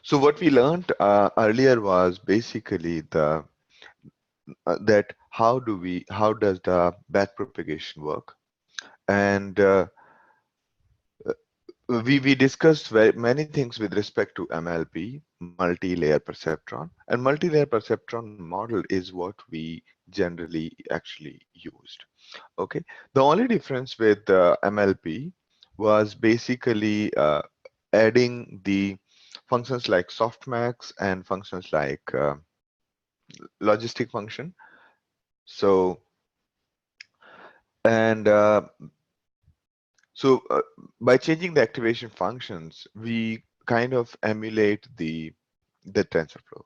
So what we learned earlier was basically the that how does the backpropagation work, and we discussed many things with respect to MLP, multi-layer perceptron, and multi-layer perceptron model is what we generally actually used. Okay, the only difference with MLP was basically adding the functions like softmax and functions like logistic function. So and so by changing the activation functions, we kind of emulate the TensorFlow.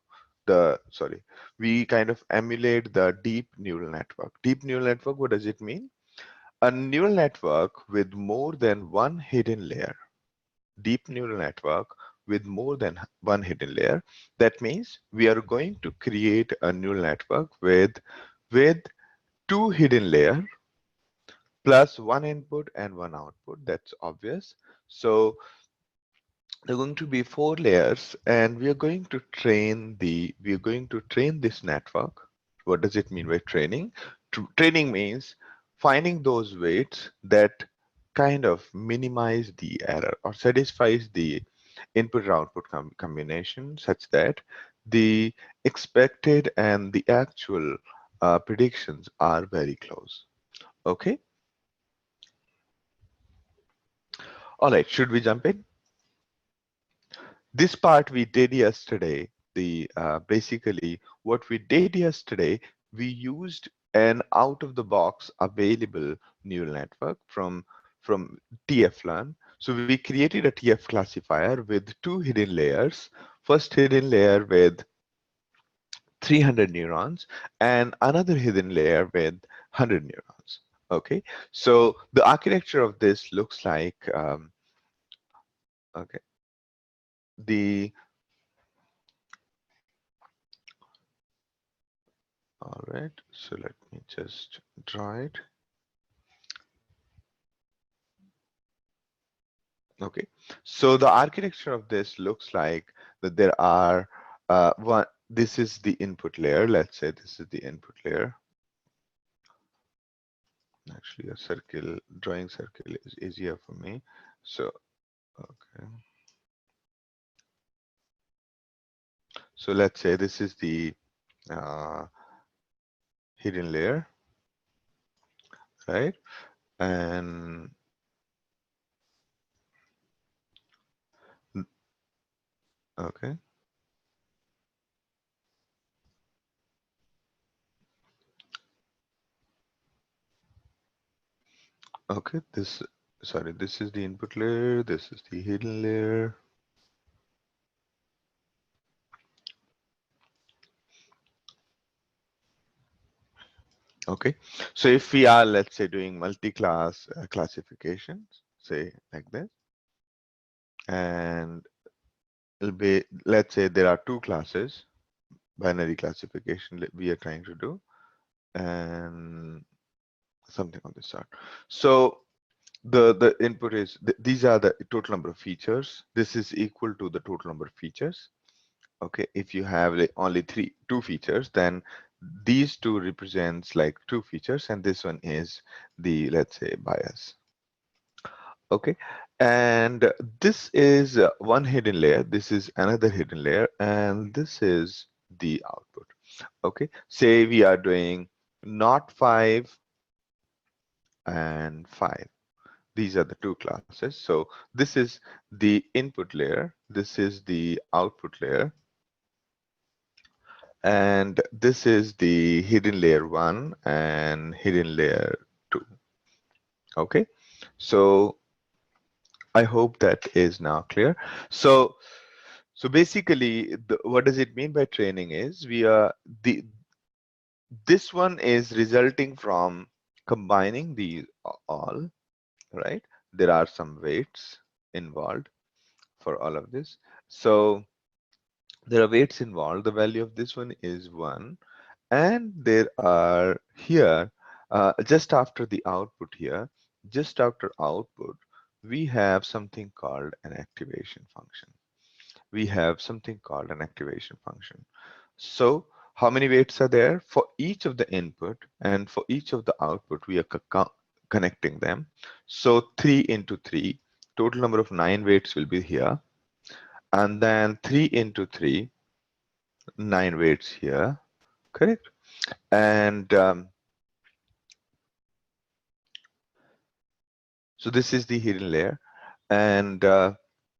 We kind of emulate the deep neural network. Deep neural network, what does it mean? A neural network with more than one hidden layer. Deep neural network with more than one hidden layer. That means we are going to create a neural network with two hidden layer plus one input and one output. That's obvious. So there are going to be four layers, and we are going to train this network. What does it mean by training? Training means finding those weights that kind of minimize the error or satisfies the input or output combination such that the expected and the actual predictions are very close. Okay. All right, should we jump in? This part we did yesterday. The basically what we did yesterday, we used an out-of-the-box available neural network from TFLearn. So we created a TF classifier with two hidden layers. First hidden layer with 300 neurons and another hidden layer with 100 neurons. Okay, so the architecture of this looks like okay. The All right, so let me just draw it. Okay, so the architecture of this looks like that there are this is the input layer. Let's say this is the input layer. Actually, a circle, drawing circle is easier for me. So, okay. So let's say this is the uh, hidden layer, right? And okay. Okay, sorry, this is the input layer, this is the hidden layer. Okay, so if we are, let's say, doing multi-class classifications, say like this, and it'll be, let's say there are two classes, binary classification we are trying to do, and something of this sort. So the input is, these are the total number of features. This is equal to the total number of features. Okay, if you have like only two features, then these two represents like two features, and this one is the, let's say, bias. Okay, and this is one hidden layer, this is another hidden layer, and this is the output. Okay, say we are doing not 5 and 5. These are the two classes. So this is the input layer, this is the output layer, and this is the hidden layer 1 and hidden layer 2. Okay, so I hope that is now clear. So basically what does it mean by training is this one is resulting from combining these all, right? There are some weights involved for all of this. So there are weights involved. The value of this one is 1, and there are here just after the output here, just after output, we have something called an activation function. we have something called an activation function. So how many weights are there? For each of the input and for each of the output, we are connecting them. So 3 into 3, total number of 9 weights will be here. And then 3 into 3, 9 weights here, correct? And so this is the hidden layer. And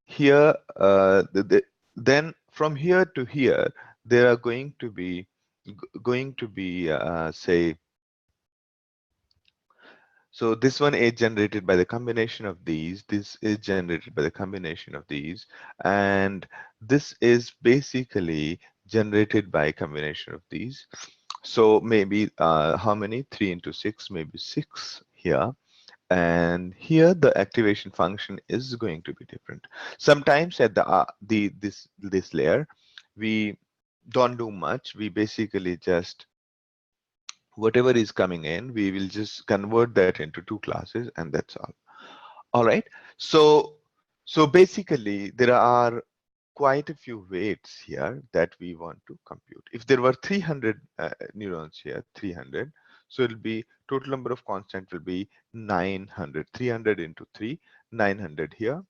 here, then from here to here, there are going to be say, so this one is generated by the combination of these, this is generated by the combination of these, and this is basically generated by a combination of these. So maybe how many? 3 into 6, maybe 6 here. And here the activation function is going to be different. Sometimes at this layer, we don't do much. We basically just, whatever is coming in, we will just convert that into 2 classes, and that's all. All right. So basically there are quite a few weights here that we want to compute. If there were 300 neurons here, 300, so it'll be total number of constant will be 900. 300 into 3, 900 here,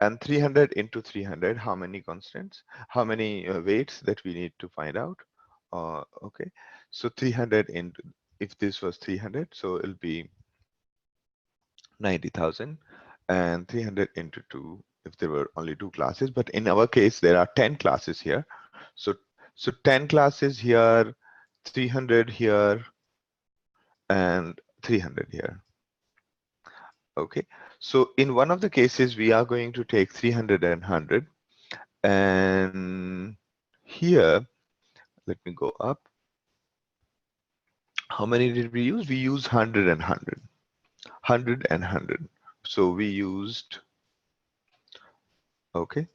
and 300 into 300. How many constants? How many weights that we need to find out? Okay, so 300 into, if this was 300, so it'll be 90,000, and 300 into 2 if there were only 2 classes. But in our case, there are 10 classes here. So 10 classes here, 300 here, and 300 here. Okay, so in one of the cases, we are going to take 300 and 100. And here, let me go up. How many did we use? We used 100 and 100. 100 and 100. So we used, okay.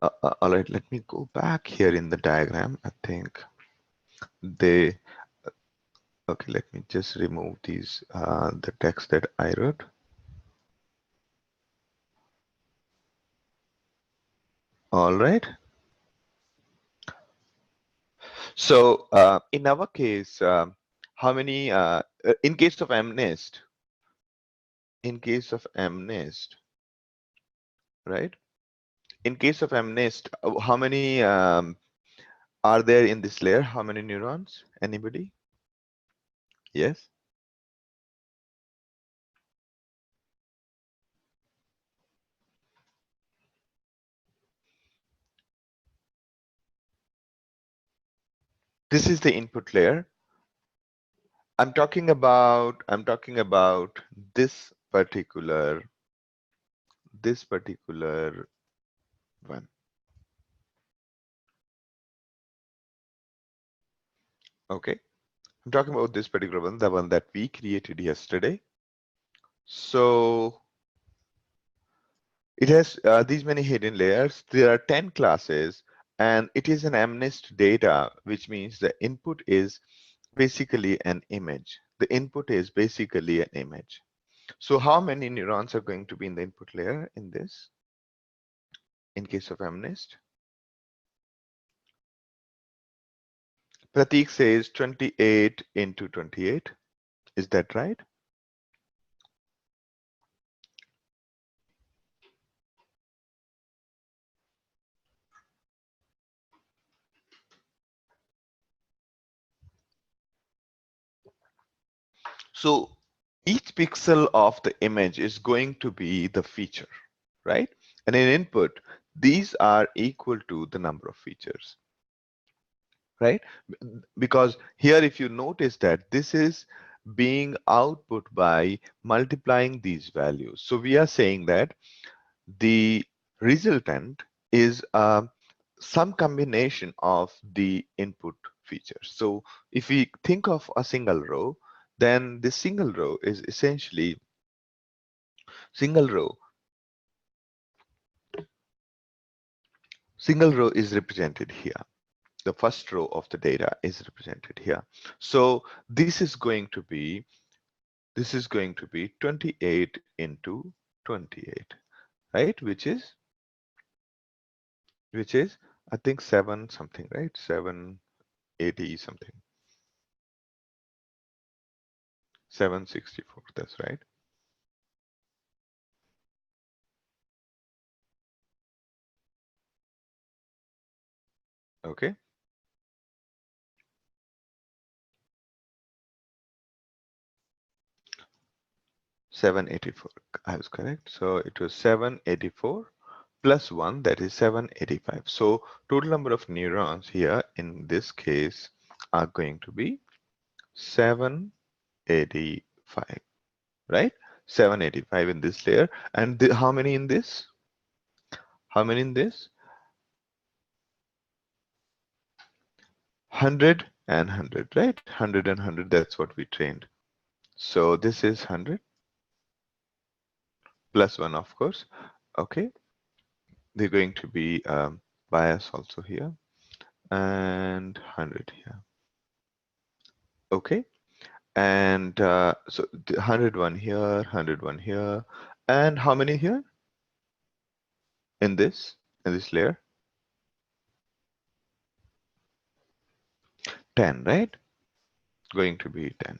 All right, let me go back here in the diagram. I think they, okay, let me just remove these, the text that I wrote. All right. So in our case, how many, in case of MNIST, right? In case of MNIST, how many are there in this layer? How many neurons? Anybody? Yes. This is the input layer. I'm talking about this particular one. Okay. I'm talking about this particular one, the one that we created yesterday. So it has these many hidden layers. There are 10 classes, and it is an MNIST data, which means the input is basically an image. The input is basically an image. So how many neurons are going to be in the input layer in this, in case of MNIST? Pratik says 28 into 28. Is that right? So each pixel of the image is going to be the feature, right? And in input, these are equal to the number of features, right? Because here, if you notice that this is being output by multiplying these values. So we are saying that the resultant is some combination of the input features. So if we think of a single row, then this single row is essentially single row is represented here. The first row of the data is represented here. So this is going to be 28 into 28, right? Which is which is I think 7 something, right? 780 something. 764, that's right. Okay. 784. I was correct. So it was 784 plus 1, that is 785. So total number of neurons here in this case are going to be 785, right? 785 in this layer. And how many in this? How many in this? 100 and 100, right? 100 and 100, that's what we trained. So this is 100 plus 1, of course. Okay, they're going to be bias also here and 100 here. Okay, and so the 101 here, 101 here, and how many here in this layer? 10, right? Going to be 10.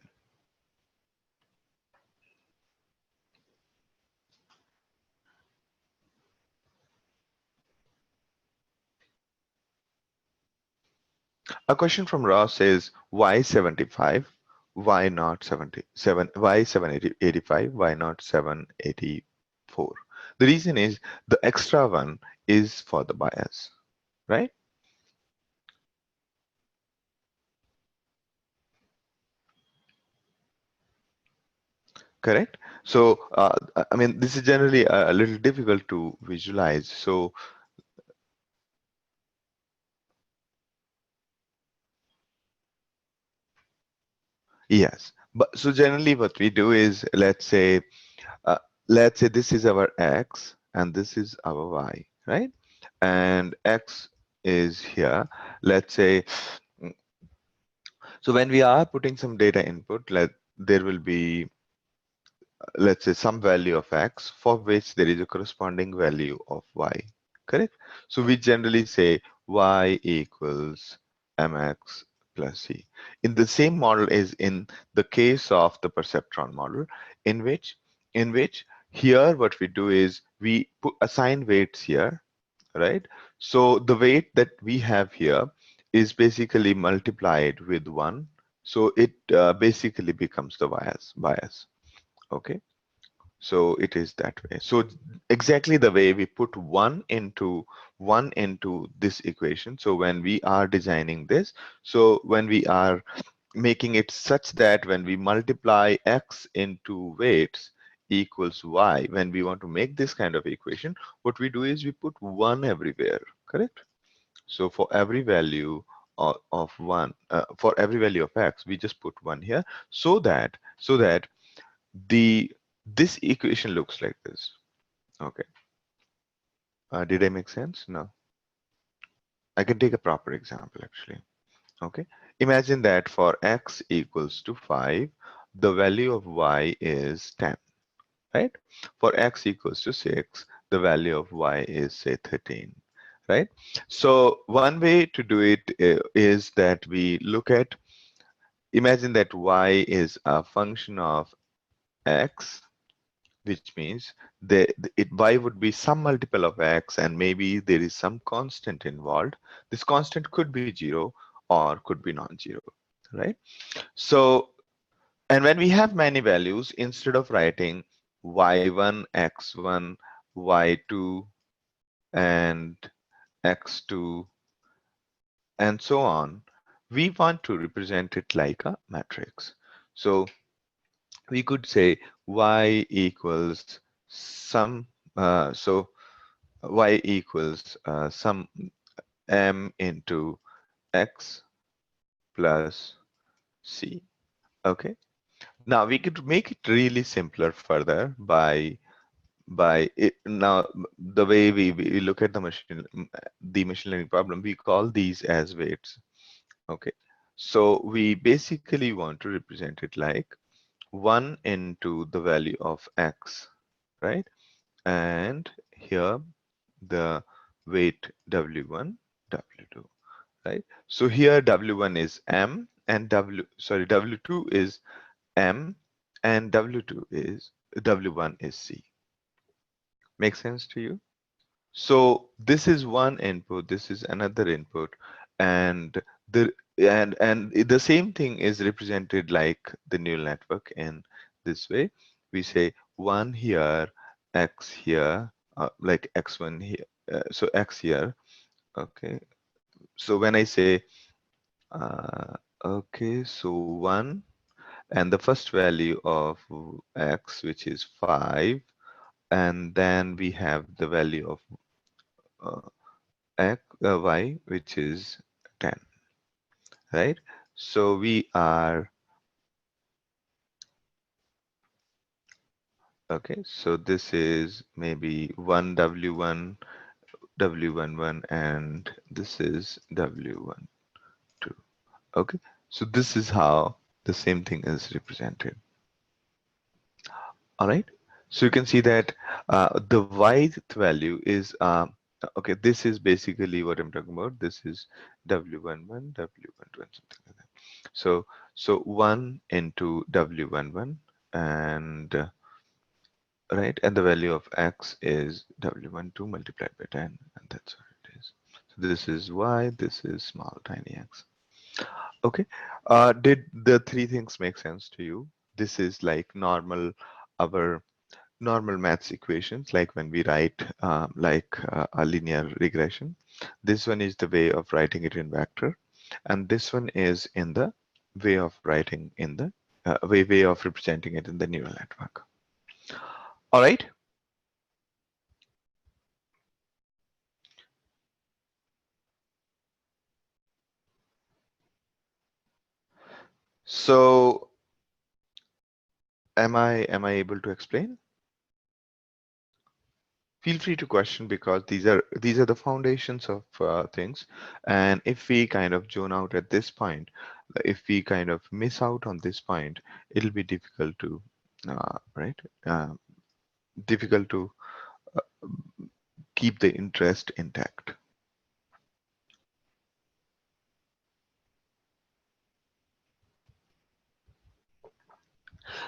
A question from Ross says, why 75? Why not 77? Why 785? Why not 784? The reason is the extra one is for the bias, right? Correct. So, I mean, this is generally a little difficult to visualize. So, yes. But so generally, what we do is, uh, let's say this is our x and this is our y, right? And x is here. Let's say, mm, so when we are putting some data input, there will be, let's say, some value of x for which there is a corresponding value of y, correct? So we generally say y equals mx plus c. In the same model is in the case of the perceptron model, in which here what we do is we assign weights here, right? So the weight that we have here is basically multiplied with 1. So it basically becomes the bias. Okay, so it is that way. So exactly the way we put one into this equation. So when we are designing this, so when we are making it such that when we multiply x into weights equals y, when we want to make this kind of equation, what we do is we put 1 everywhere, correct? So for every value of 1, for every value of x, we just put 1 here, so that the this equation looks like this. Okay, did I make sense? No, I can take a proper example actually. Okay, imagine that for x equals to 5, the value of y is 10, right? For x equals to 6, the value of y is say 13, right? So one way to do it is that we look at, imagine that y is a function of x, which means y would be some multiple of x, and maybe there is some constant involved. This constant could be 0 or could be non-zero, right? So, and when we have many values, instead of writing y1, x1, y2, and x2, and so on, we want to represent it like a matrix. So we could say y equals some, so y equals some m into x plus c. Okay. Now we could make it really simpler further by it. Now the way we look at the machine learning problem, we call these as weights. Okay. So we basically want to represent it like 1 into the value of x, right? And here the weight W1, W2, right? So here W1 is M and W2 is M and W1 is C. Make sense to you? So this is one input, this is another input, and the same thing is represented like the neural network in this way. We say one here, X here, like X1 here, so X here. Okay. So when I say okay, so one and the first value of X, which is 5, and then we have the value of y, which is 10, right? So we are, okay, so this is maybe 1 W1, W11, and this is W12. Okay, so this is how the same thing is represented. All right, so you can see that the yth value is okay, this is basically what I'm talking about. This is W11, W12, something like that. So 1 into W11, and right, and the value of X is W12 multiplied by 10, and that's what it is. So this is Y, this is small tiny x. Okay, did the three things make sense to you? This is like our normal maths equations, like when we write a linear regression. This one is the way of writing it in vector, and this one is in the way of writing in the way of representing it in the neural network. All right. So am I able to explain? Feel free to question, because these are the foundations of things, and if we kind of zone out at this point, if we kind of miss out on this point, it'll be difficult to right, uh, difficult to keep the interest intact.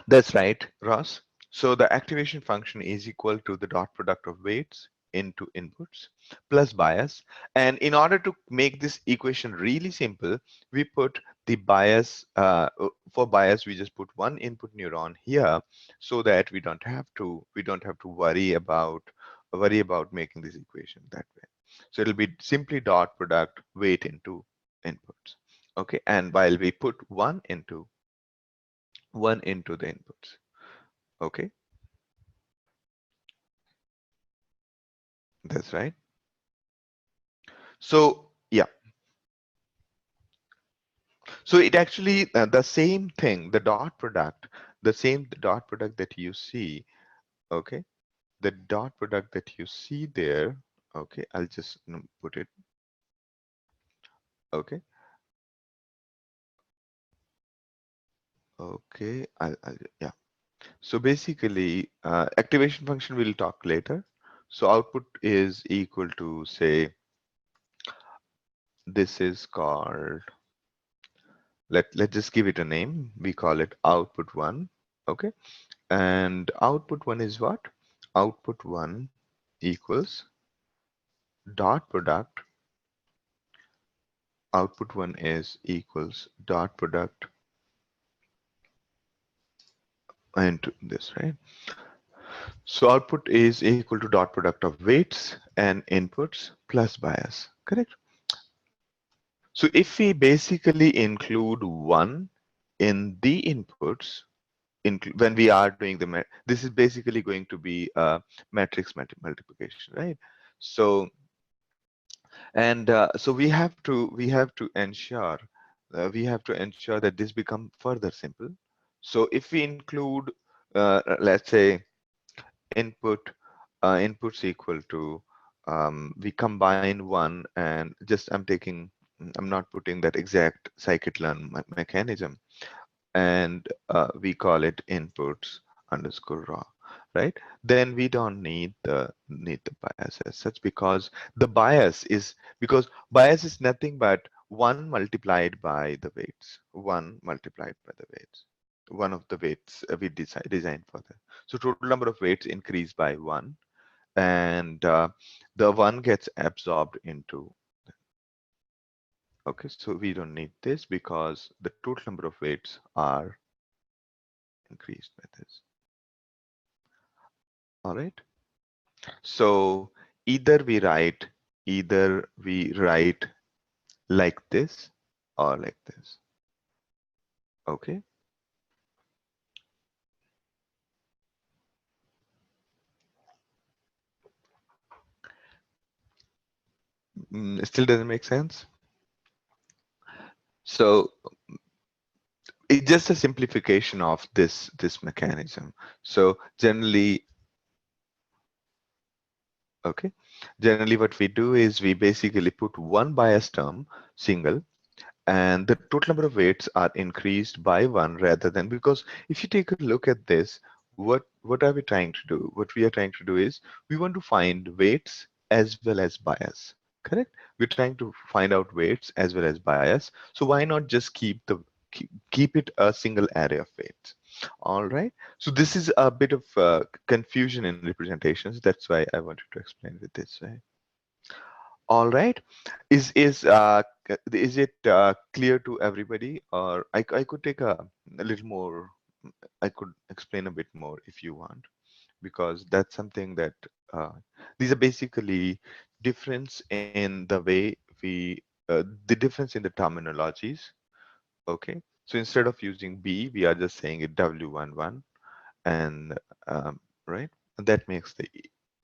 That's right, Ross. So the activation function is equal to the dot product of weights into inputs plus bias. And in order to make this equation really simple, we put the bias, for bias, we just put one input neuron here, so that we don't have to worry about making this equation that way. So it'll be simply dot product weight into inputs. Okay, and while we put one into the inputs. Okay, that's right. So yeah, so it actually the same thing, the dot product that you see. Okay, the dot product that you see there. Okay, I'll just put it. Okay, okay, yeah. So basically, activation function we'll talk later. So output is equal to, say, this is called, let's just give it a name. We call it output one. Okay, and output one is what? Output one equals dot product. Output one is equals dot product into this, right? So output is equal to dot product of weights and inputs plus bias, correct? So if we basically include one in the inputs, when we are doing this is basically going to be a matrix multiplication, right? So and so we have to ensure that this become further simple. So if we include, let's say, input inputs equal to, we combine one, and just I'm not putting that exact scikit-learn mechanism, and we call it inputs underscore raw. right? Then we don't need the bias as such, because the bias is, because bias is nothing but 1 multiplied by the weights, 1 multiplied by the weights, one of the weights we designed for that. So total number of weights increase by 1, and the 1 gets absorbed into. Okay, so we don't need this because the total number of weights are increased by this. All right. So either we write like this or like this. Okay. It still doesn't make sense. So it's just a simplification of this mechanism. So generally, okay, generally what we do is we basically put one bias term single, and the total number of weights are increased by 1, rather than, because if you take a look at this, what are we trying to do? What we are trying to do is we want to find weights as well as bias. Correct? We're trying to find out weights as well as bias. So why not just keep it a single array of weights? All right. So this is a bit of confusion in representations. That's why I wanted to explain it this way. All right. Is it clear to everybody, or I could take a little more, I could explain a bit more if you want, because that's something that these are basically difference in the way the difference in the terminologies. Okay. So instead of using B, we are just saying it W11, and right, and that makes the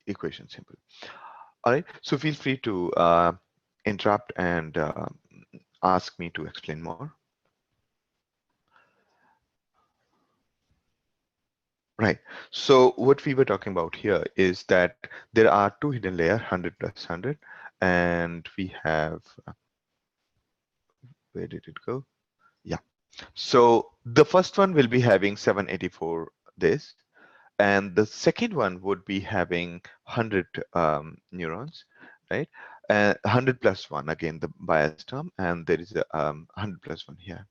equation simple. All right, so feel free to interrupt and ask me to explain more. Right, so what we were talking about here is that there are two hidden layers, 100 plus 100, and we have, where did it go? Yeah, so the first one will be having 784 this, and the second one would be having 100 neurons, right? 100 plus 1, again the bias term, and there is a 100 plus 1 here.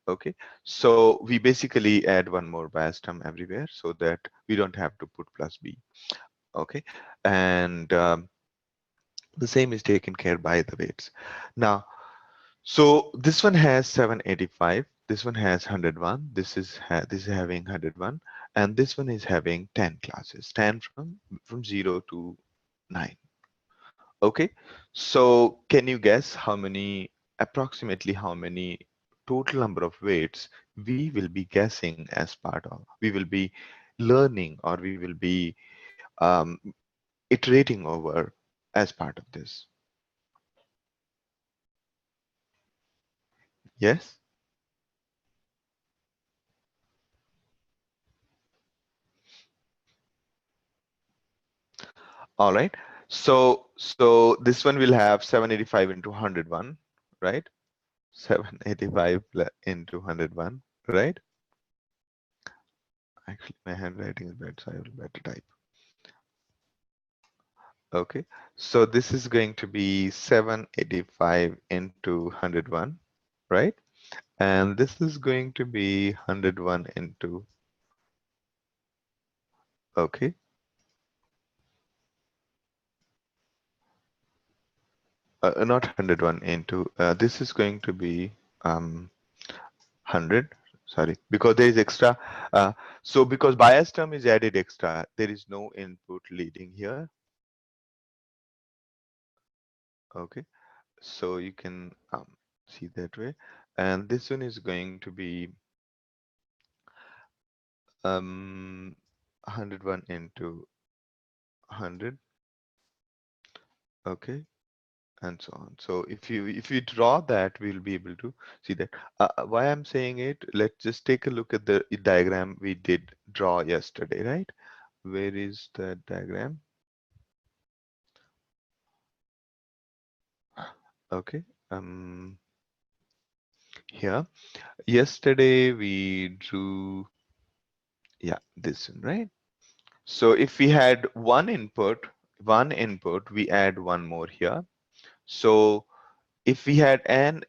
Okay, so we basically add one more bias term everywhere so that we don't have to put plus b. Okay, and the same is taken care by the weights. Now, so this one has 785, this one has 101, this is having 101, and this one is having 10 classes, 10 from 0 to 9. Okay, so can you guess approximately how many total number of weights we will be guessing as part of, we will be learning, or we will be um, iterating over as part of this? Yes. All right. So this one will have 785 into 101, right? 785 into 101, right? Actually, my handwriting is bad, so I will better type. Okay. So this is going to be 785 into 101, right? And this is going to be 101 into, okay. Not 101 into, this is going to be 100, sorry, because there is extra. So because bias term is added extra, there is no input leading here. Okay, so you can see that way. And this one is going to be 101 into 100. Okay, and so on. So if you draw that, we'll be able to see that. Why I'm saying it, let's just take a look at the diagram we did draw yesterday, right? Where is the diagram? Okay, here. Yesterday we drew, yeah, this one, right? So if we had one input, we add one more here. So if we had an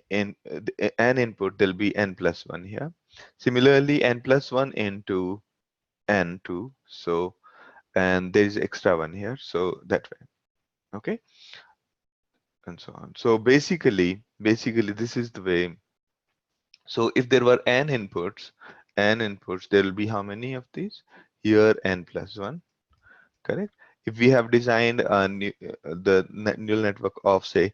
input, there'll be n plus one here. Similarly, n plus one into n2. So, and there is extra one here. So that way, okay, and so on. So basically, this is the way. So if there were n inputs, there will be how many of these? Here n plus one, correct? If we have designed neural network of say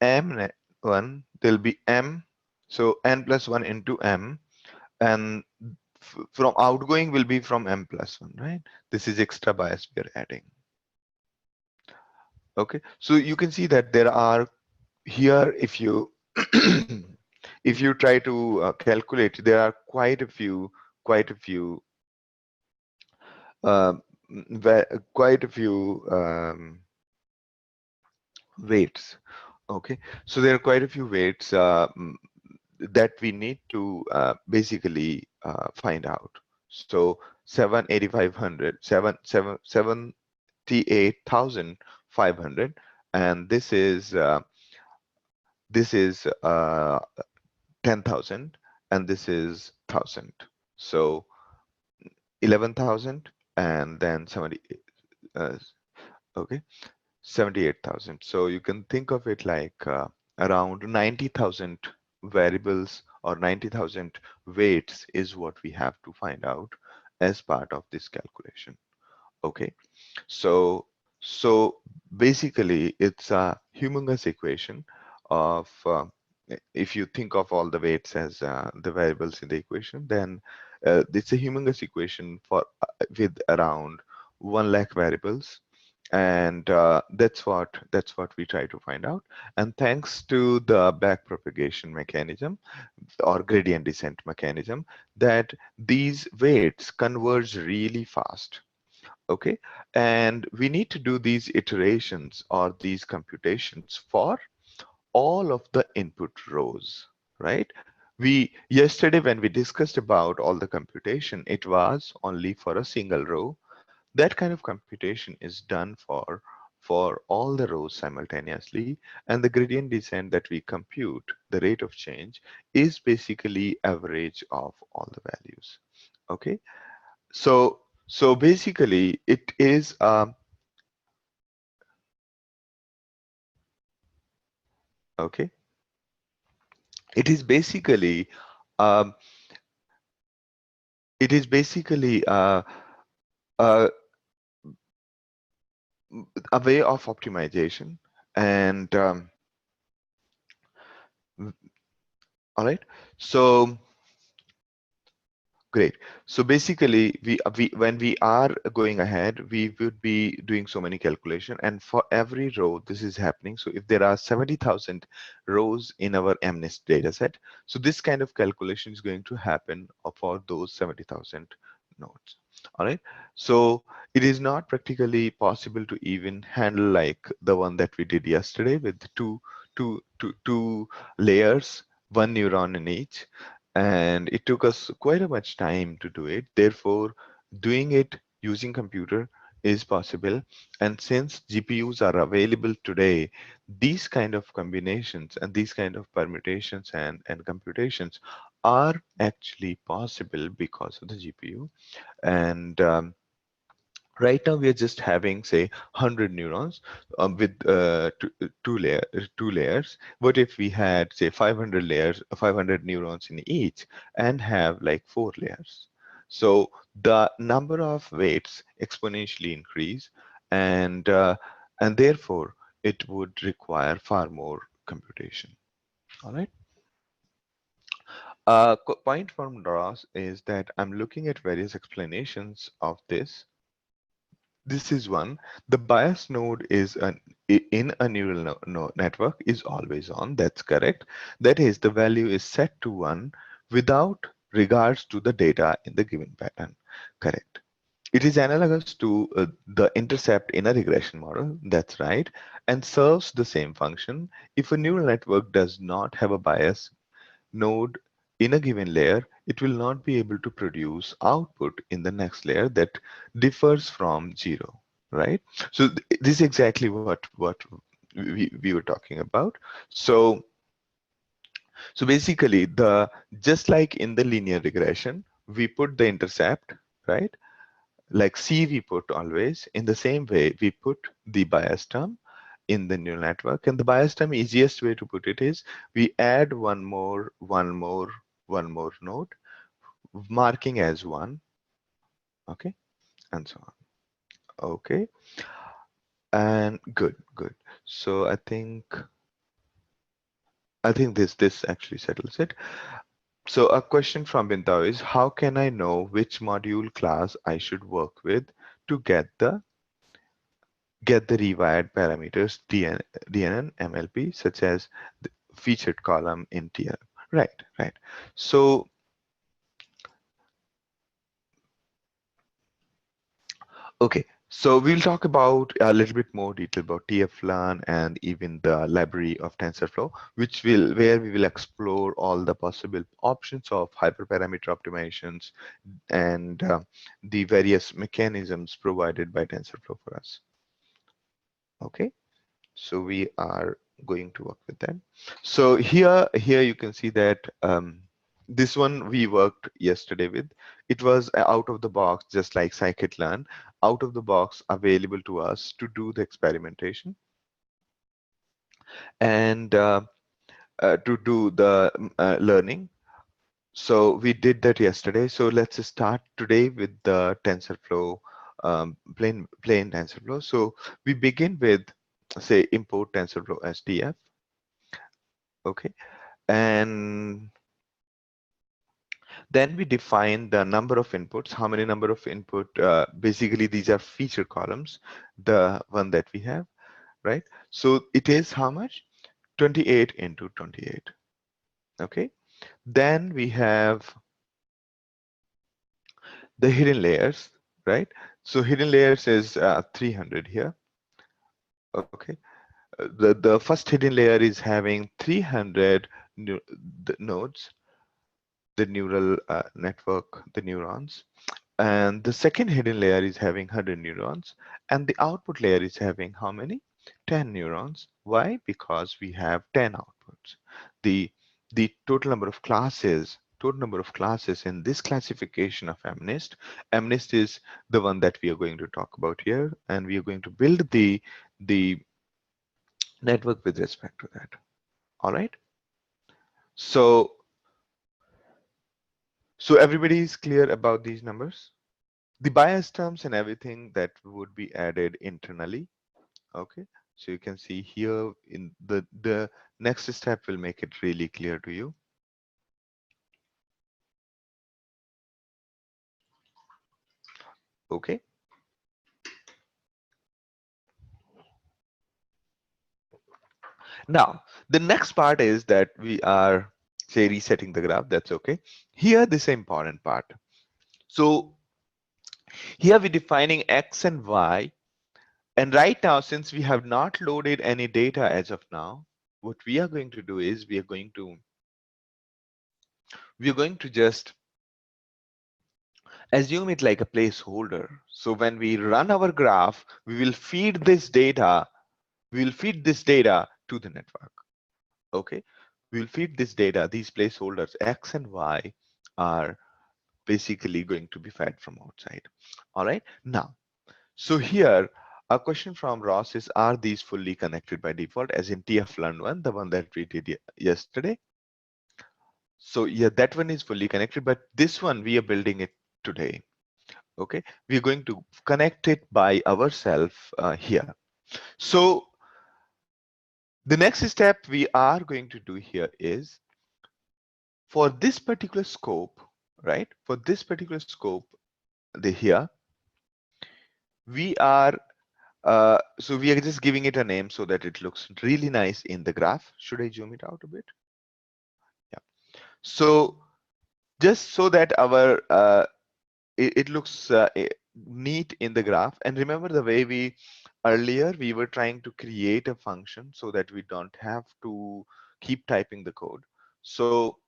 m1, there'll be m, so n plus 1 into m, and from outgoing will be from m plus 1, right? This is extra bias we are adding. Okay, so you can see that there are here, if you if you try to calculate, there are quite a few uh, quite a few weights. Okay, so there are quite a few weights that we need to basically find out. So 78,500, and this is 10,000, and this is 1,000. So 11,000 and then 70. Uh, okay, 78,000. So you can think of it like around 90,000 variables or 90,000 weights is what we have to find out as part of this calculation. Okay, so so basically it's a humongous equation of if you think of all the weights as the variables in the equation, then it's a humongous equation for with around 1 lakh variables, and that's what we try to find out. And thanks to the backpropagation mechanism or gradient descent mechanism, that these weights converge really fast. Okay, and we need to do these iterations or these computations for all of the input rows, right? We yesterday when we discussed about all the computation, it was only for a single row. That kind of computation is done for all the rows simultaneously, and the gradient descent that we compute, the rate of change, is basically average of all the values. Okay, so basically it is okay, it is basically um, it is basically uh, a way of optimization, and all right, so great. So basically, we when we are going ahead, we would be doing so many calculation, and for every row, this is happening. So if there are 70,000 rows in our MNIST data set, so this kind of calculation is going to happen for those 70,000 nodes. All right. So it is not practically possible to even handle like the one that we did yesterday with two layers, one neuron in each, and it took us quite a much time to do it. Therefore, doing it using computer is possible, and since GPUs are available today, these kind of combinations and these kind of permutations and computations are actually possible because of the GPU. And right now we are just having say 100 neurons with two layers. What if we had say 500 layers, 500 neurons in each, and have like 4 layers? So the number of weights exponentially increase, and therefore it would require far more computation. All right. Point from Ross is that I'm looking at various explanations of this. This is one. The bias node is in a neural network is always on. That's correct. That is, the value is set to 1 without regards to the data in the given pattern. Correct. It is analogous to the intercept in a regression model. That's right. And serves the same function. If a neural network does not have a bias node, in a given layer, it will not be able to produce output in the next layer that differs from 0, right? So this is exactly what we were talking about. So basically, just like in the linear regression, we put the intercept, right? Like C we put always. In the same way, we put the bias term in the neural network. And the bias term, easiest way to put it is we add one more node, marking as 1, okay, and so on. Okay, and good. So I think this actually settles it. So a question from Bintao is, how can I know which module class I should work with to get the rewired parameters DNN MLP, such as the featured column in TR? Right. So okay, so we'll talk about a little bit more detail about TF-learn and even the library of TensorFlow, where we will explore all the possible options of hyperparameter optimizations and the various mechanisms provided by TensorFlow for us. Okay, so we are going to work with them. So here you can see that this one we worked yesterday with. It was out of the box, just like scikit-learn, out of the box available to us to do the experimentation and to do the learning. So we did that yesterday. So let's start today with the TensorFlow, plain TensorFlow. So we begin with, say, import TensorFlow SDF. Okay, and then we define the number of inputs. How many number of input? Basically, these are feature columns, the one that we have, right? So it is how much? 28 into 28. Okay. Then we have the hidden layers, right? So hidden layers is 300 here. Okay. The first hidden layer is having 300 nodes, the neural network, the neurons. And the second hidden layer is having 100 neurons. And the output layer is having how many? 10 neurons. Why? Because we have 10 outputs. The, the total number of classes in this classification of MNIST is the one that we are going to talk about here. And we are going to build the network with respect to that. All right. So, so everybody is clear about these numbers? The bias terms and everything that would be added internally. Okay, so you can see here in the next step will make it really clear to you. Okay, now the next part is that we are, say, resetting the graph. That's okay. Here this is important part. So here we're defining x and y, and right now, since we have not loaded any data as of now, what we are going to do is we are going to just assume it like a placeholder. So when we run our graph, we will feed this data to the network. Okay, we will feed this data, these placeholders x and y are basically going to be fed from outside. All right, now, so here a question from Ross is, are these fully connected by default, as in TF-learn one, the one that we did yesterday? So yeah, that one is fully connected, but this one we are building it today. Okay, we're going to connect it by ourselves here. So the next step we are going to do here is, for this particular scope, right? For this particular scope, here we are so we are just giving it a name so that it looks really nice in the graph. Should I zoom it out a bit? Yeah. So just so that our it looks neat in the graph. And remember the way earlier we were trying to create a function so that we don't have to keep typing the code. So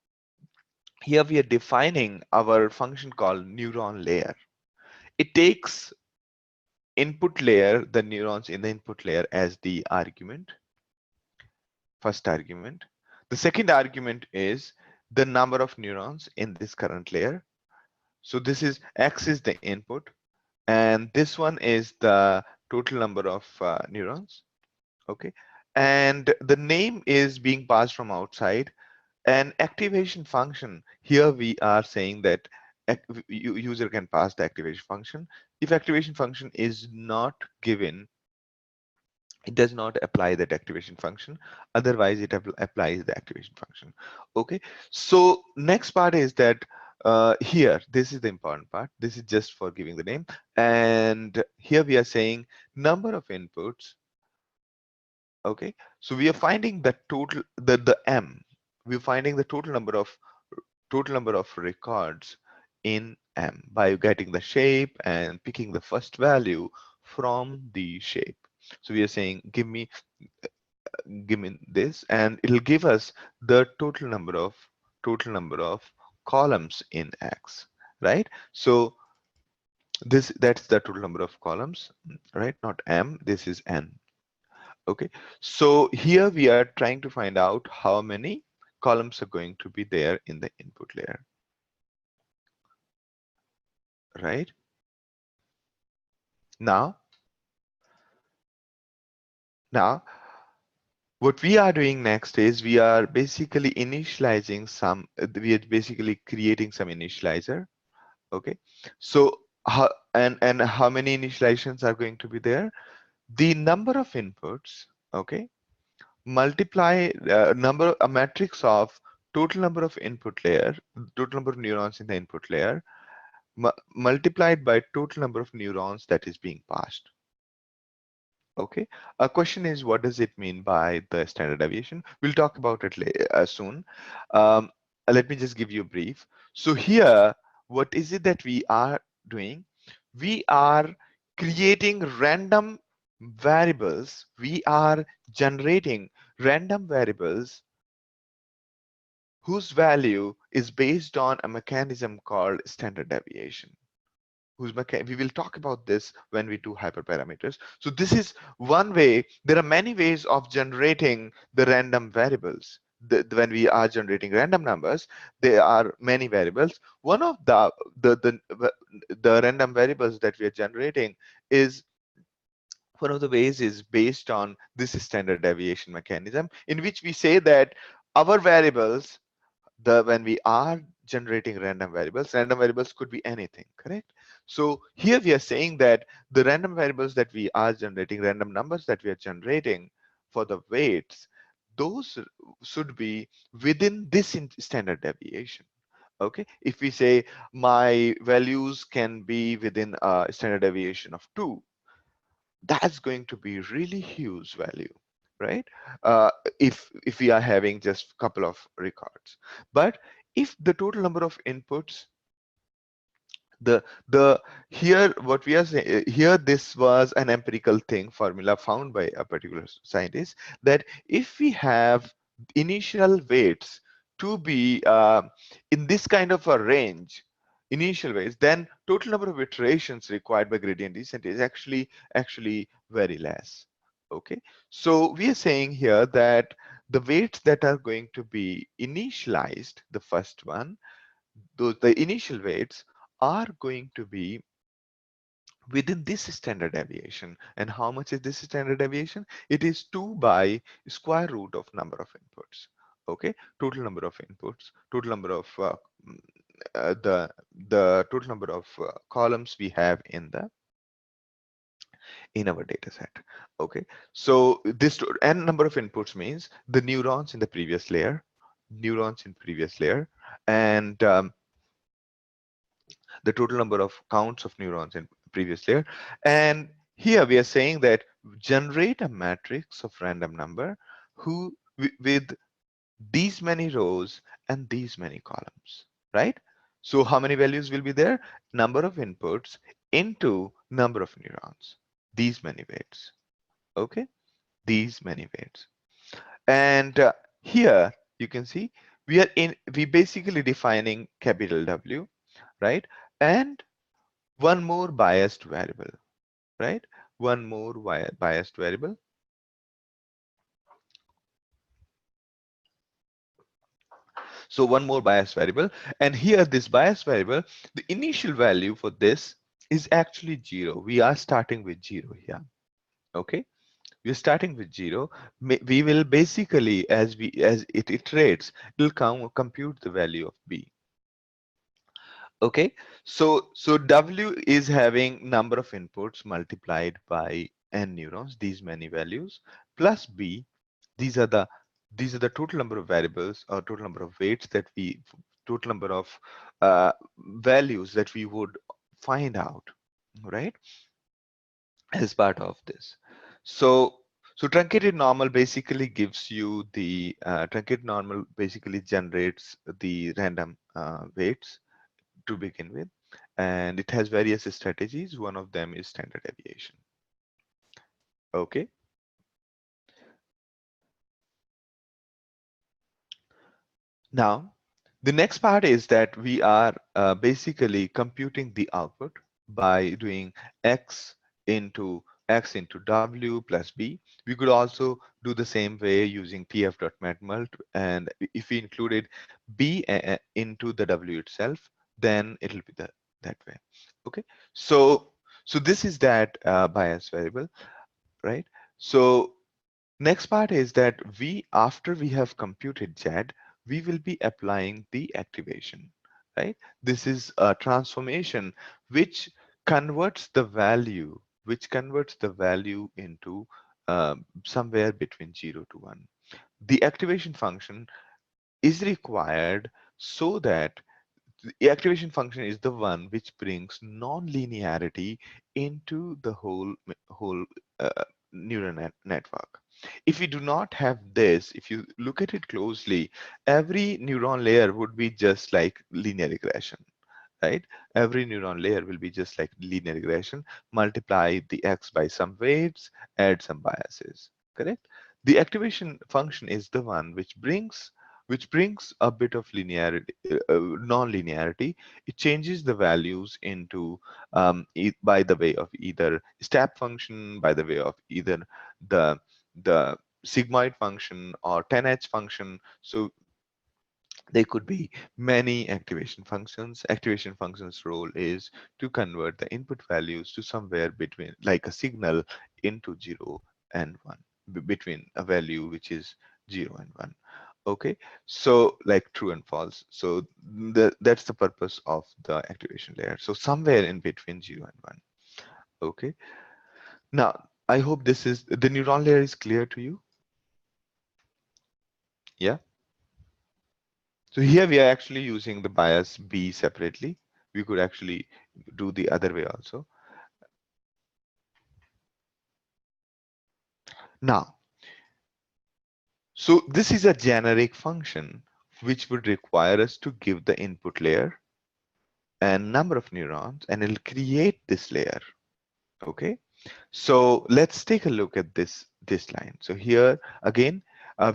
here we are defining our function called neuron layer. It takes input layer, the neurons in the input layer as the argument, first argument. The second argument is the number of neurons in this current layer. So this is X is the input, and this one is the total number of neurons. Okay, and the name is being passed from outside. An activation function, here we are saying that user can pass the activation function. If activation function is not given, it does not apply that activation function. Otherwise, it applies the activation function. Okay, so next part is that here, this is the important part. This is just for giving the name. And here we are saying number of inputs. Okay, so we are finding the total, the M. We're finding the total number of records in M by getting the shape and picking the first value from the shape. So we are saying, give me this, and it'll give us the total number of columns in X, right? So that's the total number of columns, right? Not M, this is N. Okay, so here we are trying to find out how many columns are going to be there in the input layer, right? Now what we are doing next is we are basically initializing we are basically creating some initializer. Okay, so and how many initializations are going to be there? The number of inputs, okay, multiply number a matrix of total number of input layer, total number of neurons in the input layer, multiplied by total number of neurons that is being passed. Okay, a question is, what does it mean by the standard deviation? We'll talk about it soon. Um, Let me just give you a brief. So here, what is it that we are doing? We are creating random variables. We are generating random variables whose value is based on a mechanism called standard deviation. We will talk about this when we do hyperparameters. So this is one way. There are many ways of generating the random variables. When we are generating random numbers, there are many variables. One of the random variables that we are generating is, one of the ways is based on this standard deviation mechanism, in which we say that our variables, when we are generating random variables could be anything, correct? So here we are saying that the random variables that we are generating, random numbers that we are generating for the weights, those should be within this standard deviation. Okay, if we say my values can be within a standard deviation of 2, that's going to be really huge value, right? If we are having just a couple of records. But if the total number of inputs, the here what we are saying here, this was an empirical thing, formula found by a particular scientist, that if we have initial weights to be in this kind of a range, initial weights, then total number of iterations required by gradient descent is actually very less. Okay, so we are saying here that the weights that are going to be initialized, the first one, the initial weights are going to be within this standard deviation. And how much is this standard deviation? It is 2 by square root of number of inputs. Okay, total number of inputs, total number of mm, the total number of columns we have in our data set. Okay, so this n number of inputs means the neurons in the previous layer, and the total number of counts of neurons in previous layer. And here we are saying that generate a matrix of random number with these many rows and these many columns, right? So how many values will be there? Number of inputs into number of neurons, these many weights. Okay, these many weights. And here you can see we basically defining capital W, right? And one more biased variable, right? One more biased variable. So one more bias variable, and here this bias variable, the initial value for this is actually 0. We are starting with 0 here. Okay, we're starting with 0. We will basically, as it iterates, it will compute the value of B. Okay, so W is having number of inputs multiplied by n neurons, these many values, plus B. These are the total number of variables or total number of weights that we total number of values that we would find out, right, as part of this. So truncated normal basically gives you the truncated normal basically generates the random weights to begin with, and it has various strategies. One of them is standard deviation. Okay, now the next part is that we are basically computing the output by doing x into w plus b. We could also do the same way using tf.matmult, and if we included b into the w itself, then it'll be that way. Okay, so this is that bias variable, right? So next part is that after we have computed Z, we will be applying the activation, right? This is a transformation which converts the value into somewhere between 0 to 1. The activation function is required so that the activation function is the one which brings non-linearity into the whole neural network. If we do not have this, if you look at it closely, every neuron layer would be just like linear regression, right? Every neuron layer will be just like linear regression, multiply the x by some weights, add some biases, correct? The activation function is the one which brings a bit of linearity, non-linearity. It changes the values into by the way of either step function, by the way of either the the sigmoid function or 10h function. So there could be many activation functions. Activation functions role is to convert the input values to somewhere between like a signal into 0 and 1, between a value which is 0 and 1. Okay, so like true and false. So that's the purpose of the activation layer. So somewhere in between 0 and 1. Okay, now I hope this is the neuron layer is clear to you. Yeah. So here we are actually using the bias B separately. We could actually do the other way also. Now, so this is a generic function which would require us to give the input layer and number of neurons, and it'll create this layer. Okay, so let's take a look at this line. So here again,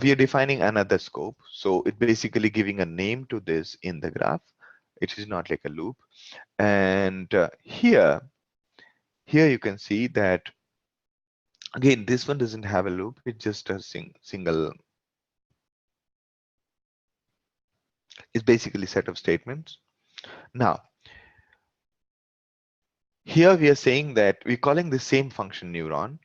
we are defining another scope. So it basically giving a name to this in the graph. It is not like a loop. And here you can see that again, this one doesn't have a loop. It's just a single. It's basically set of statements. Now, here we are saying that we're calling the same function neuron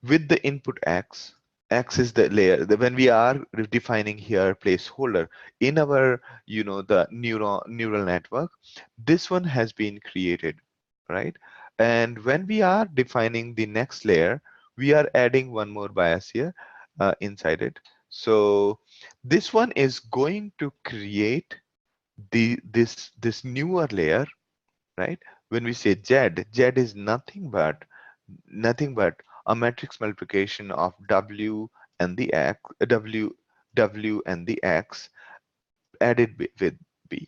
with the input x. X is the layer. When we are defining here placeholder in our, the neural network, this one has been created, right? And when we are defining the next layer, we are adding one more bias here inside it. So this one is going to create this newer layer, right? When we say Z is nothing but a matrix multiplication of W and the X, W and the X added with B.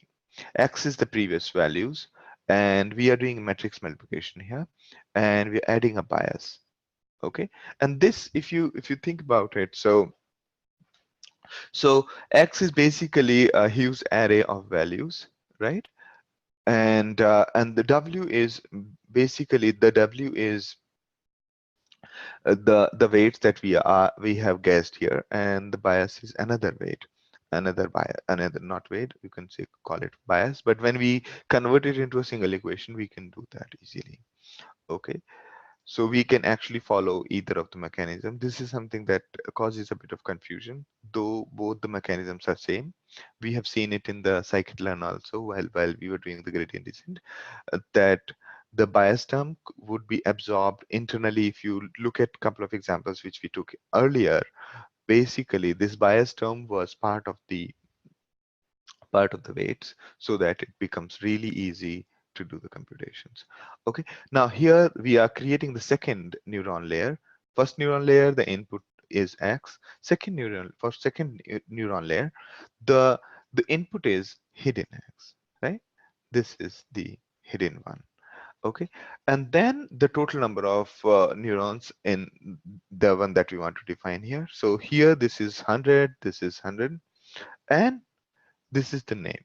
X is the previous values, and we are doing matrix multiplication here, and we're adding a bias. Okay, and this, if you think about it, so So X is basically a huge array of values, right? And the W is basically the W is the weights that we have guessed here, and the bias is another weight, another bias, another not weight. You can say call it bias, but when we convert it into a single equation, we can do that easily. Okay. So we can actually follow either of the mechanism. This is something that causes a bit of confusion, though both the mechanisms are same. We have seen it in the scikit-learn also while we were doing the gradient descent, that the bias term would be absorbed internally. If you look at a couple of examples which we took earlier, basically this bias term was part of the weights, so that it becomes really easy to do the computations. Okay, now here we are creating the second neuron layer. First neuron layer, the input is X. Second neuron layer, the input is hidden X, right? This is the hidden one. Okay, and then the total number of neurons in the one that we want to define here. So here this is 100, this is 100, and this is the name.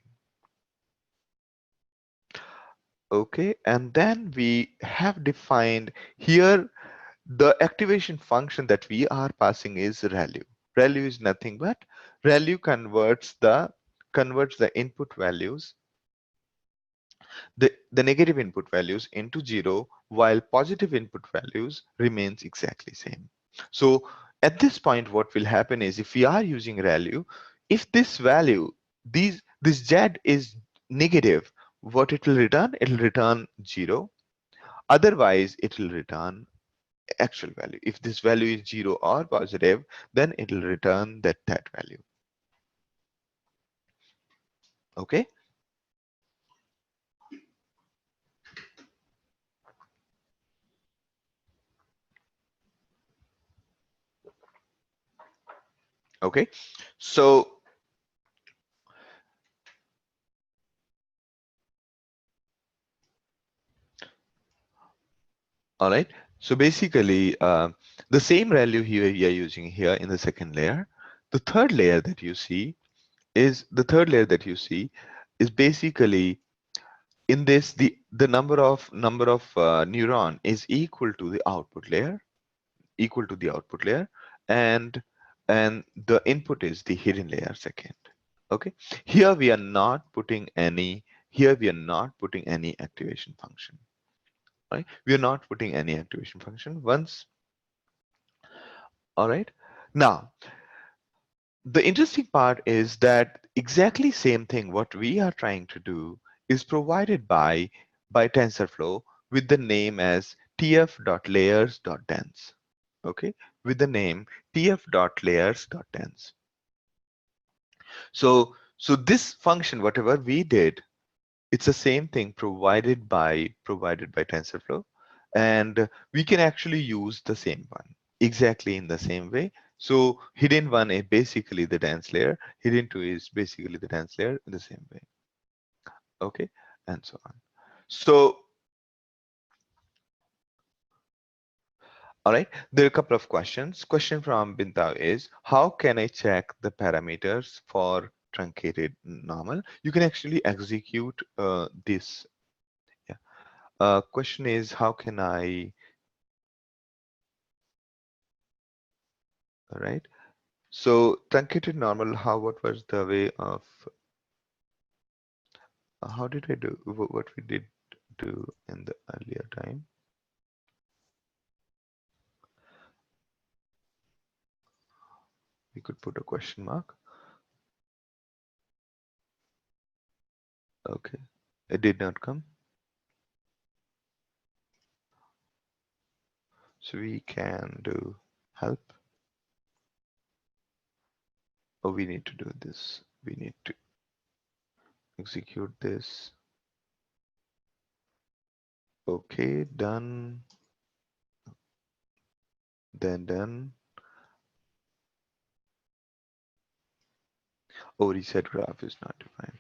Okay, and then we have defined here the activation function that we are passing is ReLU. ReLU is nothing but ReLU converts the input values, the negative input values into 0, while positive input values remains exactly same. So at this point, what will happen is, if we are using ReLU, if this value, this Z is negative, what it will return? It will return 0. Otherwise, it will return actual value. If this value is 0 or positive, then it will return that value. Okay. Okay. So all right. So basically, the same value here we are using here in the second layer. The third layer that you see is basically, in this, the number of neuron is equal to the output layer, and the input is the hidden layer second. Okay. Here we are not putting any. Here we are not putting any activation function. Right. We are not putting any activation function once. All right. Now, the interesting part is that exactly same thing what we are trying to do is provided by TensorFlow with the name as tf.layers.dense. Okay, with the name tf.layers.dense. So this function, whatever we did, it's the same thing provided by TensorFlow, and we can actually use the same one exactly in the same way. So hidden one is basically the dense layer, hidden two is basically the dense layer in the same way. Okay, and so on. So all right, there are a couple of questions. Question from Bintao is, how can I check the parameters for truncated normal? You can actually execute this. Yeah. Question is, how can I, all right? So truncated normal, what was the way of, how did I do what we did do in the earlier time? We could put a question mark. Okay, it did not come. So we can do help. Oh, we need to do this. We need to execute this. Okay, done. Then done. Oh, reset graph is not defined.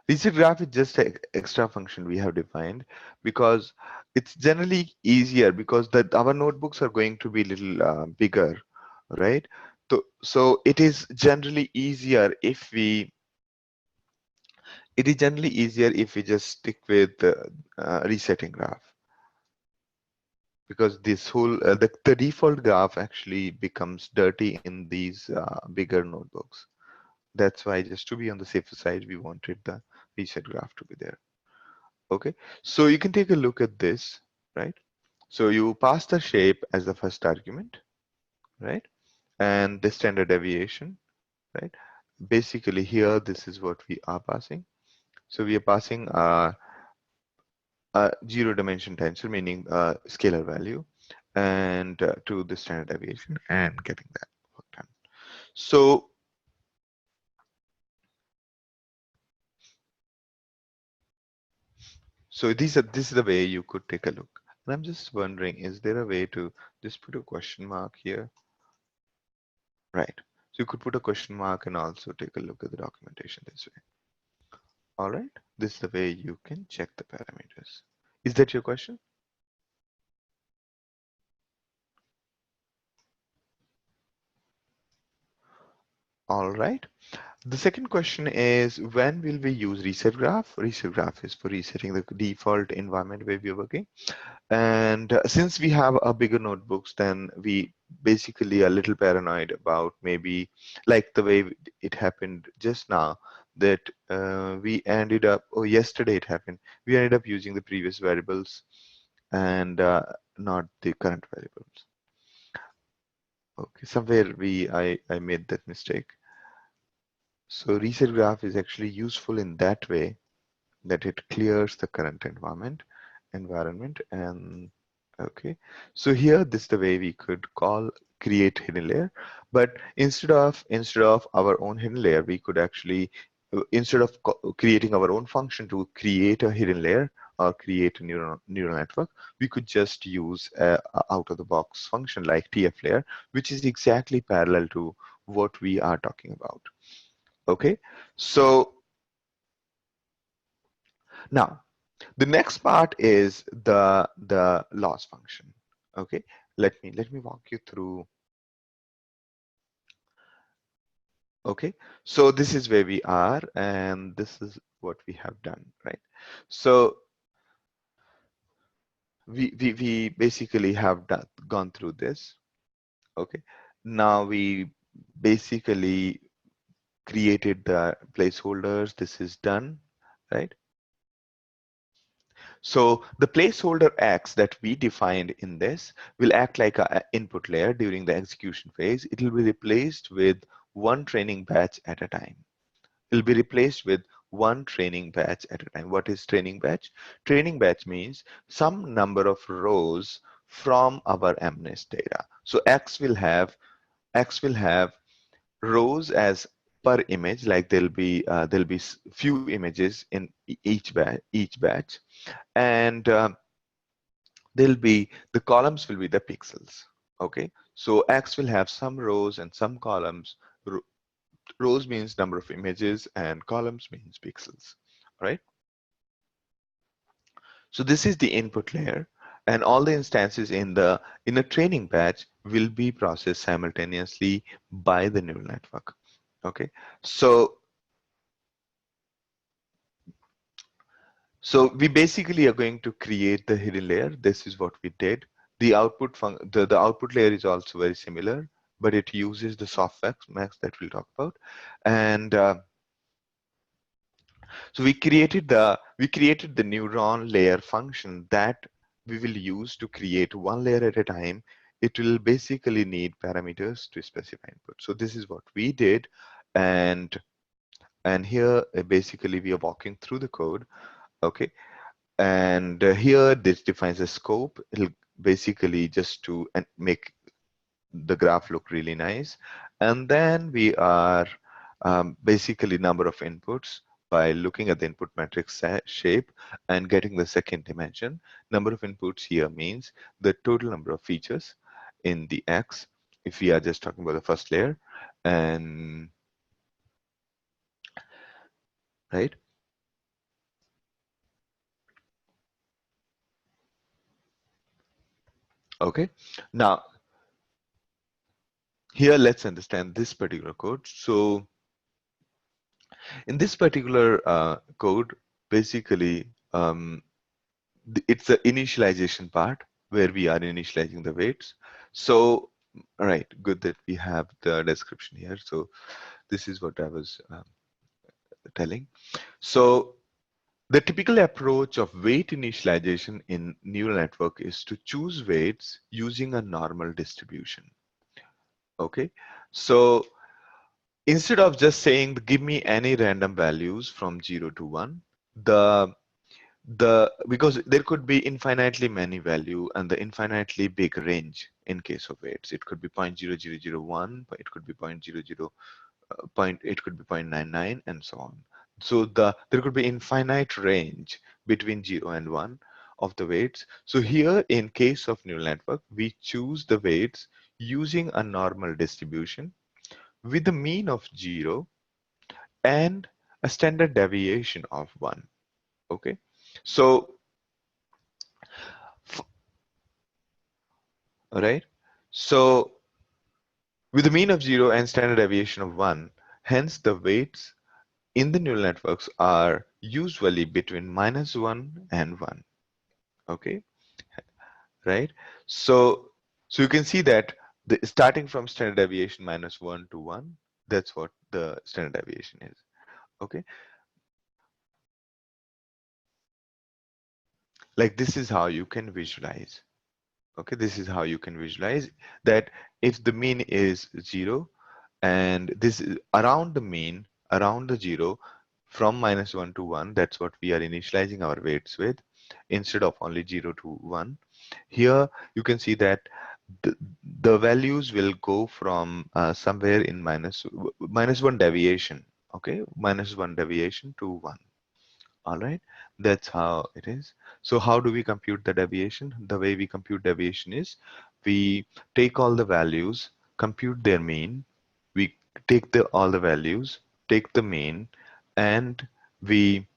Reset graph is just an extra function we have defined because it's generally easier because that our notebooks are going to be little bigger, right? So it is generally easier if we just stick with the resetting graph, because this whole the default graph actually becomes dirty in these bigger notebooks. That's why, just to be on the safer side, we wanted the reset graph to be there. Okay, so you can take a look at this, right? So you pass the shape as the first argument, right? And the standard deviation, right? Basically here, this is what we are passing. So we are passing a zero dimension tensor, meaning scalar value, and to the standard deviation and getting that work done. So this is the way you could take a look. And I'm just wondering, is there a way to just put a question mark here? Right. So you could put a question mark and also take a look at the documentation this way. All right. This is the way you can check the parameters. Is that your question? All right. The second question is, when will we use reset graph? Reset graph is for resetting the default environment where we are working. And since we have a bigger notebooks, then we basically are a little paranoid about maybe like the way it happened just now, that we ended up, or yesterday it happened, we ended up using the previous variables and not the current variables. Okay, somewhere I made that mistake. So reset graph is actually useful in that way, that it clears the current environment. And okay, so here this is the way we could create hidden layer. But instead of our own hidden layer, we could actually instead of creating our own function to create a hidden layer or create a neural network, we could just use a out of the box function like TF layer, which is exactly parallel to what we are talking about. Okay, so now the next part is the loss function. Okay, let me walk you through. Okay, so this is where we are, and this is what we have done, right? So we basically have gone through this. Okay, now we basically created the placeholders. This is done, right? So the placeholder X that we defined in this will act like an input layer during the execution phase. It will be replaced with one training batch at a time. It will be replaced with one training batch at a time. What is training batch? Training batch means some number of rows from our MNIST data. So X will have rows as per image, like there'll be few images in each batch, and the columns will be the pixels. Okay, so X will have some rows and some columns. Rows means number of images and columns means pixels. All right, so this is the input layer, and all the instances in a training batch will be processed simultaneously by the neural network. Okay, so we basically are going to create the hidden layer. This is what we did. The output layer is also very similar, but it uses the Softmax that we'll talk about. And so we created the neuron layer function that we will use to create one layer at a time. It will basically need parameters to specify input. So this is what we did, and here basically we are walking through the code. Okay, and here this defines a scope. It'll basically just to make the graph look really nice. And then we are basically number of inputs by looking at the input matrix shape and getting the second dimension. Number of inputs here means the total number of features in the X, if we are just talking about the first layer. And right, okay, now here let's understand this particular code. So in this particular code, basically, it's the initialization part where we are initializing the weights. So, all right, good that we have the description here. So this is what I was telling. So the typical approach of weight initialization in neural network is to choose weights using a normal distribution. Okay, so instead of just saying give me any random values from 0 to 1, the because there could be infinitely many value and the infinitely big range in case of weights. It could be 0.0001, but it could be 0.00 it could be 0.99 and so on. So there could be infinite range between 0 and 1 of the weights. So here in case of neural network, we choose the weights using a normal distribution with a mean of 0 and a standard deviation of 1. Okay, so all right, so with a mean of 0 and standard deviation of 1, hence the weights in the neural networks are usually between -1 and 1. Okay, right? So so you can see that the starting from standard deviation -1 to 1, that's what the standard deviation is. Okay, like this is how you can visualize. Okay, this is how you can visualize that if the mean is 0 and this is around the mean, around the 0 from -1 to 1, that's what we are initializing our weights with instead of only 0 to 1. Here you can see that the values will go from somewhere in -1 deviation. Okay, -1 deviation to 1. All right, that's how it is. So how do we compute the deviation? The way we compute deviation is we take all the values, compute their mean, we take all the values, take the mean, and we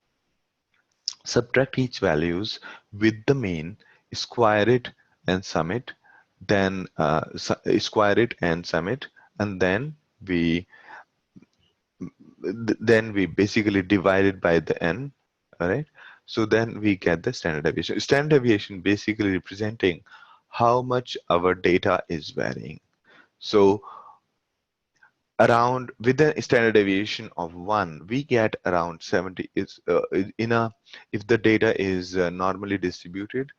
subtract each values with the mean, square it and sum it, then square it and sum it, and we then we basically divide it by the n. All right, so then we get the standard deviation. Standard deviation basically representing how much our data is varying. So around with the standard deviation of 1, we get around 70 is in a if the data is normally distributed,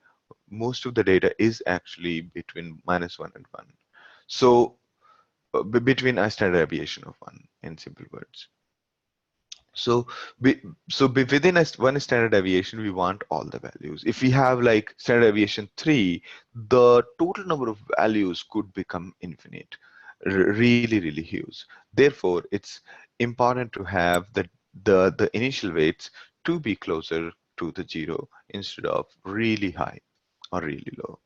most of the data is actually between -1 and 1. So between a standard deviation of 1, in simple words. So within one standard deviation, we want all the values. If we have like standard deviation 3, the total number of values could become infinite, really, really huge. Therefore, it's important to have the initial weights to be closer to the 0 instead of really high or really low.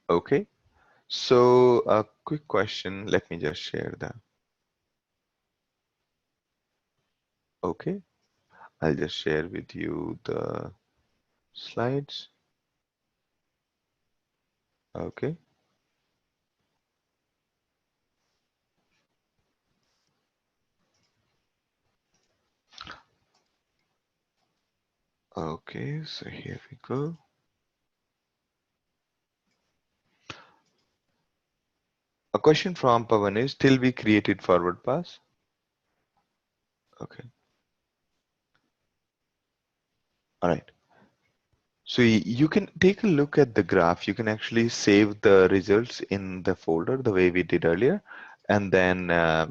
Okay, so a quick question. Let me just share that. Okay, I'll just share with you the slides. Okay. Okay, so here we go. A question from Pavan is, till we created forward pass? Okay, all right. So you can take a look at the graph. You can actually save the results in the folder the way we did earlier, and then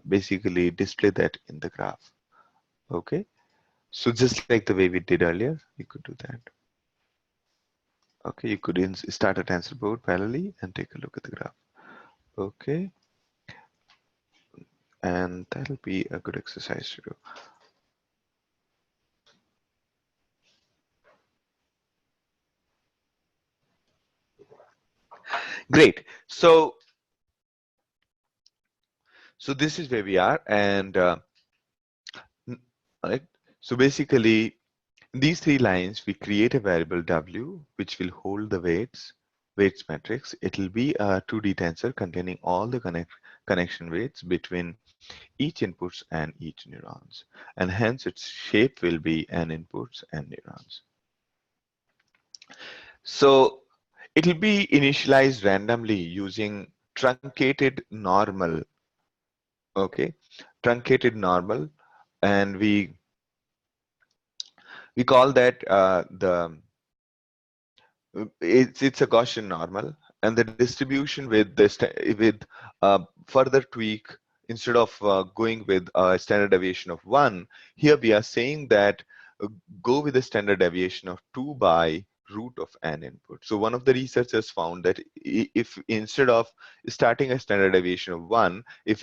basically display that in the graph. Okay, so just like the way we did earlier, you could do that. Okay, you could start a tensor board parallelly and take a look at the graph. Okay, and that'll be a good exercise to do. Great. So this is where we are, and right. So basically, in these three lines, we create a variable w, which will hold the weights weights matrix, it will be a 2D tensor containing all the connection weights between each inputs and each neurons, and hence its shape will be n inputs and neurons. So it will be initialized randomly using truncated normal, okay, truncated normal, and we call that it's a Gaussian normal, and the distribution with with further tweak, instead of going with a standard deviation of 1, here we are saying that uh, go with a standard deviation of 2 by root of n input. So one of the researchers found that if instead of starting a standard deviation of 1, if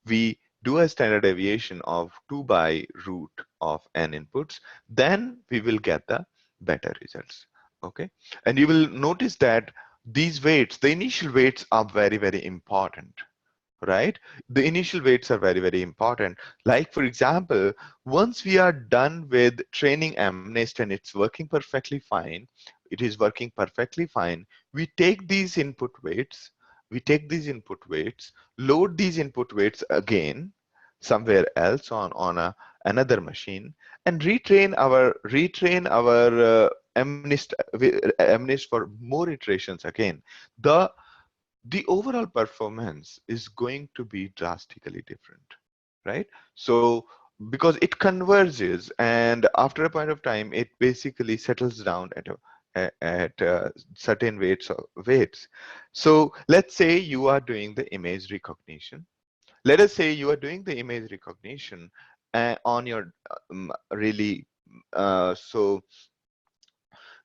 we do a standard deviation of 2 by root of n inputs, then we will get the better results. Okay, and you will notice that these weights, the initial weights, are very, very important, right? The initial weights are very, very important. Like, for example, once we are done with training MNIST and it's working perfectly fine, it is working perfectly fine, we take these input weights, load these input weights again somewhere else on another machine, and retrain our MNIST for more iterations again. The the overall performance is going to be drastically different, right? So because it converges, and after a point of time it basically settles down at certain weights. So let's say you are doing the image recognition. Let us say you are doing the image recognition on your really so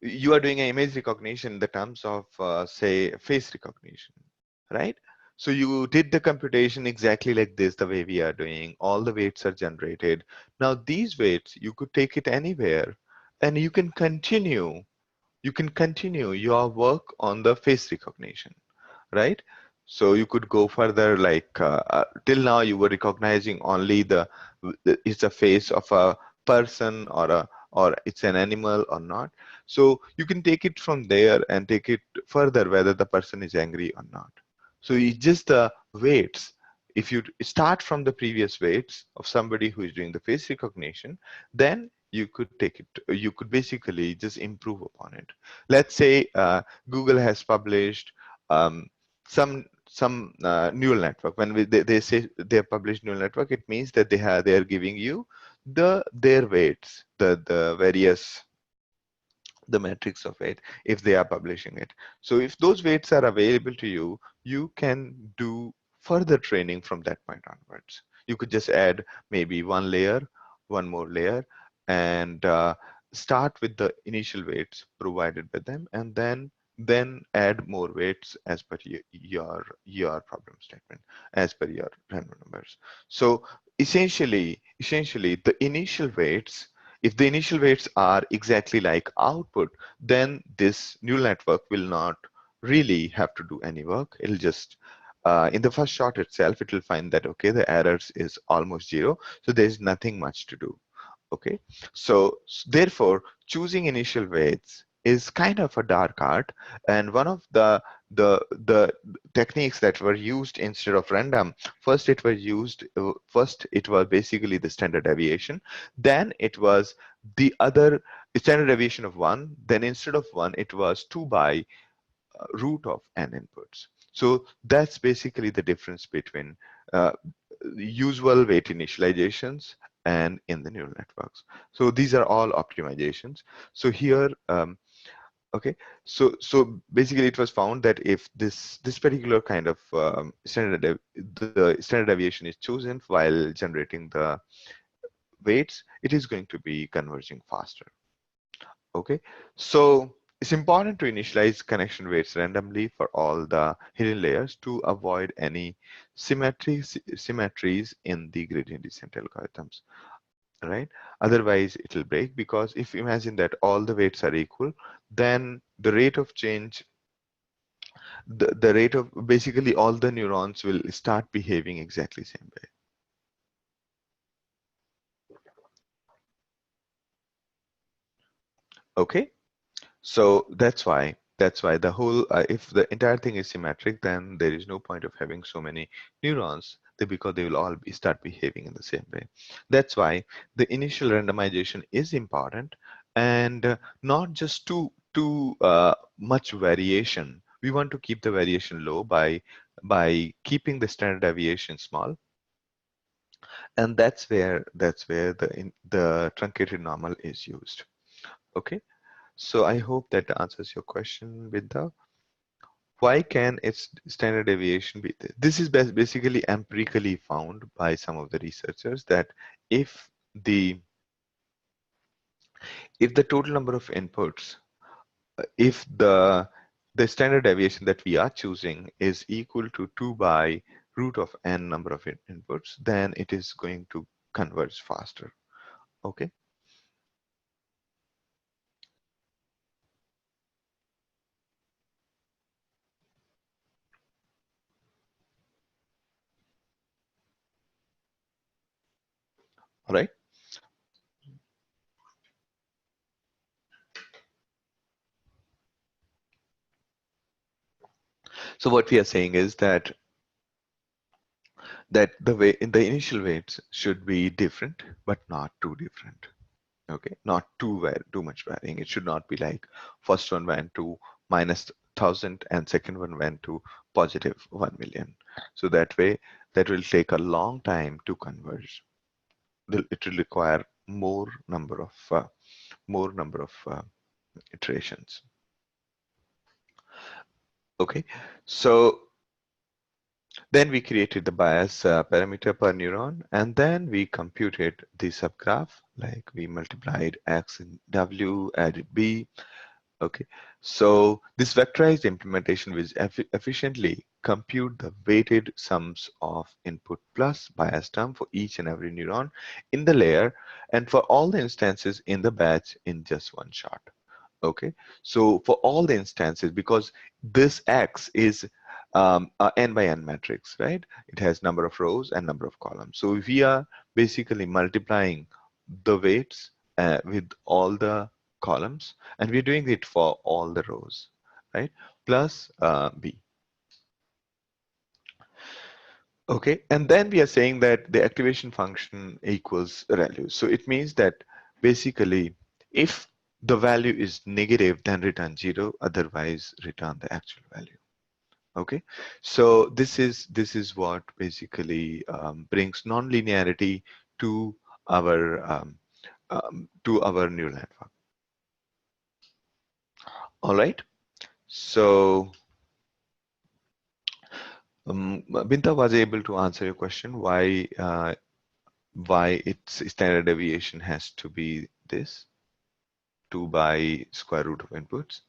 you are doing an image recognition in the terms of say face recognition, right? So you did the computation exactly like this, the way we are doing. All the weights are generated. Now these weights, you could take it anywhere, and you can continue your work on the face recognition, right? So you could go further, like till now you were recognizing only it's a face of a person, or it's an animal or not. So you can take it from there and take it further, whether the person is angry or not. So it's just the weights. If you start from the previous weights of somebody who is doing the face recognition, then you could basically just improve upon it. Let's say Google has published um, some neural network. When they say they have published neural network, it means that they are giving you their weights, the various the metrics of it, if they are publishing it. So if those weights are available to you, you can do further training from that point onwards. You could just add maybe one more layer, and start with the initial weights provided by them, and then add more weights as per your problem statement, as per your random numbers. So essentially the initial weights, if the initial weights are exactly like output, then this neural network will not really have to do any work. It'll just, in the first shot itself, it will find that, okay, the errors is almost 0. So there's nothing much to do. Okay, so therefore choosing initial weights is kind of a dark art, and one of the techniques that were used instead of random, first it was basically the standard deviation, then it was the other standard deviation of 1, then instead of 1 it was 2 by root of n inputs. So that's basically the difference between uh, usual weight initializations and in the neural networks. So these are all optimizations. So here, okay, so basically it was found that if this particular kind of the standard deviation is chosen while generating the weights, it is going to be converging faster. Okay, so it's important to initialize connection weights randomly for all the hidden layers to avoid any symmetries in the gradient descent algorithms, right? Otherwise, it will break, because if you imagine that all the weights are equal, then the rate of change, the rate of basically all the neurons will start behaving exactly same way. Okay, so that's why That's why the whole, if the entire thing is symmetric, then there is no point of having so many neurons, because they will all start behaving in the same way. That's why the initial randomization is important, and not just too much variation. We want to keep the variation low by keeping the standard deviation small, and that's where the truncated normal is used. Okay, so I hope that answers your question, Vidya. Why can its standard deviation be this? This is basically empirically found by some of the researchers that if the total number of inputs, if the standard deviation that we are choosing is equal to 2 by root of n number of inputs, then it is going to converge faster. Okay. All right. So what we are saying is that the way in the initial weights should be different, but not too different. Okay, not too much varying. It should not be like first one went to minus 1,000 and second one went to positive 1 million. So that way, that will take a long time to converge. It will require more number of iterations. Okay, so then we created the bias parameter per neuron, and then we computed the subgraph, like we multiplied x and w, added b. Okay, so this vectorized implementation will efficiently compute the weighted sums of input plus bias term for each and every neuron in the layer and for all the instances in the batch in just one shot. Okay, so for all the instances, because this X is a n by n matrix, right? It has number of rows and number of columns. So we are basically multiplying the weights with all the columns, and we're doing it for all the rows, right? Plus B. Okay, and then we are saying that the activation function equals ReLU. So it means that basically, if the value is negative, then return 0, otherwise return the actual value. Okay, so this is what basically brings non-linearity to our neural network. All right, so Binta was able to answer your question why its standard deviation has to be this 2 by square root of inputs.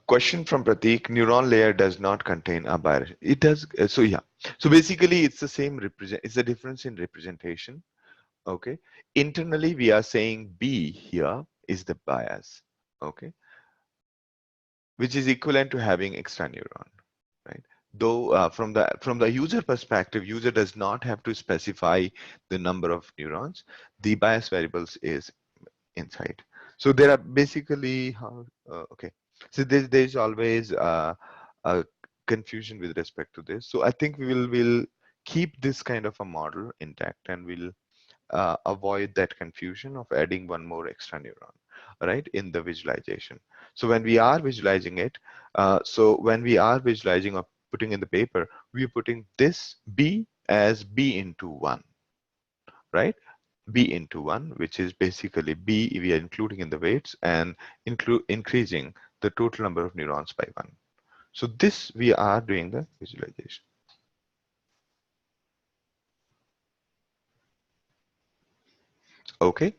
Question from Pratik: neuron layer does not contain a bias. It does. So yeah. So basically, it's the same represent. It's a difference in representation. Okay. Internally, we are saying B here is the bias. Okay, which is equivalent to having extra neuron, right? Though from the user perspective, user does not have to specify the number of neurons. The bias variables is inside. So there are basically okay. So there's always a confusion with respect to this. So I think will keep this kind of a model intact, and we'll avoid that confusion of adding one more extra neuron, right, in the visualization. So when we are visualizing it, when we are visualizing or putting in the paper, we're putting this B as B into 1, right? B into 1, which is basically B we are including in the weights and increasing the total number of neurons by 1. So this we are doing the visualization. Okay.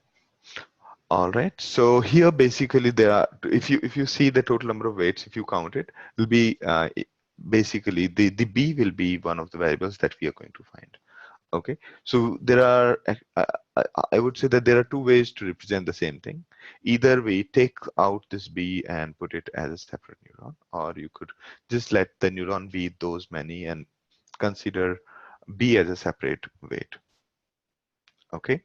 All right. So here basically there are, if you see the total number of weights, if you count it, will be basically the B will be one of the variables that we are going to find. Okay. So there are I would say that there are two ways to represent the same thing. Either we take out this B and put it as a separate neuron, or you could just let the neuron be those many and consider B as a separate weight. Okay.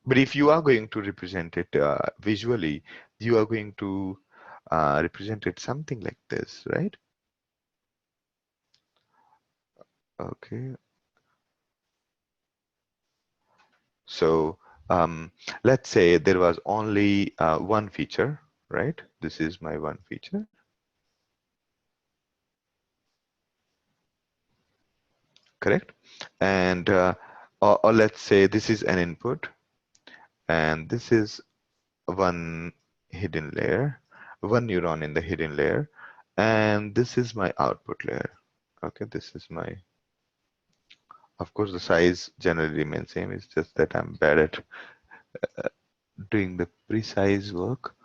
But if you are going to represent it visually, you are going to represent it something like this, right? Okay. So let's say there was only one feature, right? This is my one feature. Correct? And or let's say this is an input, and this is one hidden layer, one neuron in the hidden layer, and this is my output layer. Okay, this is my, of course, the size generally remains same. It's just that I'm bad at doing the precise work.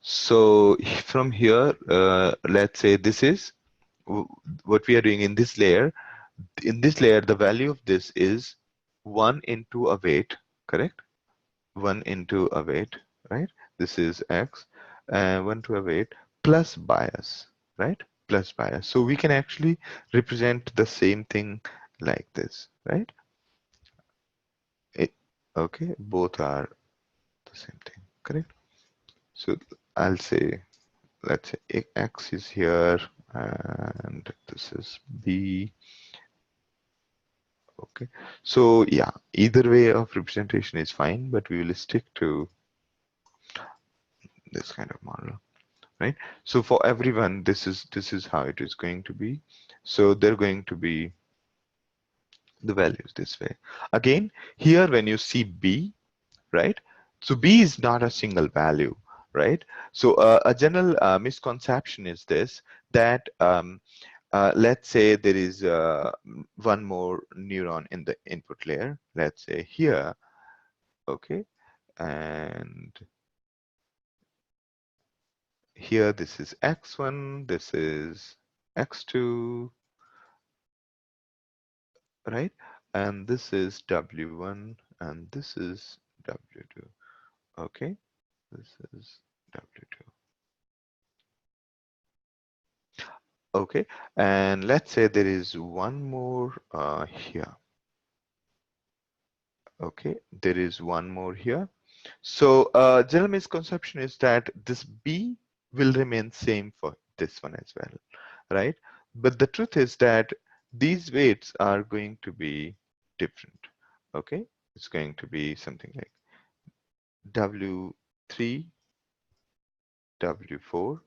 So from here, let's say this is what we are doing in this layer. In this layer, the value of this is 1 into a weight, correct? 1 into a weight, right? This is x, and 1 to a weight plus bias, right? Plus bias. So we can actually represent the same thing like this, right? It, okay, both are the same thing, correct? So I'll say, let's say x is here, and this is b. Okay, so yeah, either way of representation is fine, but we will stick to this kind of model, right? So for everyone, this is how it is going to be. So they're going to be the values this way. Again, here when you see b, right? So b is not a single value, right? So a general misconception is this, that let's say there is one more neuron in the input layer, let's say here, okay, and here this is x1, this is x2, right? And this is w1, and this is w2, okay? This is w2. Okay, and let's say there is one more here. Okay, there is one more here. So general misconception is that this B will remain same for this one as well, right? But the truth is that these weights are going to be different. Okay, it's going to be something like W3, W4,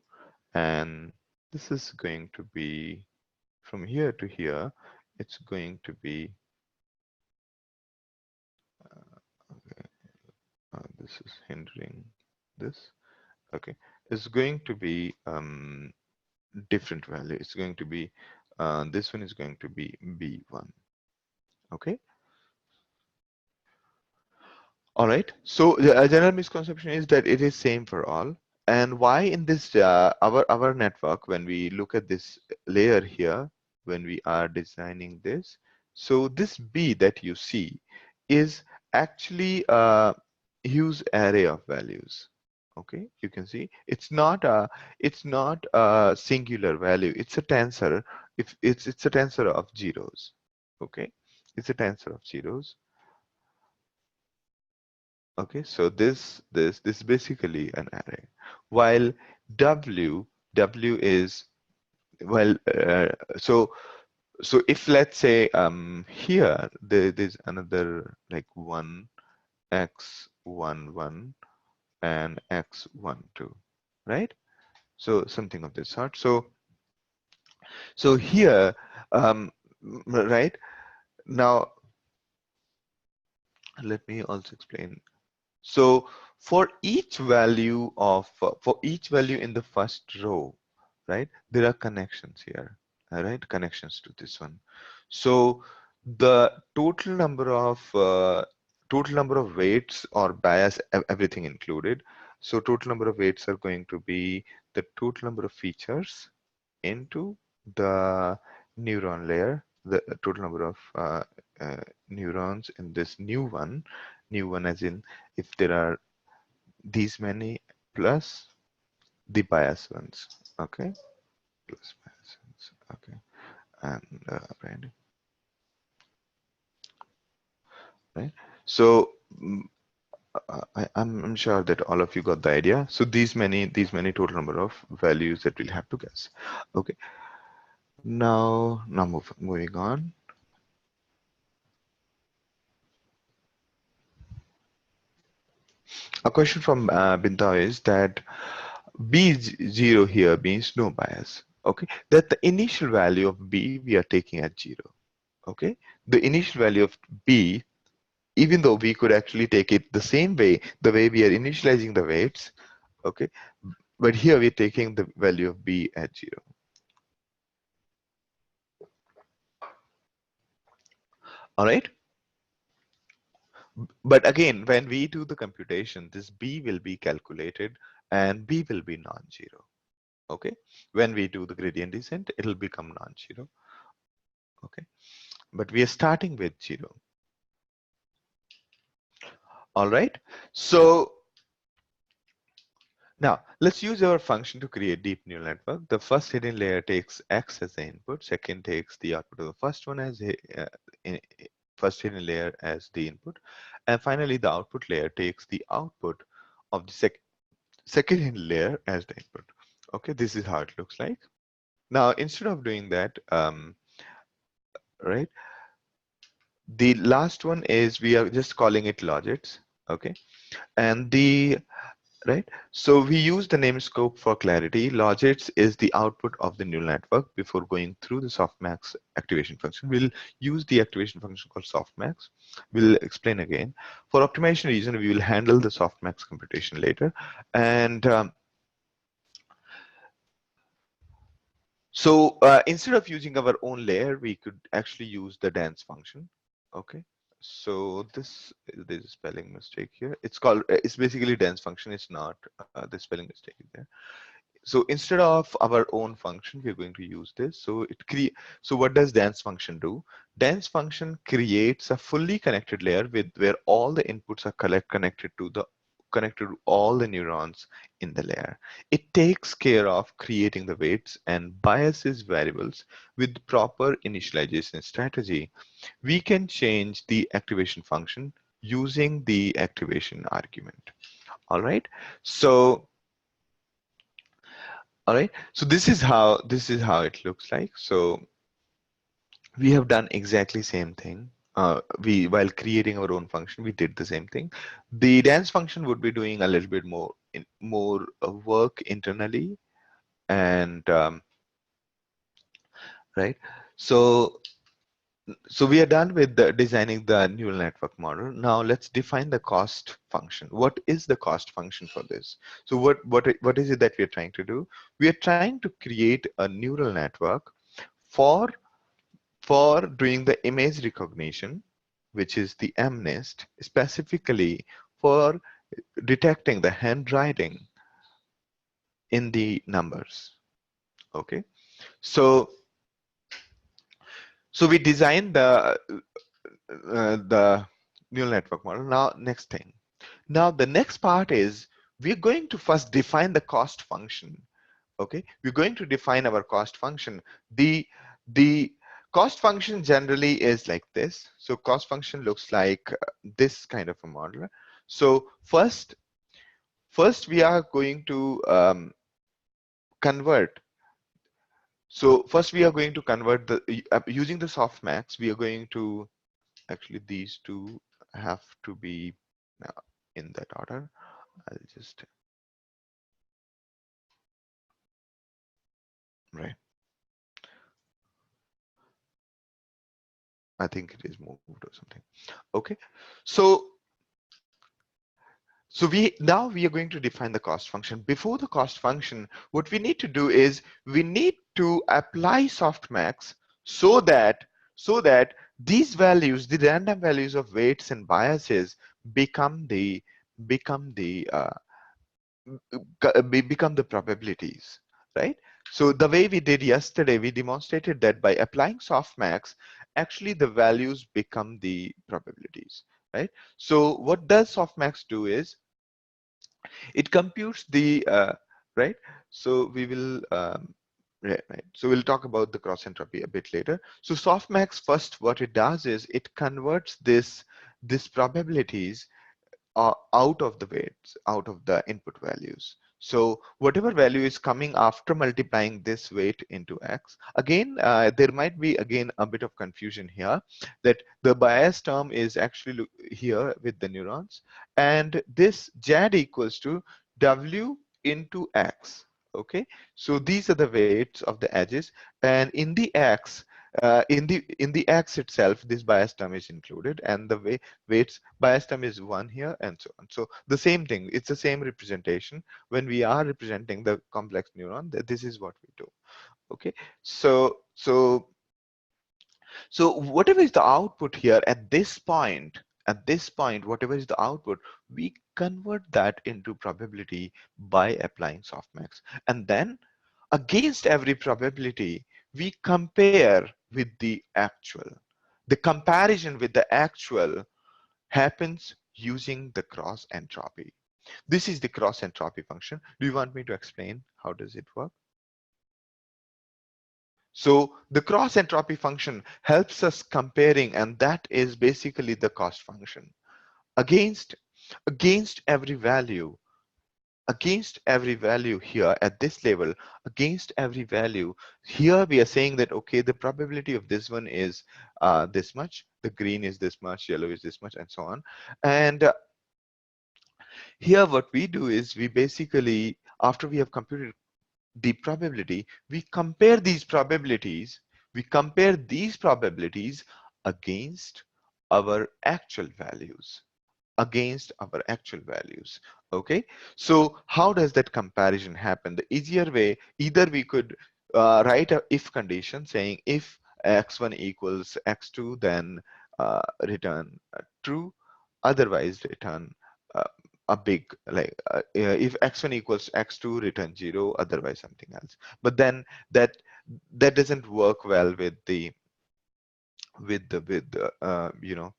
and this is going to be from here to here. It's going to be okay, this is hindering this. Okay, it's going to be different value. It's going to be this one is going to be B1. Okay. All right. So the general misconception is that it is same for all. And why in this our network, when we look at this layer here, when we are designing this, so this B that you see is actually a huge array of values. Okay, you can see it's not a singular value. It's a tensor. If it's a tensor of zeros. Okay, it's a tensor of zeros. Okay, so this is basically an array, while w is, well, so if let's say here there's another like 1 x11 and x12, right? So something of this sort. So here, right now, let me also explain. So for each value in the first row, right, there are connections here, all right, connections to this one. So the total number of weights or bias, everything included. So total number of weights are going to be the total number of features into the neuron layer, the total number of neurons in this new one as in if there are these many plus the bias ones, okay, plus bias ones, okay, and right. So I'm sure that all of you got the idea. So these many total number of values that we'll have to guess. Okay. Now moving on. A question from Binta is that B0 here means no bias. Okay, that the initial value of B we are taking at 0. Okay, the initial value of B, even though we could actually take it the same way, the way we are initializing the weights. Okay, but here we're taking the value of B at 0. All right. But again, when we do the computation, this B will be calculated and B will be non-zero. Okay, when we do the gradient descent, it'll become non-zero. Okay, but we are starting with 0. All right, so now let's use our function to create deep neural network. The first hidden layer takes X as the input, second takes the output of the first one as first hidden layer as the input, and finally the output layer takes the output of the second hidden layer as the input. Okay, this is how it looks like. Now instead of doing that, right, the last one is we are just calling it logits. Okay, and the right, so we use the name scope for clarity. Logits is the output of the neural network before going through the softmax activation function. We'll use the activation function called softmax. We'll explain again. For optimization reason, we will handle the softmax computation later. And so instead of using our own layer, we could actually use the dance function. Okay, so there's a spelling mistake here. It's called, it's basically dance function. It's not, the spelling mistake is there. So instead of our own function, we're going to use this. So what does dance function do? Dance function creates a fully connected layer with where all the inputs are connected to all the neurons in the layer. It takes care of creating the weights and biases variables with proper initialization strategy. We can change the activation function using the activation argument. All right. So all right, so this is how it looks like. So we have done exactly same thing. We while creating our own function, we did the same thing. The dance function would be doing a little bit more work internally, and right. So we are done with designing the neural network model. Now let's define the cost function. What is the cost function for this? So what is it that we are trying to do? We are trying to create a neural network for doing the image recognition, which is the MNIST, specifically for detecting the handwriting in the numbers. Okay, so we designed the neural network model. Now, next thing. Now, the next part is we're going to first define the cost function. Okay, we're going to define our cost function. The cost function generally is like this. So cost function looks like this kind of a model. So first we are going to convert. So first we are going to convert the using the softmax. We are going to actually, these two have to be in that order. I'll just right. I think it is moved or something. Okay, so we are going to define the cost function. Before the cost function, what we need to do is we need to apply softmax so that these values, the random values of weights and biases, become the become the probabilities, right? So the way we did yesterday, we demonstrated that by applying softmax, actually the values become the probabilities, right? So what does softmax do is it computes the right. So we will right. So we'll talk about the cross entropy a bit later. So softmax, first what it does is it converts this probabilities out of the weights, out of the input values. So whatever value is coming after multiplying this weight into x, again, there might be again a bit of confusion here that the bias term is actually here with the neurons, and this z equals to w into x. Okay, so these are the weights of the edges, and in the x, in the x itself, this bias term is included, and the weights bias term is 1 here, and so on. So the same thing, it's the same representation when we are representing the complex neuron, that this is what we do. Okay, so whatever is the output here at this point, whatever is the output, we convert that into probability by applying softmax, and then against every probability we compare with the actual. The comparison with the actual happens using the cross entropy. This is the cross entropy function. Do you want me to explain how does it work? So the cross entropy function helps us comparing, and that is basically the cost function against every value, here at this level, against every value here, we are saying that okay, the probability of this one is this much, the green is this much, yellow is this much, and so on. And here what we do is we basically, after we have computed the probability, we compare these probabilities against our actual values, okay. So how does that comparison happen? The easier way, either we could write a if condition saying if x1 equals x2, then return true, otherwise return uh, a big, like if x1 equals x2, return 0, otherwise something else. But then that doesn't work well with the you know,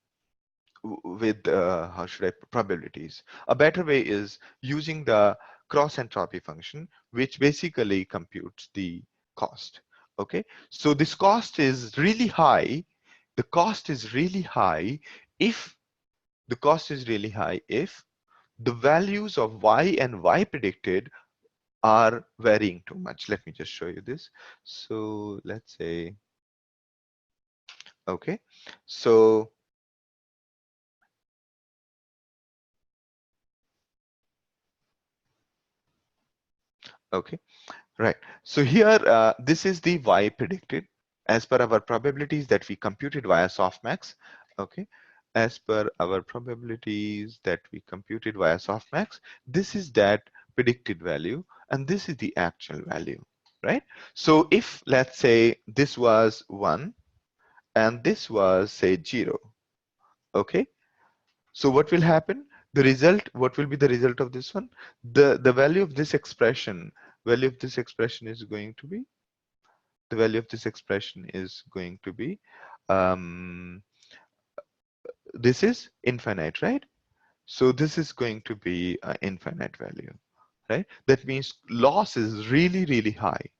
with how should I, probabilities. A better way is using the cross entropy function, which basically computes the cost. Okay, so this cost is really high. The cost is really high if the values of y and y predicted are varying too much. Let me just show you this. So let's say, okay, so okay. Right. So here, this is the y predicted as per our probabilities that we computed via softmax. Okay. As per our probabilities that we computed via softmax, this is that predicted value, and this is the actual value, right? So if, let's say, this was 1 and this was, say, 0, okay? So what will happen? The result, what will be the result of this one? The value of this expression, is going to be, the value of this expression is going to be, um, this is infinite, right? So this is going to be an infinite value, right? That means loss is really, really high.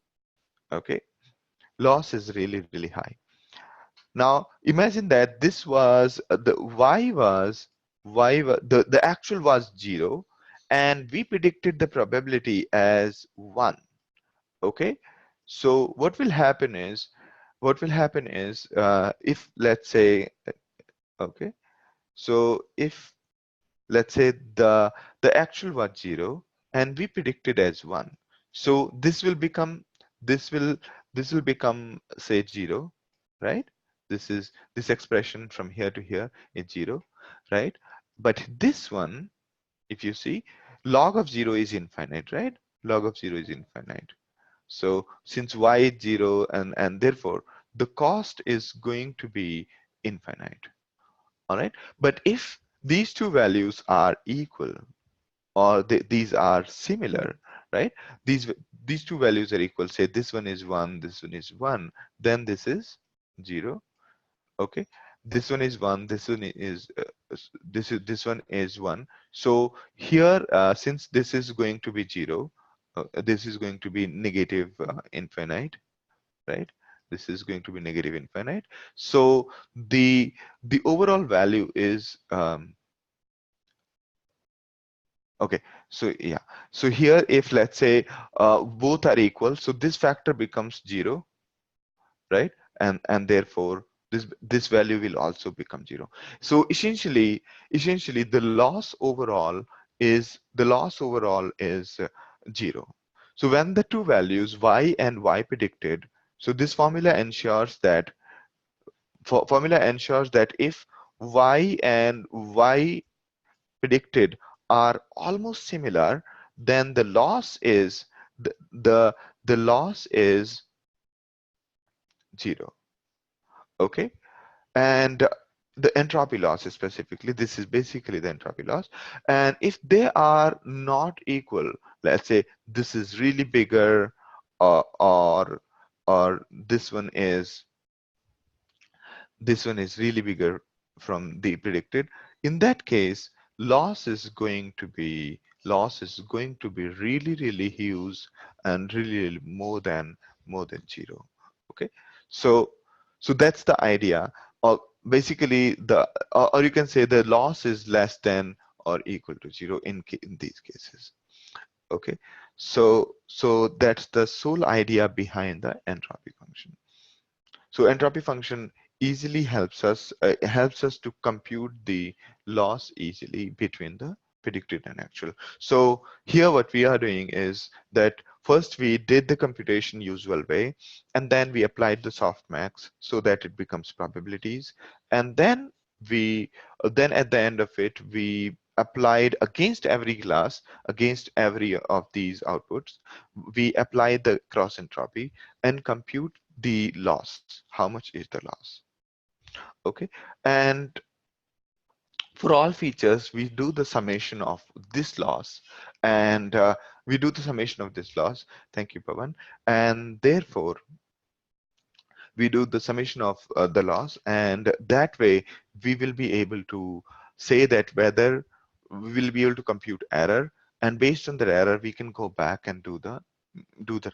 Okay, loss is really, really high. Now imagine that this was the actual was 0, and we predicted the probability as 1. Okay, so what will happen is if, let's say, okay, so if, let's say, the actual was 0 and we predicted as 1, so this will become, say, 0, right? This expression from here to here is 0, right? But this one, if you see, log of 0 is infinite, right? Log of 0 is infinite. So since y is 0, and therefore the cost is going to be infinite. All right. But if these two values are equal, or these are similar, right? These these two values are equal. Say this one is 1, this one is 1, then this is 0. Okay. This one is 1, this one is 1. So here, since this is going to be 0, this is going to be negative infinite, right? This is going to be negative infinite. So the overall value is Okay, so yeah, so here if let's say both are equal, so this factor becomes 0, right? And therefore this value will also become 0. So essentially the loss overall is 0. So when the two values y and y predicted, so this formula ensures that if y and y predicted are almost similar, then the loss is the loss is 0. Okay, and the entropy loss specifically, this is basically the entropy loss. And if they are not equal, let's say this is really bigger, or this one is really bigger from the predicted, in that case loss is going to be really huge, and really more than 0. Okay, so that's the idea. Or basically or you can say the loss is less than or equal to 0 in these cases. Okay, so that's the sole idea behind the entropy function. So entropy function easily helps us to compute the loss easily between the predicted and actual. So here what we are doing is that first we did the computation usual way, and then we applied the softmax so that it becomes probabilities, and then at the end of it we applied against every of these outputs, we applied the cross entropy and compute the loss. How much is the loss? Okay, and for all features, we do the summation of this loss, and we do the summation of this loss. Thank you, Pavan. And therefore, we do the summation of the loss, and that way we will be able to say that whether we will be able to compute error, and based on the error, we can go back and do the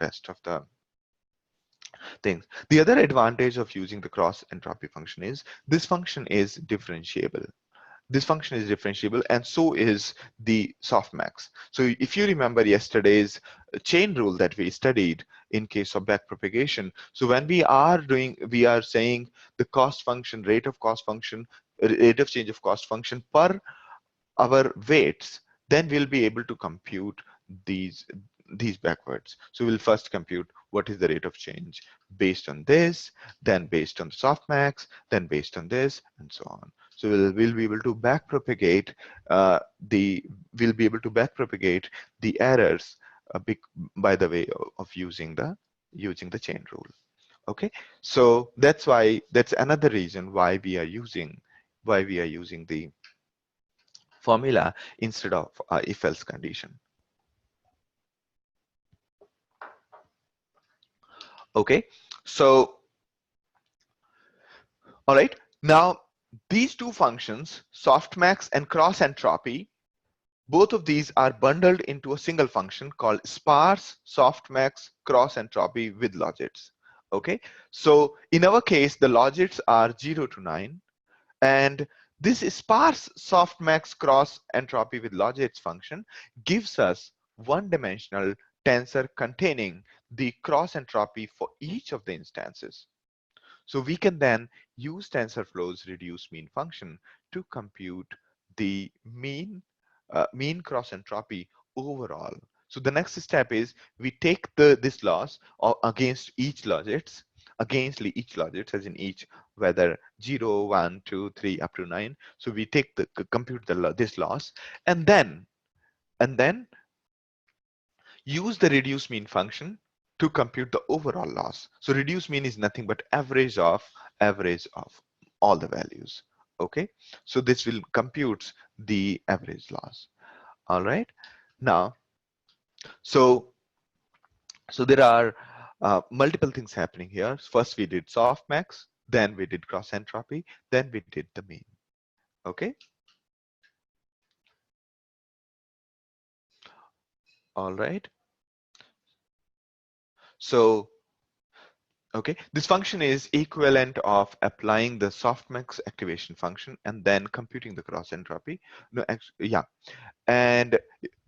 rest of the things. The other advantage of using the cross entropy function is this function is differentiable. This function is differentiable, and so is the softmax. So if you remember yesterday's chain rule that we studied in case of backpropagation, so when we are saying the cost function, rate of change of cost function per our weights, then we'll be able to compute these these backwards. So we'll first compute what is the rate of change based on this, then based on the softmax, then based on this, and so on. So we'll be able to backpropagate the we'll be able to backpropagate the errors by the way of using the chain rule. Okay, so that's another reason why we are using the formula instead of if else condition. Okay, so all right, now these two functions, softmax and cross entropy, both of these are bundled into a single function called sparse softmax cross entropy with logits. Okay, so in our case the logits are 0 to 9, and this sparse softmax cross entropy with logits function gives us one-dimensional tensor containing the cross entropy for each of the instances. So we can then use TensorFlow's reduce mean function to compute the mean cross entropy overall. So the next step is we take this loss or against each logits as in each, whether 0, 1, 2, 3 up to 9. So we take compute this loss, and then use the reduce mean function to compute the overall loss. So reduce mean is nothing but average of all the values. Okay, so this will compute the average loss. All right, now so there are multiple things happening here. First we did softmax, then we did cross entropy, then we did the mean. Okay, all right, so Okay, this function is equivalent of applying the softmax activation function and then computing the cross entropy. No, yeah, and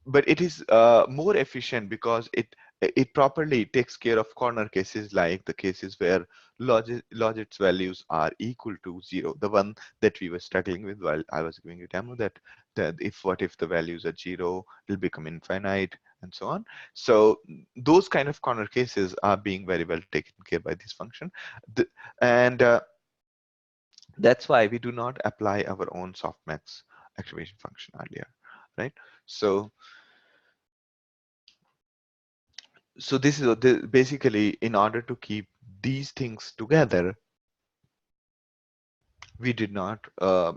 but it is more efficient because it properly takes care of corner cases, like the cases where logits values are equal to 0, the one that we were struggling with while I was giving you demo, that if the values are 0, it'll become infinite and so on. So those kind of corner cases are being very well taken care by this function. And that's why we do not apply our own softmax activation function earlier, right? So this is basically, in order to keep these things together, we did not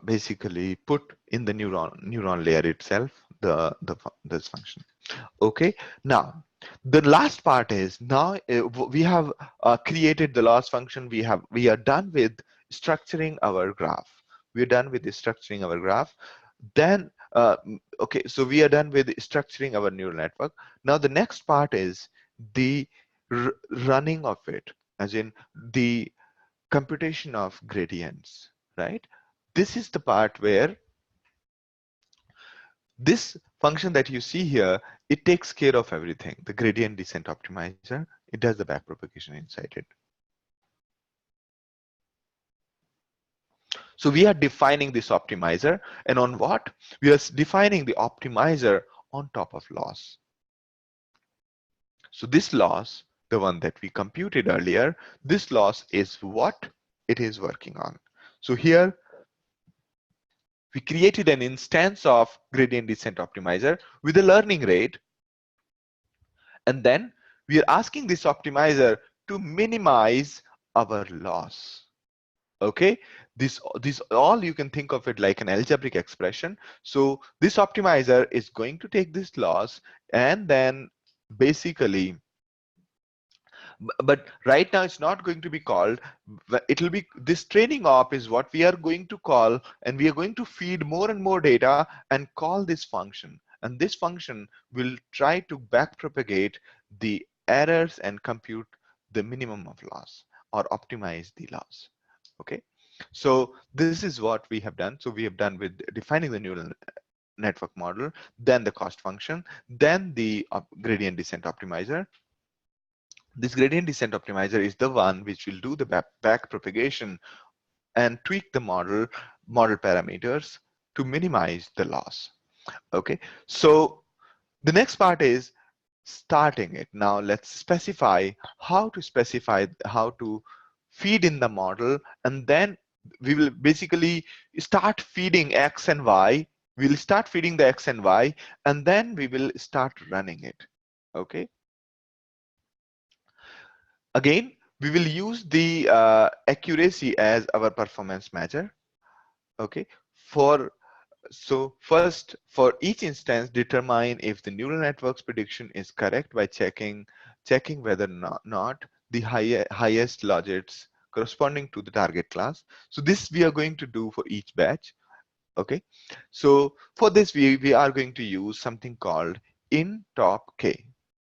basically put in the neuron layer itself this function. Okay, now the last part is, now we have created the last function. We are done with structuring our graph. We are done with structuring our graph. Then okay, so we are done with structuring our neural network. Now the next part is the running of it, as in the computation of gradients, right? This is the part where this function that you see here, it takes care of everything. The gradient descent optimizer, it does the backpropagation inside it. So we are defining this optimizer, and on what? We are defining the optimizer on top of loss. So this loss, the one that we computed earlier, this loss is what it is working on. So here we created an instance of gradient descent optimizer with a learning rate, and then we are asking this optimizer to minimize our loss. Okay, this all, you can think of it like an algebraic expression. So this optimizer is going to take this loss and then basically, but right now it's not going to be called, it'll be, this training op is what we are going to call, and we are going to feed more and more data and call this function, and this function will try to backpropagate the errors and compute the minimum of loss or optimize the loss. Okay, so this is what we have done. So we have done with defining the neural network model, then the cost function, then the gradient descent optimizer. This gradient descent optimizer is the one which will do the back propagation and tweak the model parameters to minimize the loss. Okay, so the next part is starting it. Now let's specify how to feed in the model, and then we will basically start feeding X and Y. We'll start feeding the X and Y, and then we will start running it. Okay, again, we will use the accuracy as our performance measure. Okay, so first, for each instance, determine if the neural network's prediction is correct by checking whether not the highest logits corresponding to the target class. So this we are going to do for each batch. Okay, so for this we are going to use something called in top k.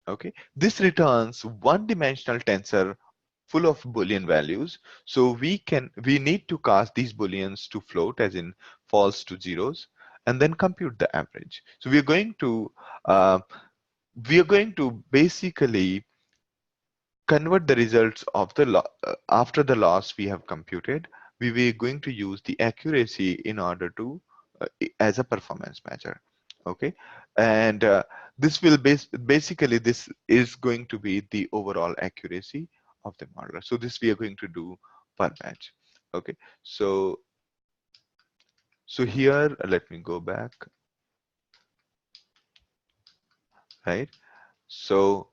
Okay, this returns one-dimensional tensor full of Boolean values. So we need to cast these Booleans to float, as in false to zeros, and then compute the average. So uh, we are going to basically convert the results of the after the loss we have computed. We were going to use the accuracy in order to as a performance measure. Okay, and this will basically, this is going to be the overall accuracy of the modeler. So this we are going to do per batch. Okay, so here, let me go back. Right, so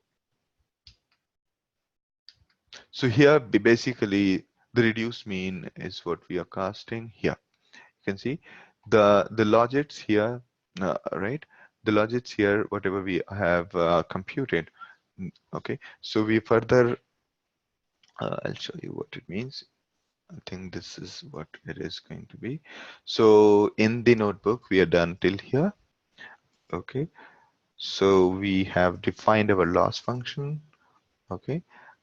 here basically the reduced mean is what we are casting here. You can see the logits here, right? The logits here, whatever we have computed. Okay, so we further, I'll show you what it means. I think this is what it is going to be. So in the notebook, we are done till here. Okay, so we have defined our loss function. Okay,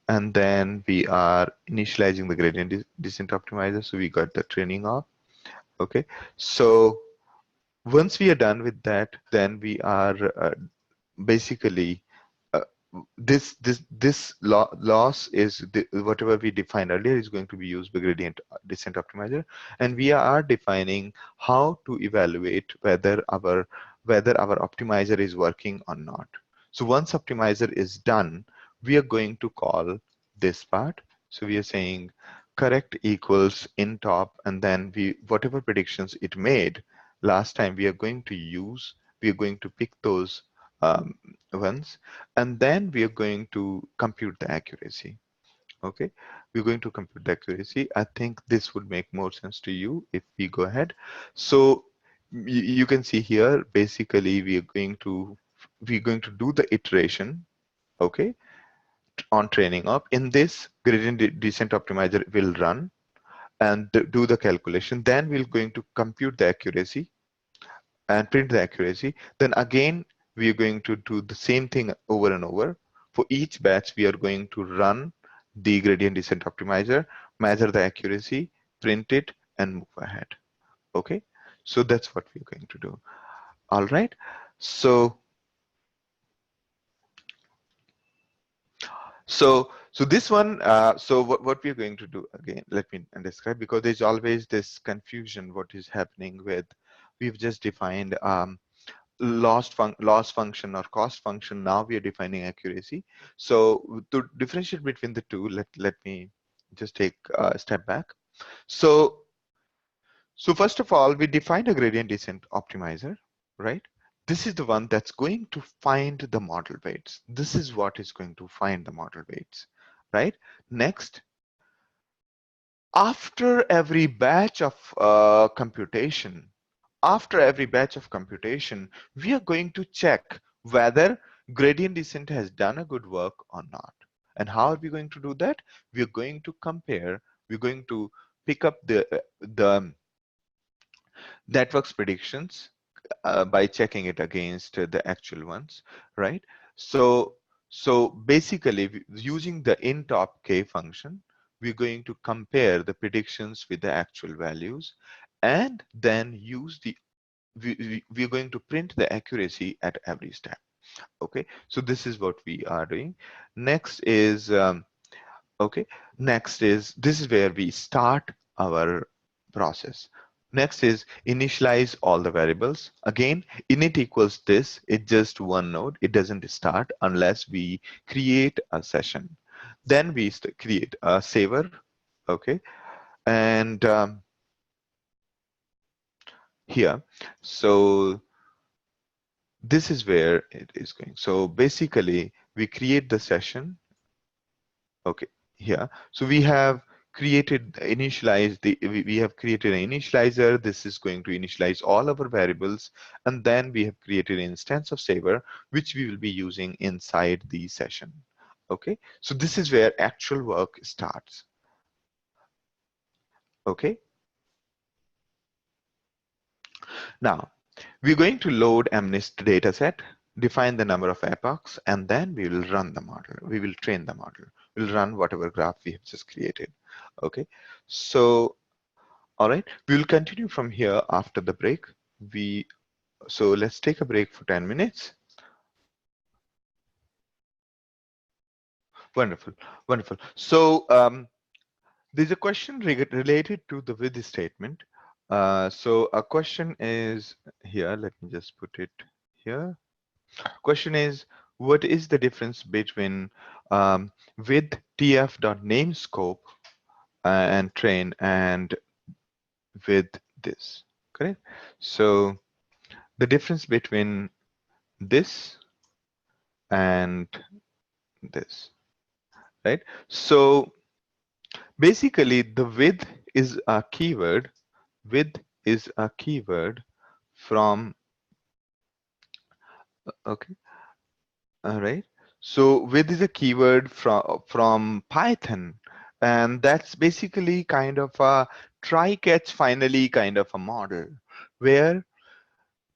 and then we are initializing the gradient descent optimizer. So we got the training off. Okay, so once we are done with that, then we are basically uh, loss is whatever we defined earlier is going to be used by gradient descent optimizer, and we are defining how to evaluate whether our optimizer is working or not. So once optimizer is done, we are going to call this part. So we are saying correct equals in top, and then we whatever predictions it made last time, we are going to pick those um, ones, and then we are going to compute the accuracy. Okay, we're going to compute the accuracy. I think this would make more sense to you if we go ahead. So you can see here, basically we're going to do the iteration, okay, on training up. In this, gradient descent optimizer will run and do the calculation. Then we're going to compute the accuracy and print the accuracy. Then again, we are going to do the same thing over and over. For each batch, we are going to run the gradient descent optimizer, measure the accuracy, print it, and move ahead. Okay, so that's what we're going to do. All right. So so this one, so what we're going to do again, let me describe, because there's always this confusion what is happening with, we've just defined loss function or cost function. Now we are defining accuracy. So to differentiate between the two, let me just take a step back. So first of all, we defined a gradient descent optimizer, right? This is the one that's going to find the model weights. This is what is going to find the model weights, right? Next, after every batch of computation, we are going to check whether gradient descent has done a good work or not. And how are we going to do that? We're going to compare, we're going to pick up the network's predictions by checking it against the actual ones, right? So, so basically, using the intop k function, we're going to compare the predictions with the actual values, and then use the we're going to print the accuracy at every step. Okay, so this is what we are doing. Next is okay, next is, this is where we start our process. Next is initialize all the variables. Again, init equals this, it's just one node, it doesn't start unless we create a session. Then we create a saver. Okay, and here, so this is where it is going. So basically, we create the session. Okay, here. So we have created we have created an initializer. This is going to initialize all our variables, and then we have created an instance of saver, which we will be using inside the session. Okay, so this is where actual work starts. Okay, now we're going to load MNIST dataset, define the number of epochs, and then we will run the model. We will train the model. We'll run whatever graph we have just created. Okay, so all right, we will continue from here after the break. So let's take a break for 10 minutes. Wonderful, wonderful. So there's a question related to the with statement. So a question is here. Let me just put it here. Question is, what is the difference between with tf.namescope and train and with this? Correct. So the difference between this and this, right? So basically, the with is a keyword. With is a keyword from, okay, all right. So with is a keyword from Python, and that's basically kind of a try catch finally kind of a model, where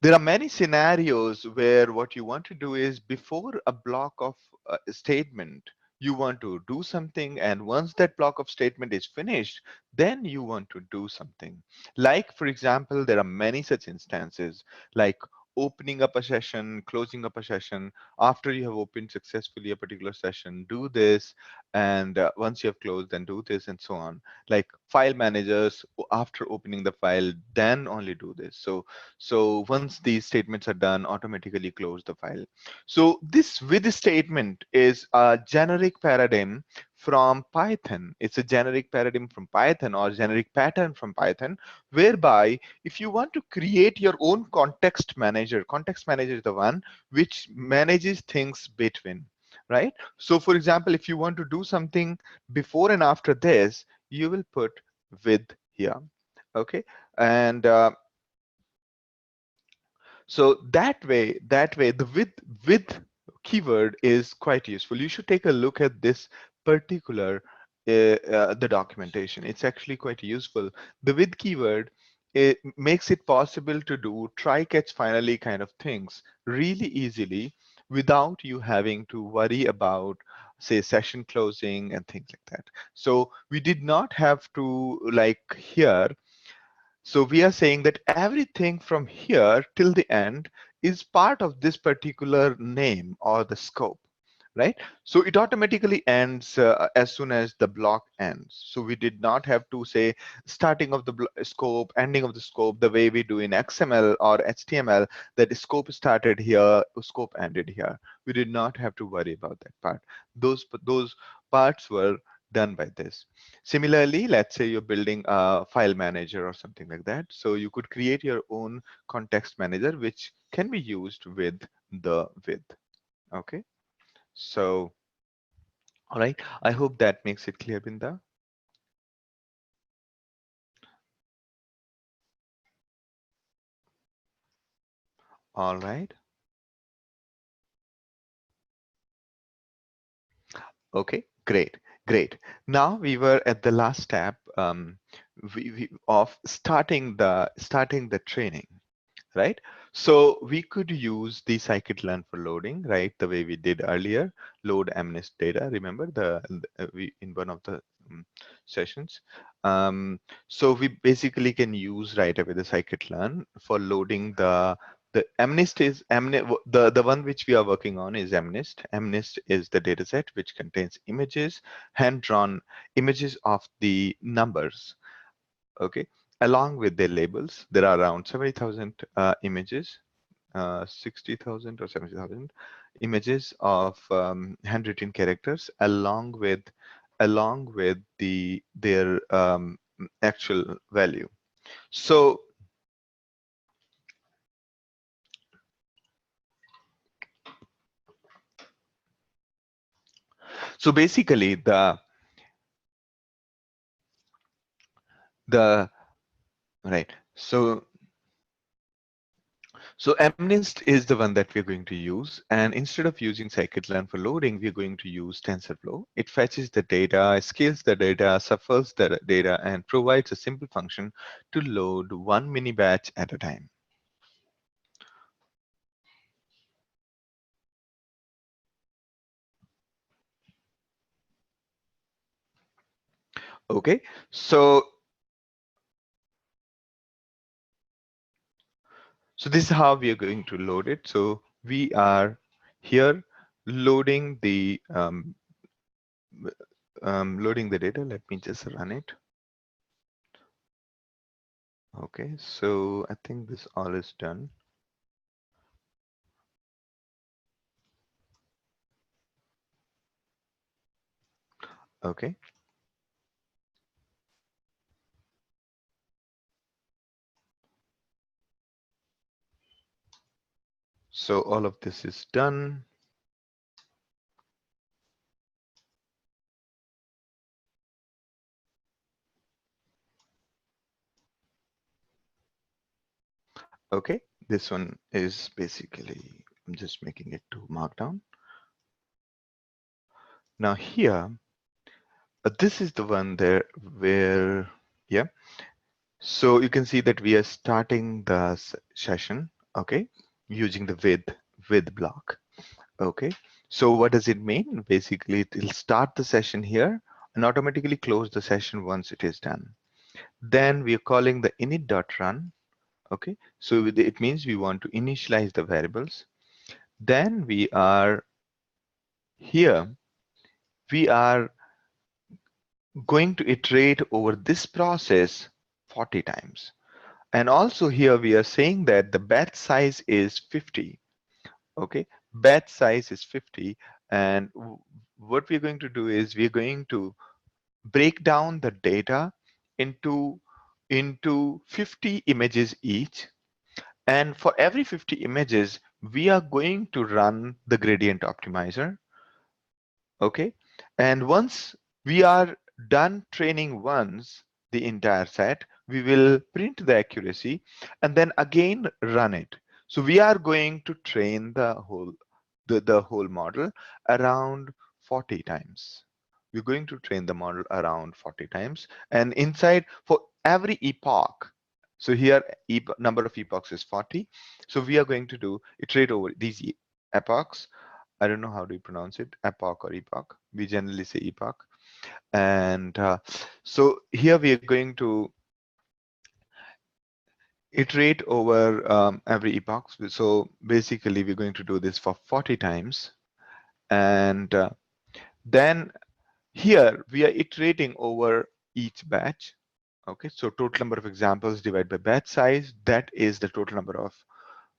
there are many scenarios where what you want to do is, before a block of a statement, you want to do something, and once that block of statement is finished, then you want to do something. Like, for example, there are many such instances, like opening up a session, closing up a session. After you have opened successfully a particular session, do this, and once you have closed, then do this, and so on. Like file managers, after opening the file, then only do this. So once these statements are done, automatically close the file. So this with statement is a generic paradigm from Python. It's a generic paradigm from Python, or generic pattern from Python, whereby if you want to create your own context manager is the one which manages things between, right? So for example, if you want to do something before and after this, you will put with here. Okay. And so that way the with keyword is quite useful. You should take a look at this particular the documentation. It's actually quite useful. The with keyword, it makes it possible to do try catch finally kind of things really easily without you having to worry about, say, session closing and things like that. So we did not have to, like here, so we are saying that everything from here till the end is part of this particular name or the scope, right? So it automatically ends as soon as the block ends. So we did not have to say starting of the scope, ending of the scope, the way we do in XML or HTML, that the scope started here, scope ended here. We did not have to worry about that part. Those parts were done by this. Similarly, let's say you're building a file manager or something like that. So you could create your own context manager, which can be used with the with. Okay. So, all right. I hope that makes it clear, Binda. All right. Okay. Great. Great. Now we were at the last step of starting the training. Right? So we could use the scikit-learn for loading, right? The way we did earlier, load MNIST data. Remember we in one of the sessions. So we basically can use right away the scikit-learn for loading the MNIST is the one which we are working on is MNIST. MNIST is the data set which contains images, hand-drawn images of the numbers. Okay, along with their labels. There are around 70,000 images, 60,000 or 70,000 images of handwritten characters, along with their actual value. So basically the right. So MNIST is the one that we're going to use, and instead of using scikit-learn for loading, we're going to use TensorFlow. It fetches the data, scales the data, shuffles the data, and provides a simple function to load one mini batch at a time. Okay, so this is how we are going to load it. So we are here loading the data. Let me just run it. Okay, so I think this all is done. Okay. So all of this is done. Okay, this one is basically, I'm just making it to Markdown. Now here, this is the one there where, yeah. So you can see that we are starting the session, okay, using the with block, okay. So what does it mean? Basically, it will start the session here and automatically close the session once it is done. Then we are calling the init.run. Okay, so it means we want to initialize the variables. Then we are here, we are going to iterate over this process 40 times. And also here we are saying that the batch size is 50. Okay, batch size is 50. And what we're going to do is we're going to break down the data into 50 images each. And for every 50 images, we are going to run the gradient optimizer. Okay, and once we are done training once the entire set, we will print the accuracy and then again run it. So we are going to train the whole model around 40 times. We're going to train the model around 40 times, and inside for every epoch, so here number of epochs is 40. So we are going to do iterate over these epochs. I don't know how do you pronounce it, epoch or epoch. We generally say epoch. And so here we are going to iterate over every epoch. So basically, we're going to do this for 40 times. And then here we are iterating over each batch. Okay, so total number of examples divided by batch size, that is the total number of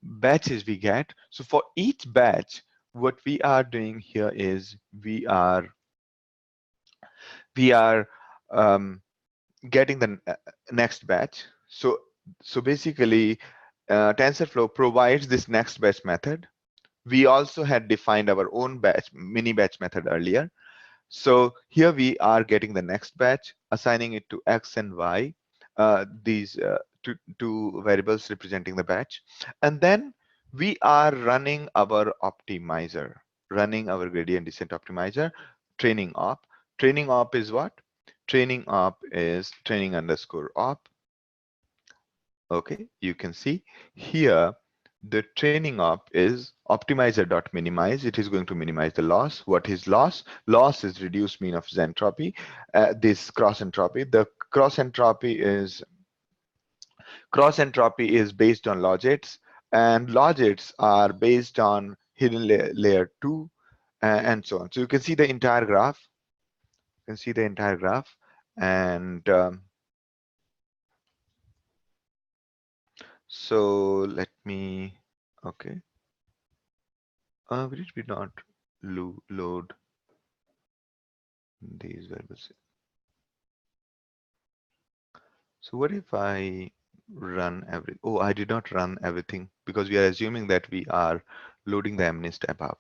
batches we get. So for each batch, what we are doing here is we are um, getting the next batch. So basically, TensorFlow provides this next batch method. We also had defined our own batch mini batch method earlier. So here we are getting the next batch, assigning it to X and Y, these two variables representing the batch. And then we are running our optimizer, running our gradient descent optimizer, training op. Training op is what? Training op is training underscore op. Okay, you can see here the training op is optimizer.minimize. It is going to minimize the loss. What is loss? Loss is reduced mean of entropy. This cross entropy. The cross entropy is based on logits, and logits are based on hidden layer 2, and so on. So you can see the entire graph. You can see the entire graph, and so let me. Okay. Did we not load these variables? So what if I run oh, I did not run everything because we are assuming that we are loading the MNIST above,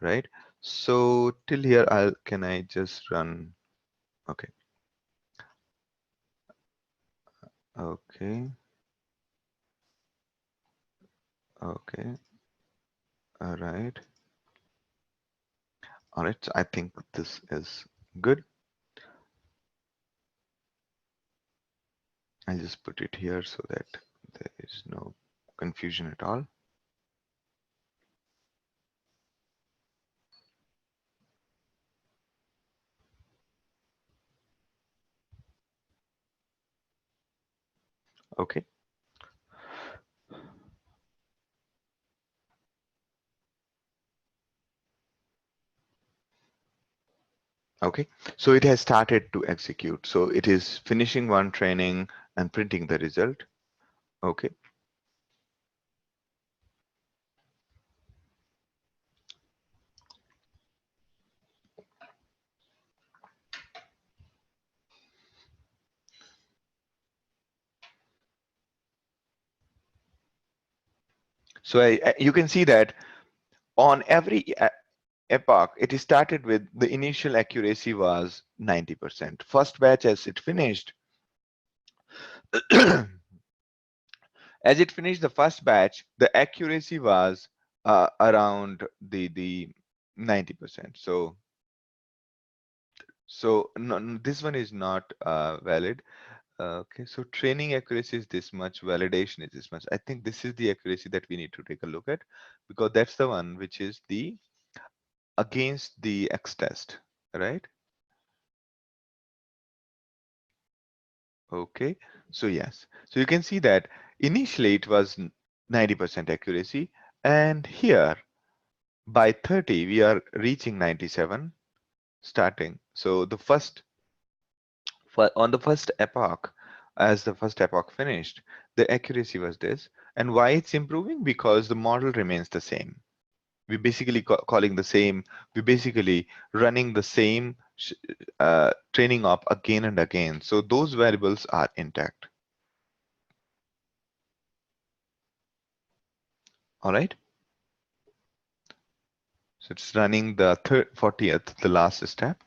right? So till here, can I just run? Okay. Okay. Okay. All right. All right. So I think this is good. I'll just put it here so that there is no confusion at all. Okay. Okay, so it has started to execute. So it is finishing one training and printing the result. Okay. So you can see that on every epoch, it started with the initial accuracy was 90%. First batch as it finished, as it finished the first batch, the accuracy was around the 90%. So no, this one is not valid. Okay, so training accuracy is this much, validation is this much. I think this is the accuracy that we need to take a look at, because that's the one which is the against the X test, right? Okay, so yes, so you can see that initially it was 90% accuracy, and here by 30 we are reaching 97 starting. So the on the first epoch, as the first epoch finished, the accuracy was this. And why it's improving? Because the model remains the same. We basically calling the same, we basically running the same training op again and again. So those variables are intact. All right. So it's running the 40th, the last step.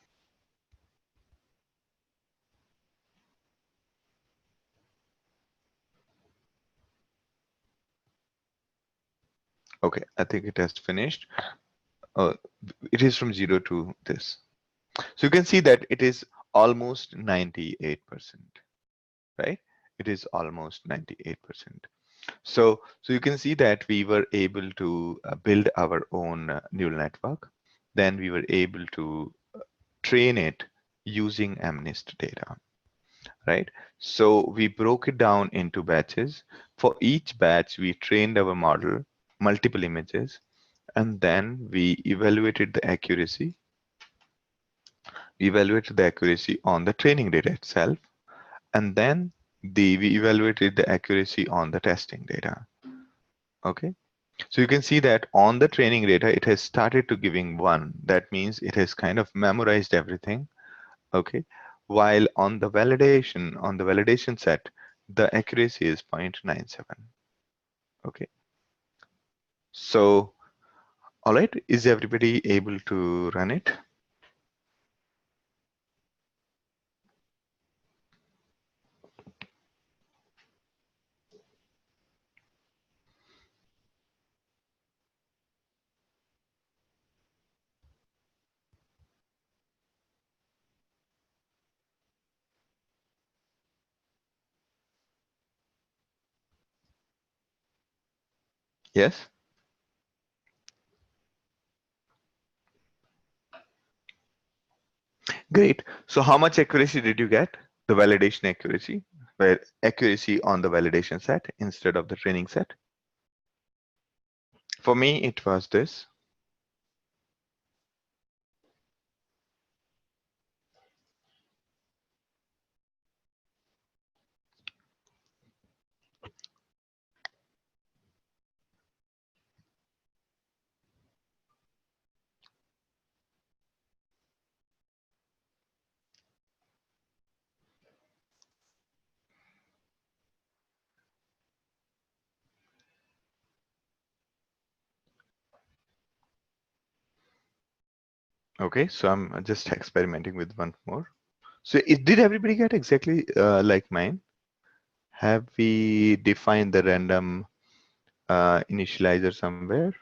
Okay, I think it has finished. It is from 0 to this. So you can see that it is almost 98%, right? It is almost 98%. So you can see that we were able to build our own neural network. Then we were able to train it using MNIST data, right? So we broke it down into batches. For each batch, we trained our model, multiple images, and then we evaluated the accuracy. We evaluated the accuracy on the training data itself, and then we evaluated the accuracy on the testing data. Okay, so you can see that on the training data, it has started to giving 1. That means it has kind of memorized everything. Okay, while on the validation set, the accuracy is 0.97. Okay, so all right, is everybody able to run it? Yes. Great. So how much accuracy did you get? The validation accuracy, where accuracy on the validation set instead of the training set. For me, it was this. Okay, so I'm just experimenting with one more. So did everybody get exactly like mine? Have we defined the random initializer somewhere?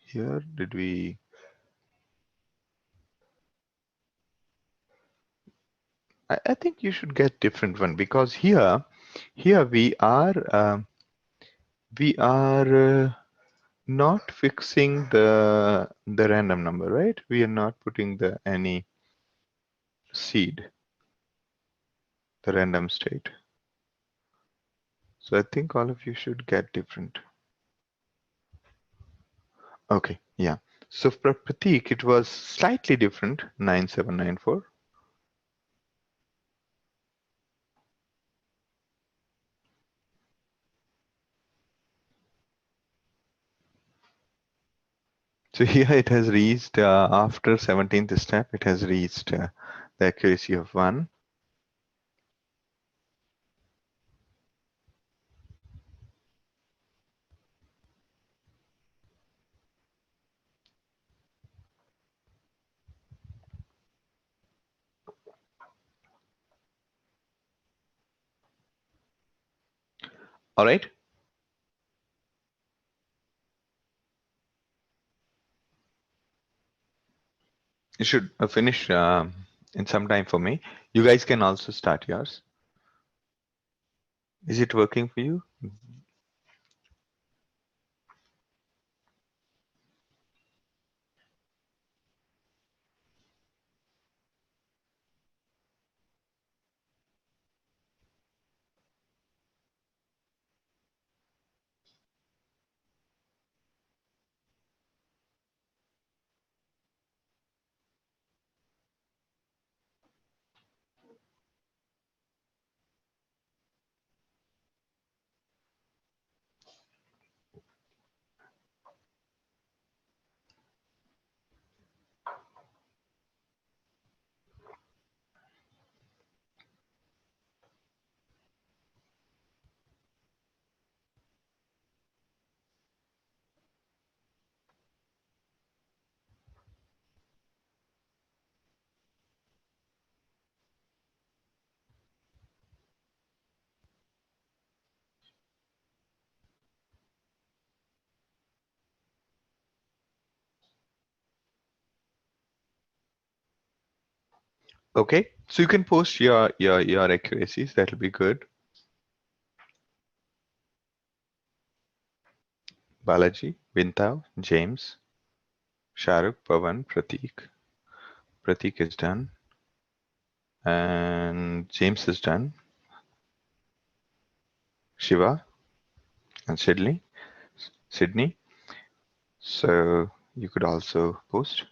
Here, did we? I think you should get different one because here we are not fixing the random number, right? We are not putting the any seed, the random state. So I think all of you should get different. Okay, yeah. So for Pratik, it was slightly different, 9794. So here it has reached, after 17th step, it has reached the accuracy of 1. All right. You should finish in some time for me. You guys can also start yours. Is it working for you? Okay, so you can post your accuracies. That'll be good. Balaji, Vintav, James, Shahrukh, Pavan, Pratik. Pratik is done, and James is done. Shiva and Sydney. Sydney. So you could also post.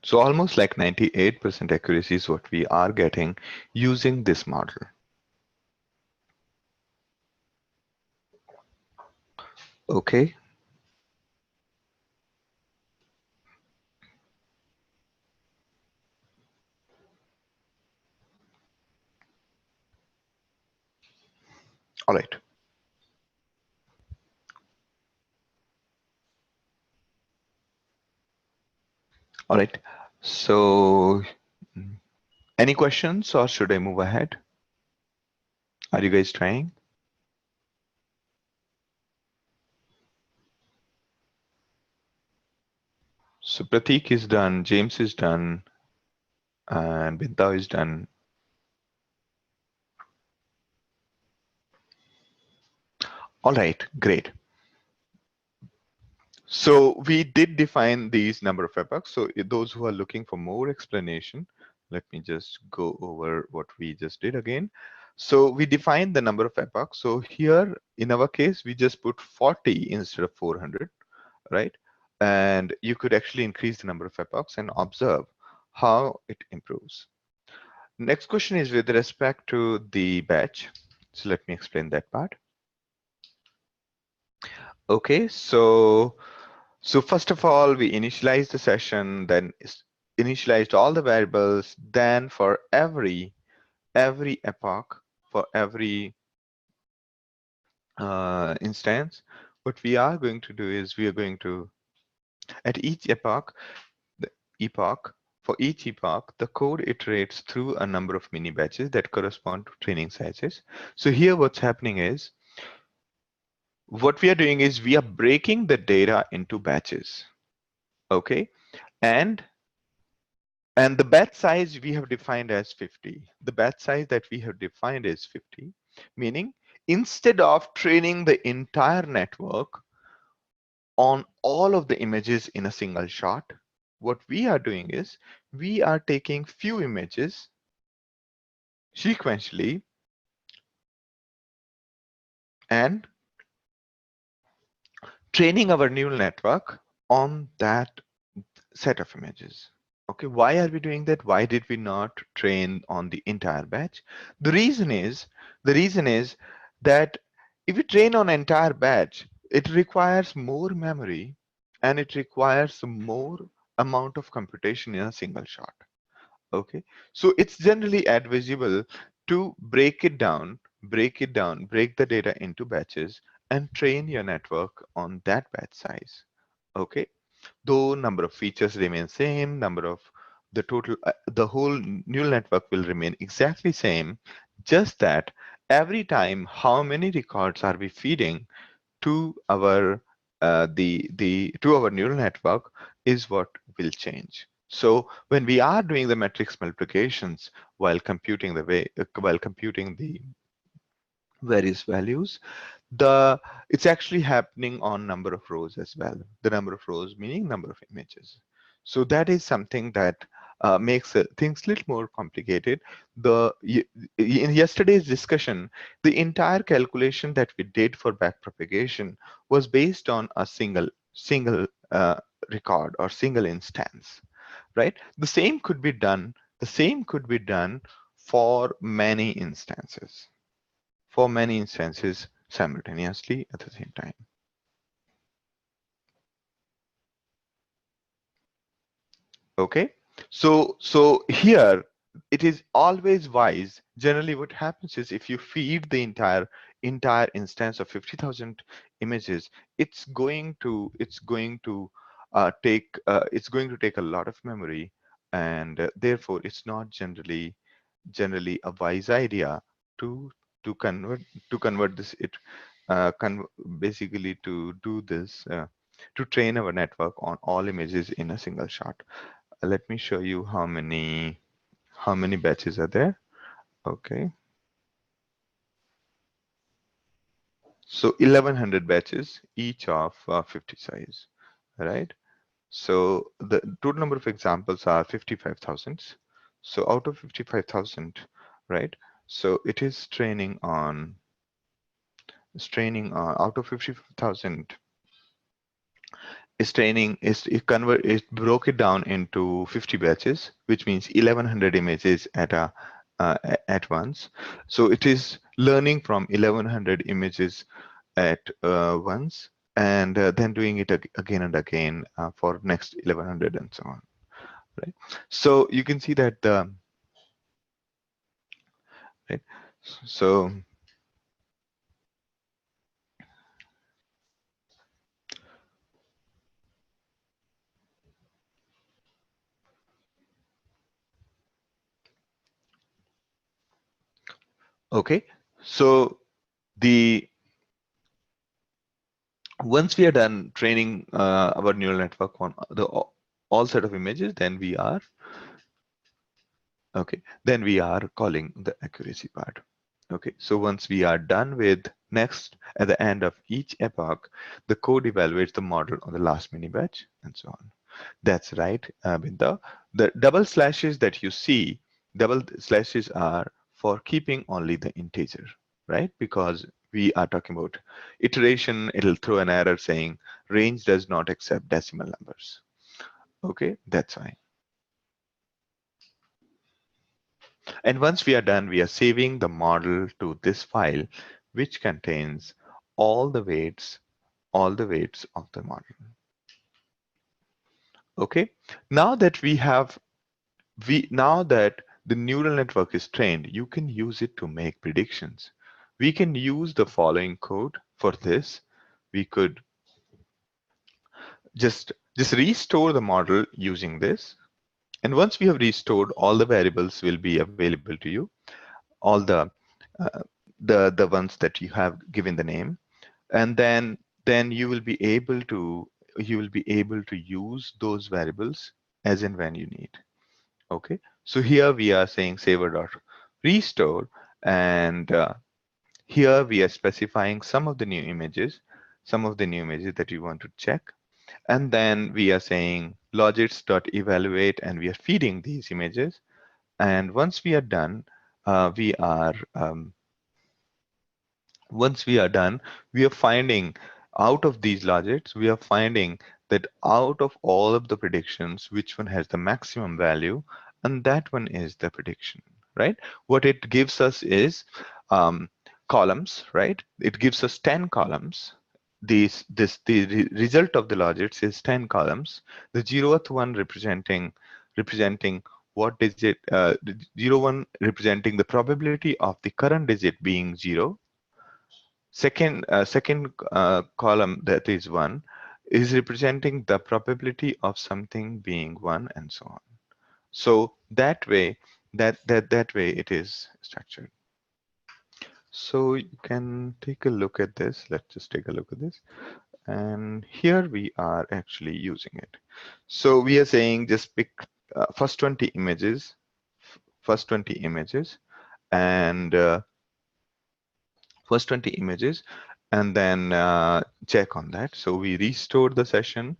So almost like 98% accuracy is what we are getting using this model. Okay. All right. All right. So any questions or should I move ahead? Are you guys trying? So Pratik is done, James is done, and Binta is done. All right, great. So we did define these number of epochs. So those who are looking for more explanation, let me just go over what we just did again. So we defined the number of epochs. So here in our case, we just put 40 instead of 400, right? And you could actually increase the number of epochs and observe how it improves. Next question is with respect to the batch. So let me explain that part. Okay, so first of all, we initialized the session, then initialized all the variables. Then for every epoch, for every instance, what we are going to do is we are going to, at each epoch, the epoch, for each epoch, the code iterates through a number of mini batches that correspond to training sizes. So here what's happening is, what we are doing is we are breaking the data into batches. Okay, and the batch size we have defined as 50. The batch size that we have defined is 50, meaning instead of training the entire network on all of the images in a single shot, what we are doing is we are taking few images sequentially and training our neural network on that set of images. Okay, why are we doing that? Why did we not train on the entire batch? The reason is that if you train on entire batch, it requires more memory and it requires more amount of computation in a single shot. Okay, so it's generally advisable to break it down, break the data into batches and train your network on that batch size. Okay, though number of features remain same, number of the total, the whole neural network will remain exactly same, just that every time how many records are we feeding to our to our neural network is what will change. So when we are doing the matrix multiplications while computing the various values, it's actually happening on number of rows as well. The number of rows meaning number of images. So that is something that makes things a little more complicated. In yesterday's discussion, the entire calculation that we did for backpropagation was based on a single record or single instance, right? The same could be done. The same could be done for many instances simultaneously at the same time. Okay, so here it is always wise. Generally, what happens is if you feed the entire instance of 50,000 images, it's going to take a lot of memory, and therefore it's not generally a wise idea to convert this basically to do this, to train our network on all images in a single shot. Let me show you how many batches are there. Okay, so 1100 batches, each of 50 size, right? So the total number of examples are 55,000. So out of 55,000, right? So it is training on out of 55,000 is training is it broke it down into 50 batches, which means 1100 images at once. So it is learning from 1100 images at once, and then doing it again and again for next 1100 and so on, right? So you can see that the right. So okay, so the once we are done training our neural network on the all set of images, then we are calling the accuracy part. Okay, so once we are done with next, at the end of each epoch, the code evaluates the model on the last mini batch and so on. That's right, Binta. The double slashes that you see, double slashes are for keeping only the integer, right? Because we are talking about iteration, it'll throw an error saying range does not accept decimal numbers. Okay, that's fine. And once we are done, we are saving the model to this file, which contains all the weights, all the weights of the model. Okay, now that now that the neural network is trained, you can use it to make predictions. We can use the following code for this. We could just restore the model using this. And once we have restored, all the variables will be available to you, all uh, the ones that you have given the name, and then you will be able to use those variables as and when you need. Okay, so here we are saying saver dot restore, and here we are specifying some of the new images that you want to check, and then we are saying logits dot evaluate, and we are feeding these images. And once we are done, we are once we are done, we are finding out of these logits, we are finding that out of all of the predictions, which one has the maximum value, and that one is the prediction, right? What it gives us is um, columns, right? It gives us 10 columns. The result of the logits is 10 columns. The 0th one representing what digit, 0 1 representing the probability of the current digit being 0. Second column, that is 1, is representing the probability of something being 1, and so on. So that way, that way it is structured. So you can take a look at this. Let's just take a look at this. And here we are actually using it. So we are saying just pick first 20 images, and first 20 images, and then check on that. So we restored the session.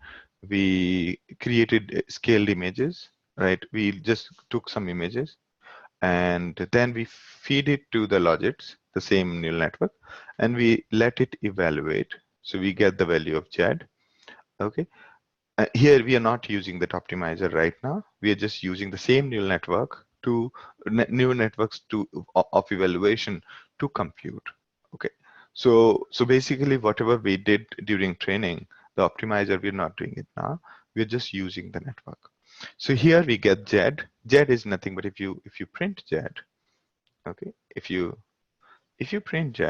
We created scaled images, right? We just took some images, and then we feed it to the logits, the same neural network, and we let it evaluate. So we get the value of Z. Okay. Here we are not using that optimizer right now. We are just using the same neural network to neural networks of evaluation to compute. Okay. So basically whatever we did during training, the optimizer, we're not doing it now. We're just using the network. So here we get Z. Z is nothing but if you print Z, okay, if you print Z,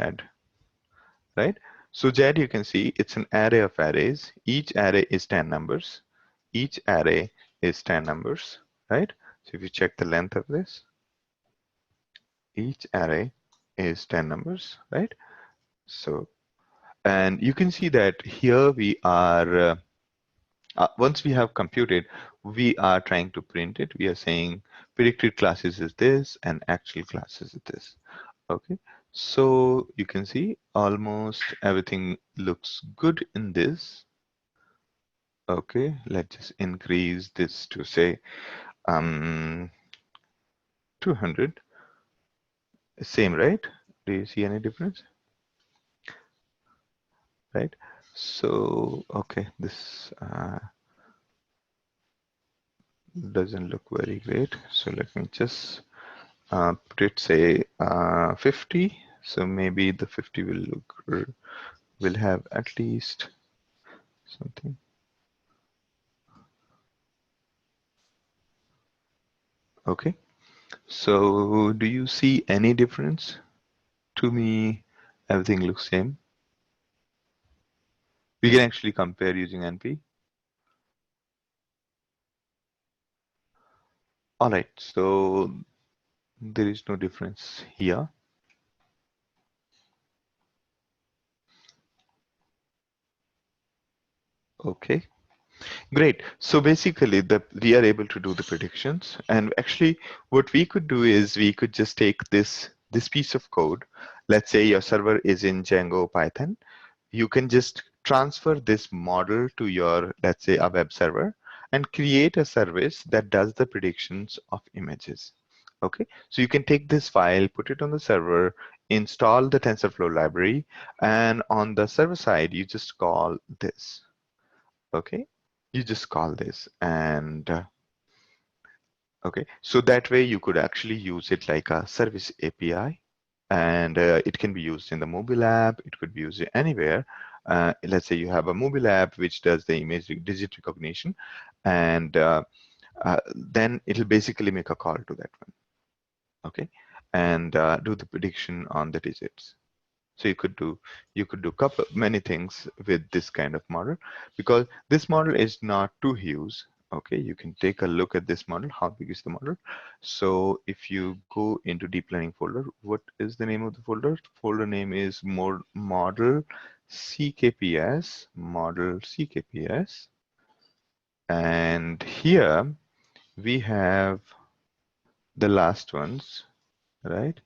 right? So Z, you can see it's an array of arrays. Each array is 10 numbers. Each array is 10 numbers, right? So if you check the length of this, each array is 10 numbers, right? So And you can see that here we are, once we have computed, we are trying to print it. We are saying predicted classes is this and actual classes is this. Okay, so you can see almost everything looks good in this. Okay, let's just increase this to say 200. Same, right? Do you see any difference? Right? So, okay, this doesn't look very great. So let me just put it, say 50. So maybe the 50 will look, will have at least something. Okay. So do you see any difference? To me, everything looks same. We can actually compare using NP. All right, so there is no difference here. Okay, great. So basically, we are able to do the predictions, and actually, what we could do is we could just take this piece of code. Let's say your server is in Django Python. You can just transfer this model to your, let's say, a web server, and create a service that does the predictions of images. Okay, so you can take this file, put it on the server, install the TensorFlow library, and on the server side, you just call this. Okay, you just call this, and okay, so that way you could actually use it like a service API, and it can be used in the mobile app. It could be used anywhere. Let's say you have a mobile app which does the image digit recognition, and then it'll basically make a call to that one. Okay, and do the prediction on the digits. So you could do many things with this kind of model, because this model is not too huge. Okay, you can take a look at this model. How big is the model? So if you go into deep learning folder, what is the name of the folder? Folder name is more model CKPS, model CKPS. And here we have the last ones, right?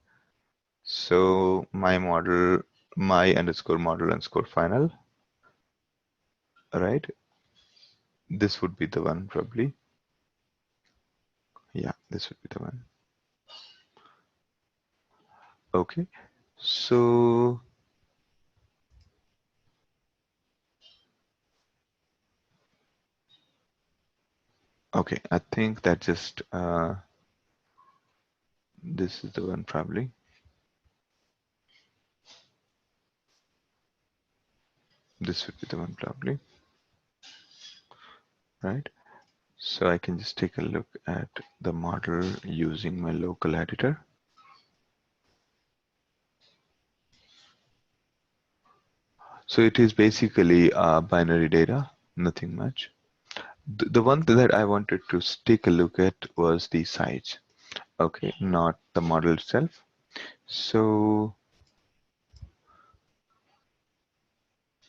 So my model, my underscore model underscore final, right? This would be the one probably. Yeah, this would be the one. Okay, so okay, I think that just this is the one probably. This would be the one probably, right? So I can just take a look at the model using my local editor. So it is basically binary data, nothing much. The one that I wanted to take a look at was the size. Okay, not the model itself. So,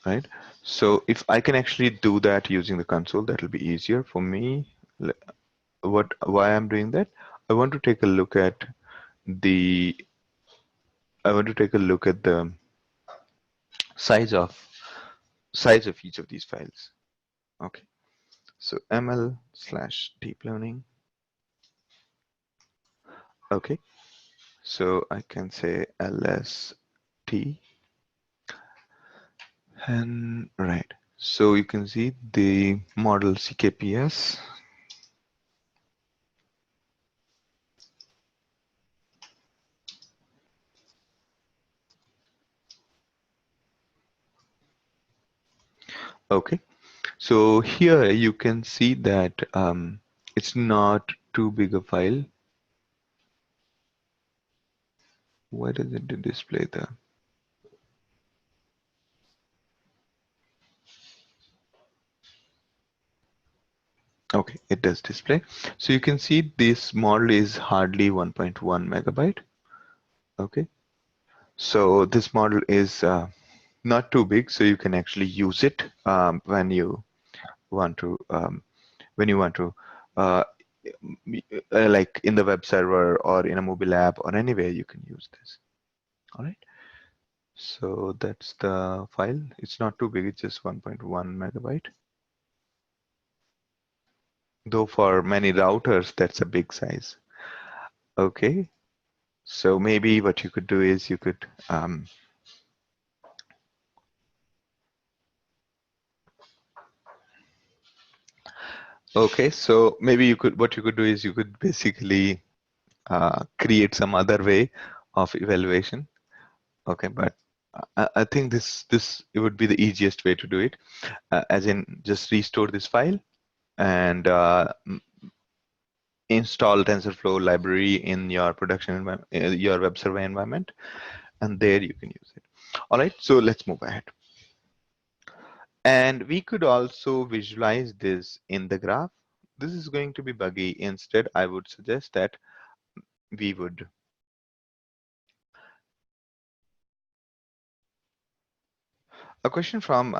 right. So if I can actually do that using the console, that will be easier for me. Why I'm doing that? I want to take a look at the, I want to take a look at the size of each of these files. Okay. So ML/deep learning. Okay. So I can say LST, and right. So you can see the model CKPS. Okay. So here you can see that it's not too big a file. Why does it display the? Okay, it does display. So you can see this model is hardly 1.1 megabyte. Okay. So this model is not too big, so you can actually use it when you want to uh, like in the web server or in a mobile app or anywhere you can use this. All right. So that's the file. It's not too big. It's just 1.1 megabyte. Though for many routers, that's a big size. Okay. So maybe what you could do is you could okay. So maybe you could what you could do is you could basically create some other way of evaluation. Okay, but I think this it would be the easiest way to do it, as in just restore this file and install TensorFlow library in your production environment, your web server environment, and there you can use it. All right, so let's move ahead. And we could also visualize this in the graph. This is going to be buggy. Instead, I would suggest that we would a question from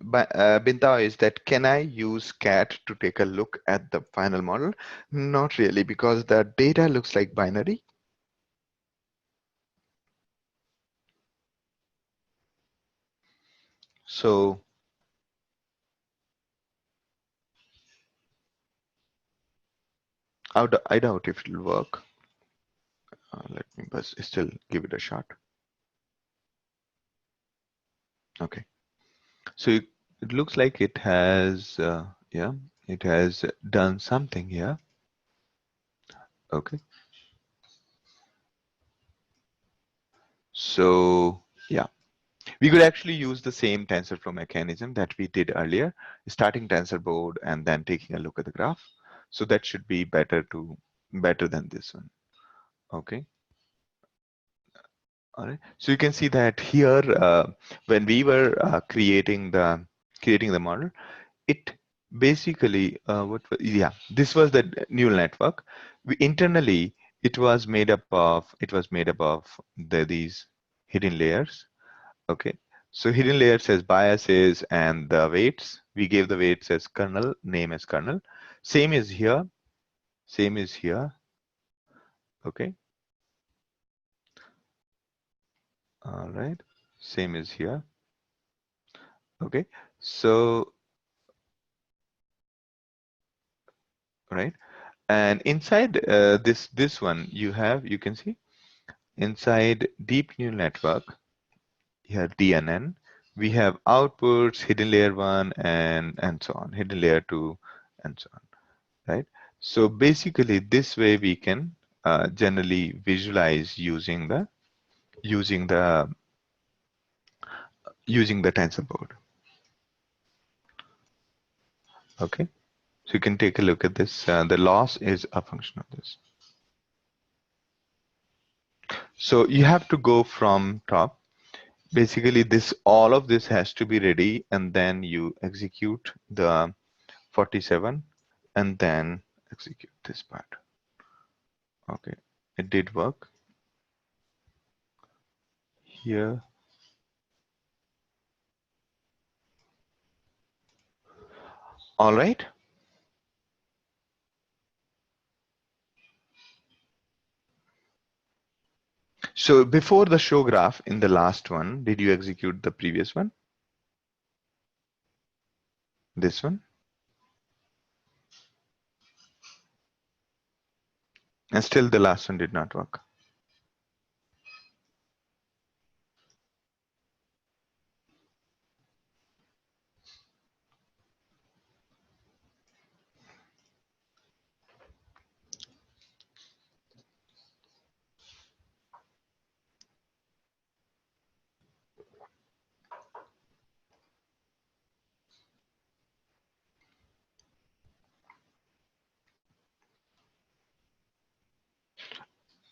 Binta is that can I use cat to take a look at the final model? Not really, because the data looks like binary. So I doubt if it'll work. Let me but still give it a shot. Okay, so it looks like it has, yeah, it has done something here. Okay, so yeah, we could actually use the same TensorFlow mechanism that we did earlier, starting TensorBoard and then taking a look at the graph. So that should be better than this one. Okay. All right. So you can see that here, when we were creating the model, it basically yeah, this was the neural network. Internally, it was made up of these hidden layers. Okay. So hidden layers as biases and the weights. We gave the weights as kernel, name as kernel. Same is here. Same is here. Okay. All right. Same is here. Okay. So, right. And inside this one, you can see inside deep neural network, here DNN, we have outputs, hidden layer 1 and so on, hidden layer 2 and so on, right? So basically this way we can generally visualize using the tensor board. Okay, so you can take a look at this. The loss is a function of this. So you have to go from top. Basically all of this has to be ready, and then you execute the 47 and then execute this part. Okay, it did work here. All right. So before the show graph in the last one, did you execute the previous one? This one? And still the last one did not work.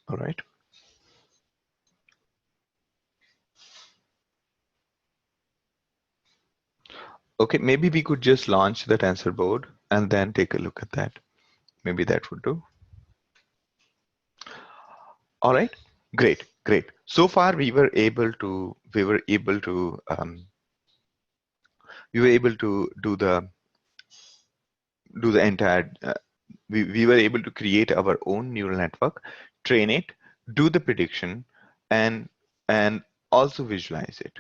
All right. Okay, maybe we could just launch the tensor board and then take a look at that. Maybe that would do. All right. Great, great. So far, we were able to do the entire. We were able to create our own neural network, train it, do the prediction, and and also visualize it.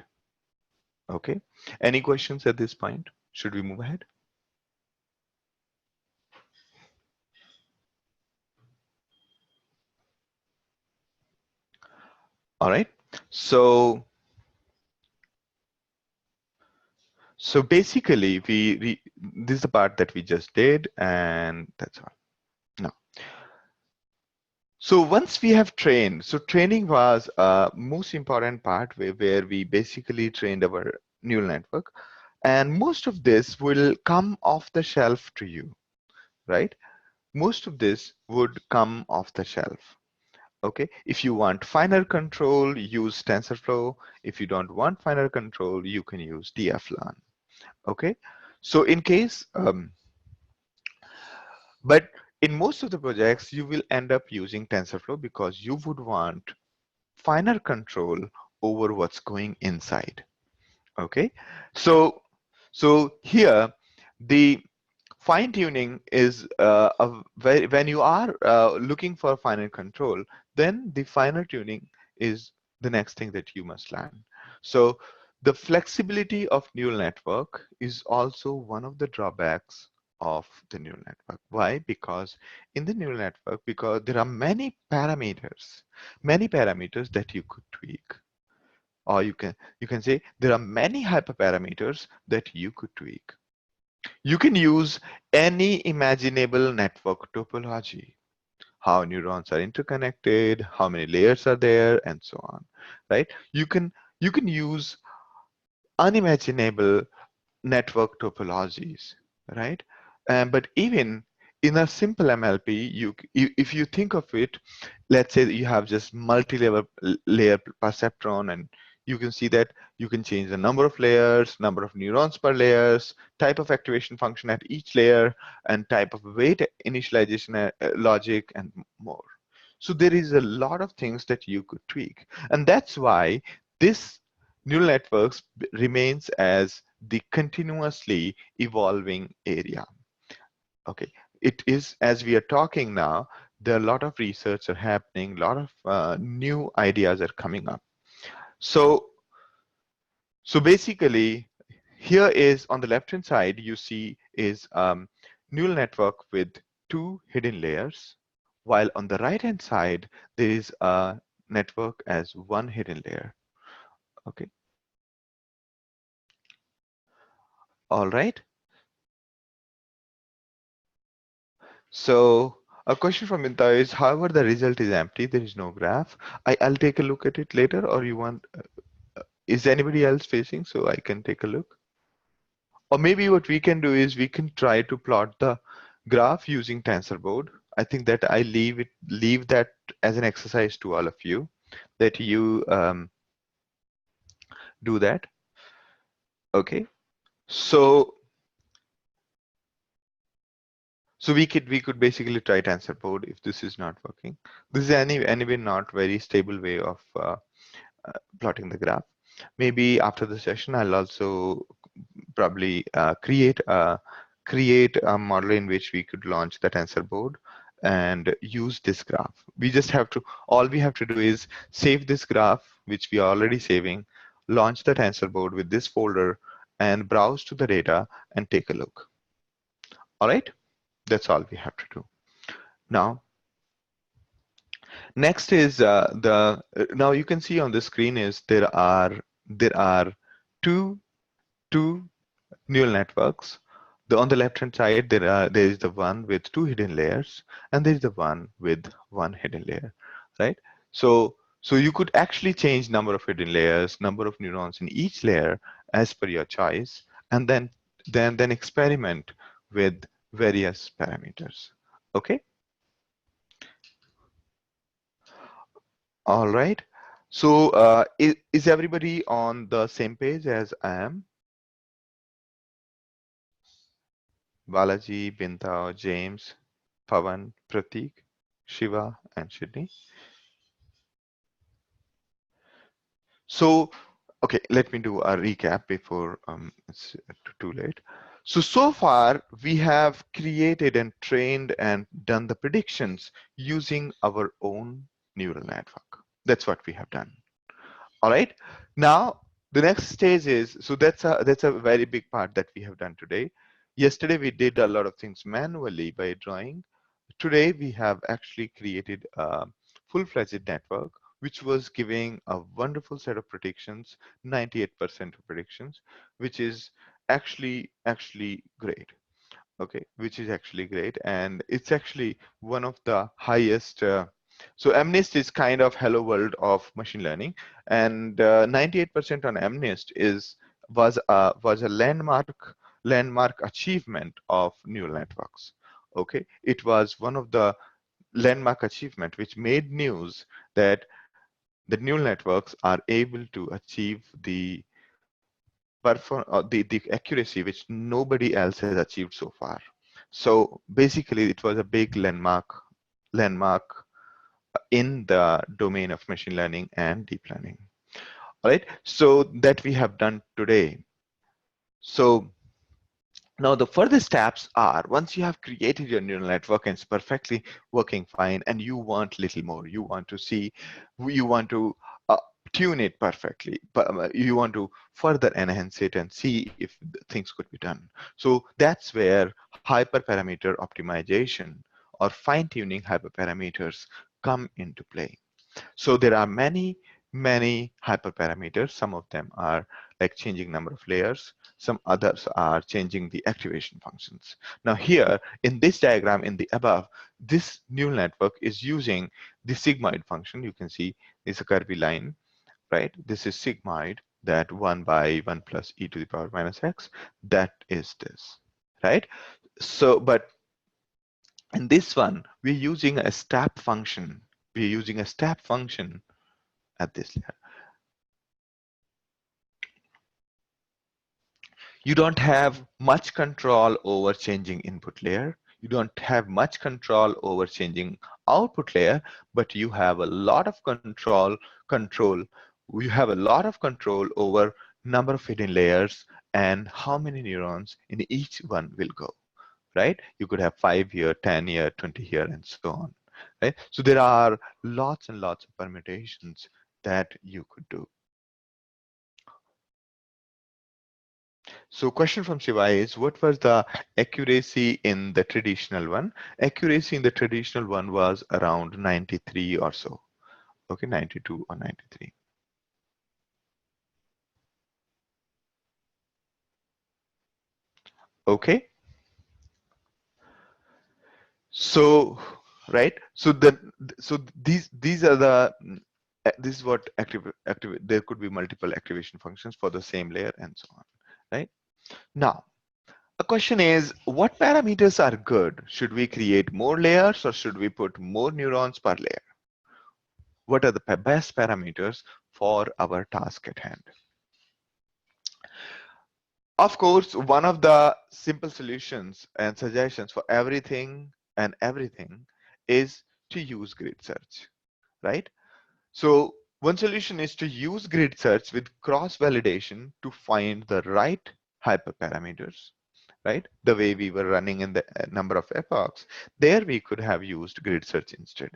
Okay. Any questions at this point? Should we move ahead? All right. So so basically, this is the part that we just did, and that's all. Now, so once we have trained, so training was a most important part where we basically trained our neural network, and most of this will come off the shelf to you, right? Most of this would come off the shelf. Okay, if you want finer control, use TensorFlow. If you don't want finer control, you can use DFLearn. Okay, so in case, but in most of the projects, you will end up using TensorFlow because you would want finer control over what's going inside. Okay, so here the fine tuning is when you are looking for finer control, then the finer tuning is the next thing that you must learn. So the flexibility of neural network is also one of the drawbacks of the neural network. Why? Because in the neural network, because there are many parameters that you could tweak, or you can say there are many hyperparameters that you could tweak. You can use any imaginable network topology, how neurons are interconnected, how many layers are there, and so on, right? You can use unimaginable network topologies, right? But even in a simple MLP, if you think of it, let's say that you have just multi-layer layer perceptron, and you can see that you can change the number of layers, number of neurons per layers, type of activation function at each layer, and type of weight initialization logic, and more. So there is a lot of things that you could tweak, and that's why this neural networks remains as the continuously evolving area. Okay, it is, as we are talking now, there are a lot of research are happening, a lot of new ideas are coming up. So basically, here is on the left hand side, you see is neural network with two hidden layers, while on the right hand side there is a network as one hidden layer. Okay, all right. So a question from Minta is, however, the result is empty. There is no graph. I'll take a look at it later, or you want, is anybody else facing so I can take a look? Or maybe what we can do is we can try to plot the graph using TensorBoard. I think that I leave that as an exercise to all of you, that you do that. Okay. So we could basically try TensorBoard if this is not working. This is anyway not very stable way of plotting the graph. Maybe after the session, I'll also probably create a model in which we could launch the TensorBoard and use this graph. All we have to do is save this graph, which we are already saving, launch the TensorBoard with this folder, and browse to the data and take a look. All right, that's all we have to do. Now, next is now you can see on the screen is there are two neural networks. On the left hand side, there is the one with two hidden layers, and there is the one with one hidden layer, right? So you could actually change number of hidden layers, number of neurons in each layer as per your choice, and then experiment with various parameters. Okay, all right. So is everybody on the same page as I am? Balaji, Bintao, James, Pavan, Pratik, Shiva, and Sydney. So, okay, let me do a recap before it's too late. So far we have created and trained and done the predictions using our own neural network. That's what we have done. All right. Now the next stage is, so that's a very big part that we have done today. Yesterday we did a lot of things manually by drawing. Today we have actually created a full-fledged network which was giving a wonderful set of predictions, 98% of predictions, which is actually great. Okay, which is actually great, and it's actually one of the highest. So MNIST is kind of hello world of machine learning, and 98% on MNIST was a landmark achievement of neural networks. Okay, it was one of the landmark achievement which made news that the neural networks are able to achieve the accuracy which nobody else has achieved so far. So basically, it was a big landmark in the domain of machine learning and deep learning. All right, so that we have done today. So now the further steps are, once you have created your neural network and it's perfectly working fine, and you want little more, you want to see, you want to uh, tune it perfectly, but you want to further enhance it and see if things could be done. So that's where hyperparameter optimization or fine-tuning hyperparameters come into play. So there are many hyperparameters. Some of them are like changing number of layers. Some others are changing the activation functions. Now here in this diagram in the above, this neural network is using the sigmoid function. You can see it's a curvy line, right? This is sigmoid, that 1 by 1 plus e to the power minus x. That is this, right? So, but in this one, we're using a step function. We're using a step function at this layer. You don't have much control over changing input layer. You don't have much control over changing output layer, but you have a lot of control. You have a lot of control over number of hidden layers and how many neurons in each one will go, right? You could have 5 here, 10 here, 20 here, and so on, right? So there are lots and lots of permutations that you could do. So question from Shiva is, what was the accuracy in the traditional one? Accuracy in the traditional one was around 93 or so. Okay, 92 or 93. Okay. So, right. So these are the this is what active there could be multiple activation functions for the same layer and so on, right? Now, a question is, what parameters are good? Should we create more layers or should we put more neurons per layer? What are the best parameters for our task at hand? Of course, one of the simple solutions and suggestions for everything and everything is to use grid search, right? So one solution is to use grid search with cross validation to find the right hyperparameters, right? The way we were running in the number of epochs, there we could have used grid search instead.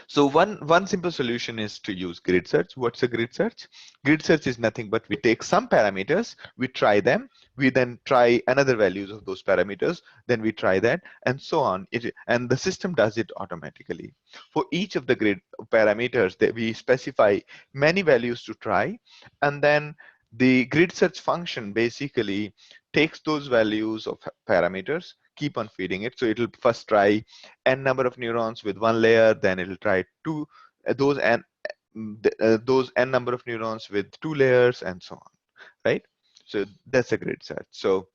So one simple solution is to use grid search. What's a grid search? Grid search is nothing but we take some parameters, we try them, we then try another values of those parameters, then we try that, and so on. And the system does it automatically. For each of the grid parameters that we specify many values to try, and then the grid search function basically takes those values of parameters, keep on feeding it. So it'll first try n number of neurons with one layer, then it'll try two those n number of neurons with two layers, and so on, right? So that's a grid search. So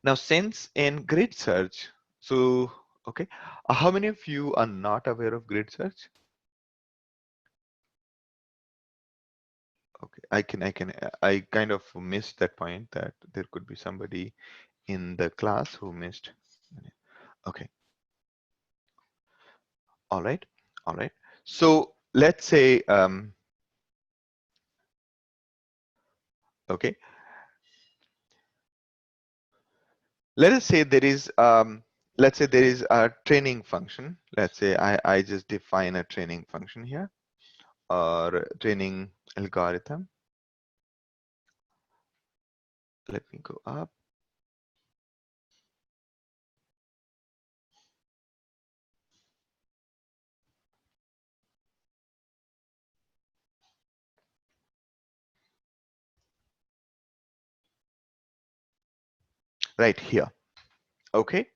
now, since in grid search, so okay, how many of you are not aware of grid search? Okay, I kind of missed that point, that there could be somebody in the class who missed. Okay, all right, all right. So let's say, okay, let us say there is, let's say there is a training function. Let's say I just define a training function here, or training algorithm. Let me go up. Right here. Okay,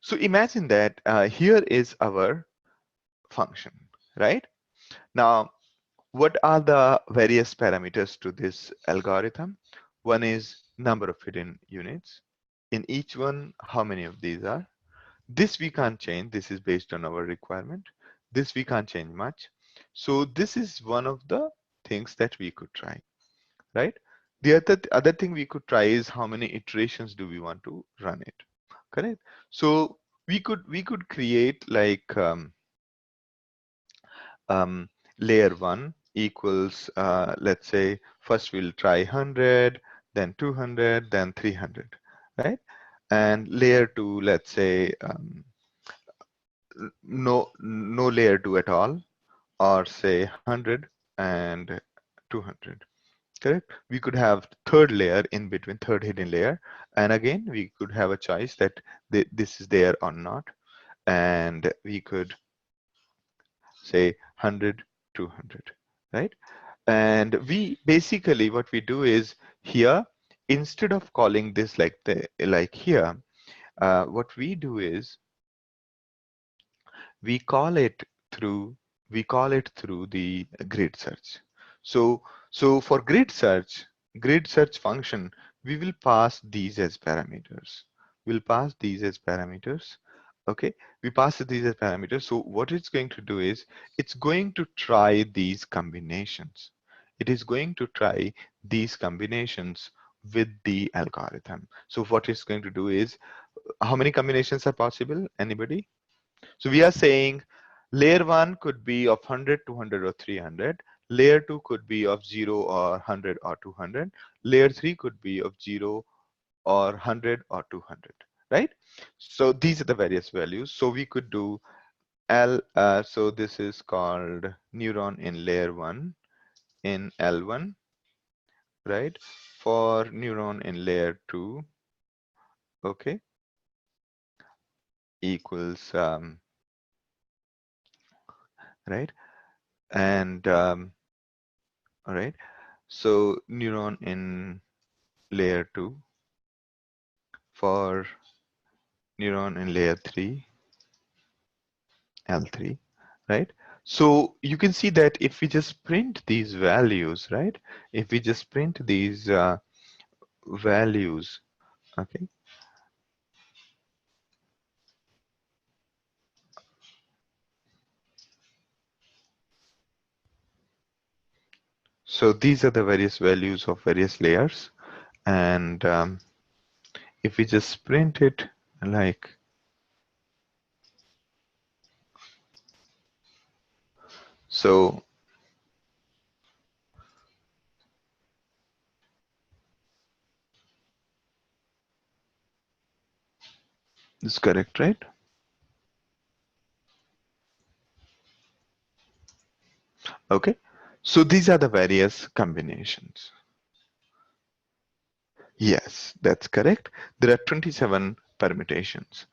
so imagine that here is our function, right? Now, what are the various parameters to this algorithm? One is number of hidden units. In each one, how many of these are? This we can't change. This is based on our requirement. This we can't change much. So this is one of the things that we could try, right? The other thing we could try is how many iterations do we want to run it, correct? So we could create like layer 1 equals, let's say first we'll try 100, then 200, then 300, right? And layer 2, let's say no layer 2 at all, or say 100 and 200, correct? We could have third layer in between, third hidden layer, and again we could have a choice that this is there or not, and we could say 100, 200, right? And we basically, what we do is here, instead of calling this like here, what we do is we call it through the grid search. So for grid search function, we will pass these as parameters. We'll pass these as parameters. Okay, we pass these as parameters. So what it's going to do is it's going to try these combinations. It is going to try these combinations with the algorithm. So what it's going to do is, how many combinations are possible? Anybody? So we are saying layer 1 could be of 100, 200, or 300. Layer 2 could be of 0 or 100 or 200. Layer 3 could be of 0 or 100 or 200, right? So these are the various values. So we could do so this is called neuron in layer 1 in L1, right? For neuron in layer 2, okay, equals, right? And all right, so neuron in layer 2 for neuron in layer 3, L3, right? So you can see that if we just print these values, right? If we just print these values, okay? So these are the various values of various layers. And if we just print it like, so this is correct, right? Okay, so these are the various combinations. Yes, that's correct. There are 27 permutations,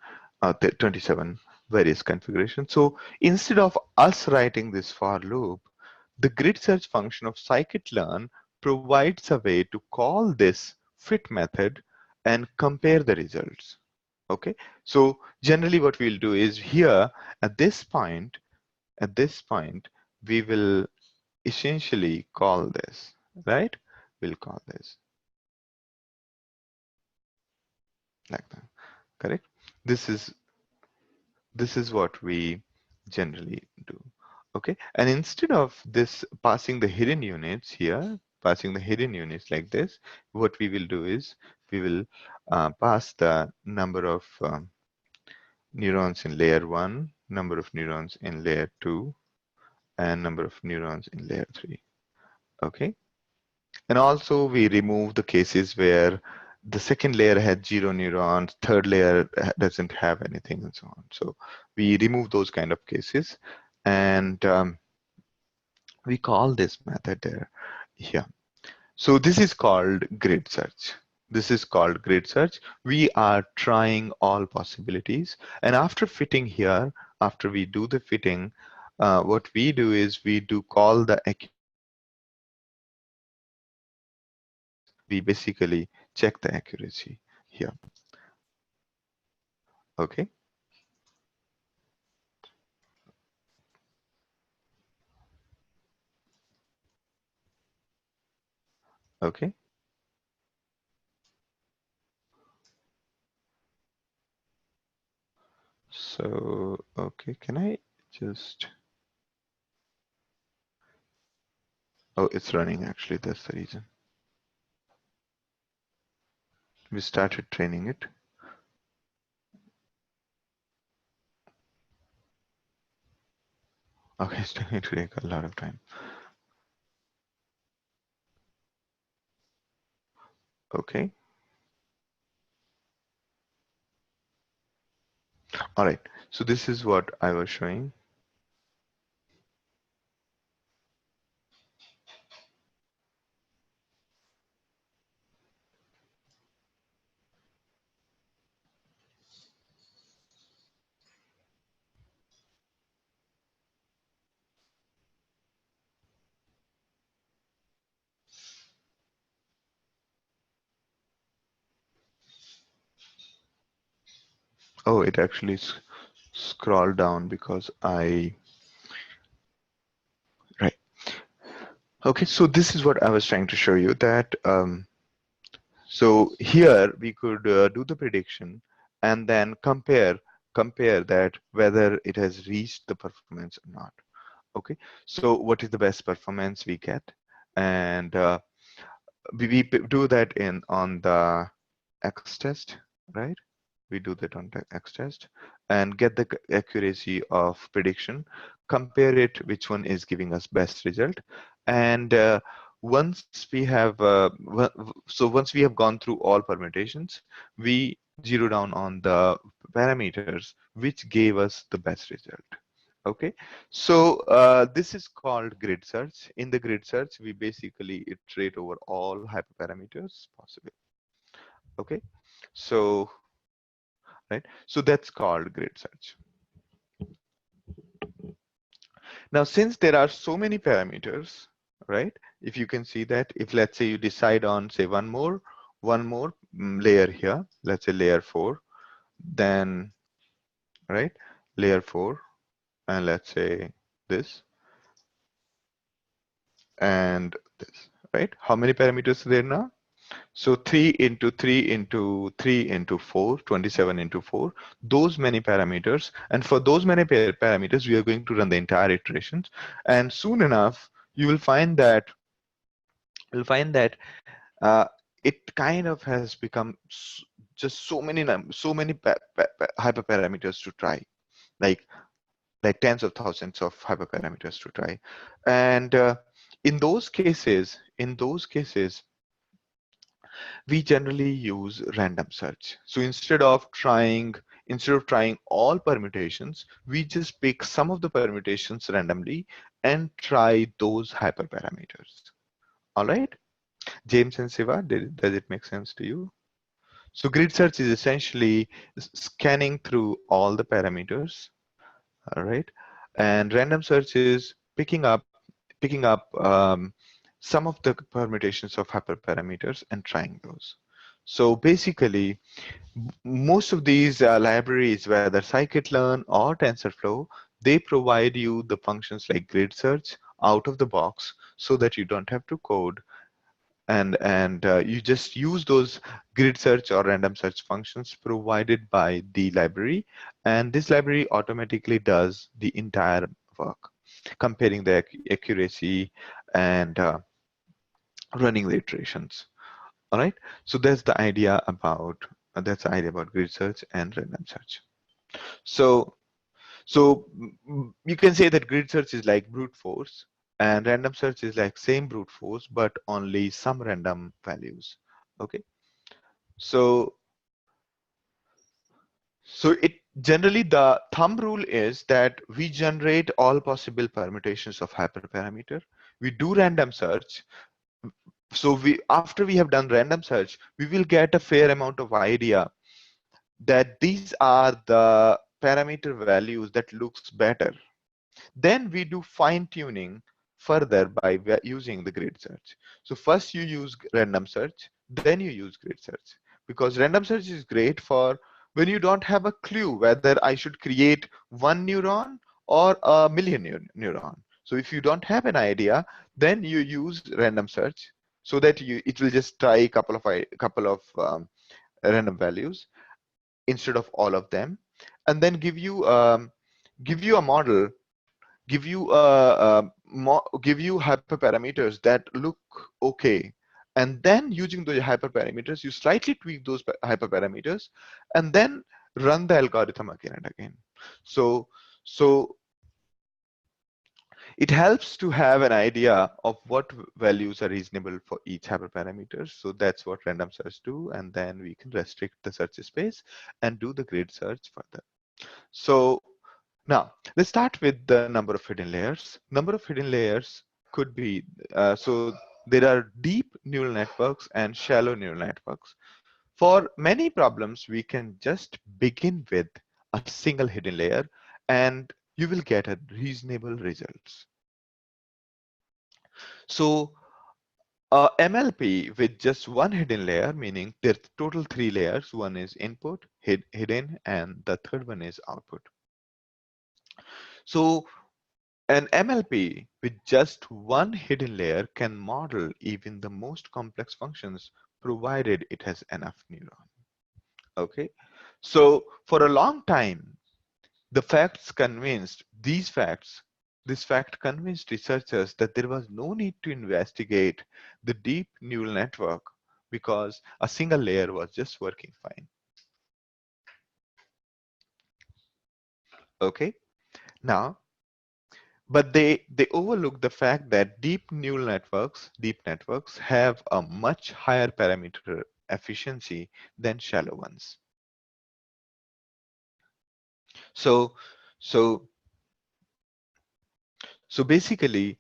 27 various configurations. So instead of us writing this for loop, the grid search function of scikit-learn provides a way to call this fit method and compare the results. Okay, so generally what we'll do is here at this point, we will essentially call this, right? We'll call this like that, correct? This is what we generally do. Okay, and instead of this passing the hidden units here, passing the hidden units like this, what we will do is we will pass the number of neurons in layer 1, number of neurons in layer 2, and number of neurons in layer 3. Okay. And also we remove the cases where the second layer had 0 neurons, third layer doesn't have anything, and so on. So we remove those kind of cases, and we call this method there here. So this is called grid search. This is called grid search. We are trying all possibilities, and after fitting here, after we do the fitting, what we do is we do call the we basically check the accuracy here. Okay. Okay. So, okay, can I just, oh, it's running actually, that's the reason. We started training it. Okay, it's going to take a lot of time. Okay. All right, so this is what I was showing. Oh, it actually scrolled down because right. Okay, so this is what I was trying to show you that, so here we could do the prediction and then compare that whether it has reached the performance or not. Okay, so what is the best performance we get, and we do that on the X test, right? We do that on the X test and get the accuracy of prediction, compare it which one is giving us best result, and once we have so once we have gone through all permutations, we zero down on the parameters which gave us the best result. Okay, so this is called grid search. In the grid search, we basically iterate over all hyperparameters possible. Okay, so right, so that's called grid search. Now, since there are so many parameters, right? If you can see that, if let's say you decide on say one more layer here, let's say layer 4, then right, layer 4, and let's say this and this, right? How many parameters are there now? So 3 into 3 into 3 into 4, 27 into 4, those many parameters. And for those many parameters, we are going to run the entire iterations. And soon enough, you will find that uh, it kind of has become just so many hyperparameters to try, like tens of thousands of hyperparameters to try. And in those cases, we generally use random search. So instead of trying all permutations, we just pick some of the permutations randomly and try those hyperparameters. All right, James and Siva, does it make sense to you? So grid search is essentially scanning through all the parameters, all right, and random search is picking up some of the permutations of hyperparameters and trying those. So basically, most of these libraries, whether scikit-learn or TensorFlow, they provide you the functions like grid search out of the box so that you don't have to code, and you just use those grid search or random search functions provided by the library, and this library automatically does the entire work, comparing the accuracy and running the iterations. All right, so that's the idea about grid search and random search. So So you can say that grid search is like brute force, and random search is like same brute force, but only some random values. Okay. So it generally, the thumb rule is that we generate all possible permutations of hyperparameter. We do random search. So after we have done random search, we will get a fair amount of idea that these are the parameter values that looks better. Then we do fine tuning further by using the grid search. So first you use random search, then you use grid search, because random search is great for when you don't have a clue whether I should create one neuron or a million neuron. So if you don't have an idea, then you use random search so that it will just try a couple of random values instead of all of them, and then give you a model, give you hyperparameters that look okay, and then using those hyperparameters, you slightly tweak those hyperparameters, and then run the algorithm again and again. So so it helps to have an idea of what values are reasonable for each hyperparameter. So that's what random search do, and then we can restrict the search space and do the grid search further. So now let's start with the number of hidden layers. Number of hidden layers could be, so there are deep neural networks and shallow neural networks. For many problems, we can just begin with a single hidden layer and you will get a reasonable results. So MLP with just one hidden layer, meaning there's total 3 layers. One is input, hidden, and the third one is output. So an MLP with just one hidden layer can model even the most complex functions provided it has enough neuron. Okay, so for a long time, this fact convinced researchers that there was no need to investigate the deep neural network because a single layer was just working fine. Okay, now but they overlook the fact that deep networks have a much higher parameter efficiency than shallow ones. So so so basically,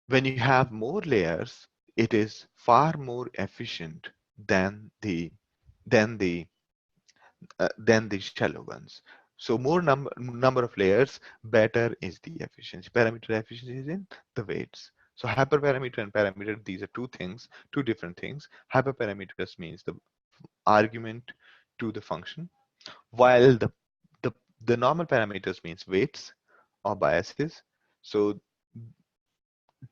when you have more layers, it is far more efficient than the shallow ones. So more number of layers, better is the efficiency. Parameter efficiency is in the weights. So hyperparameter and parameter, these are two different things. Hyperparameters means the argument to the function, while the, the normal parameters means weights or biases. So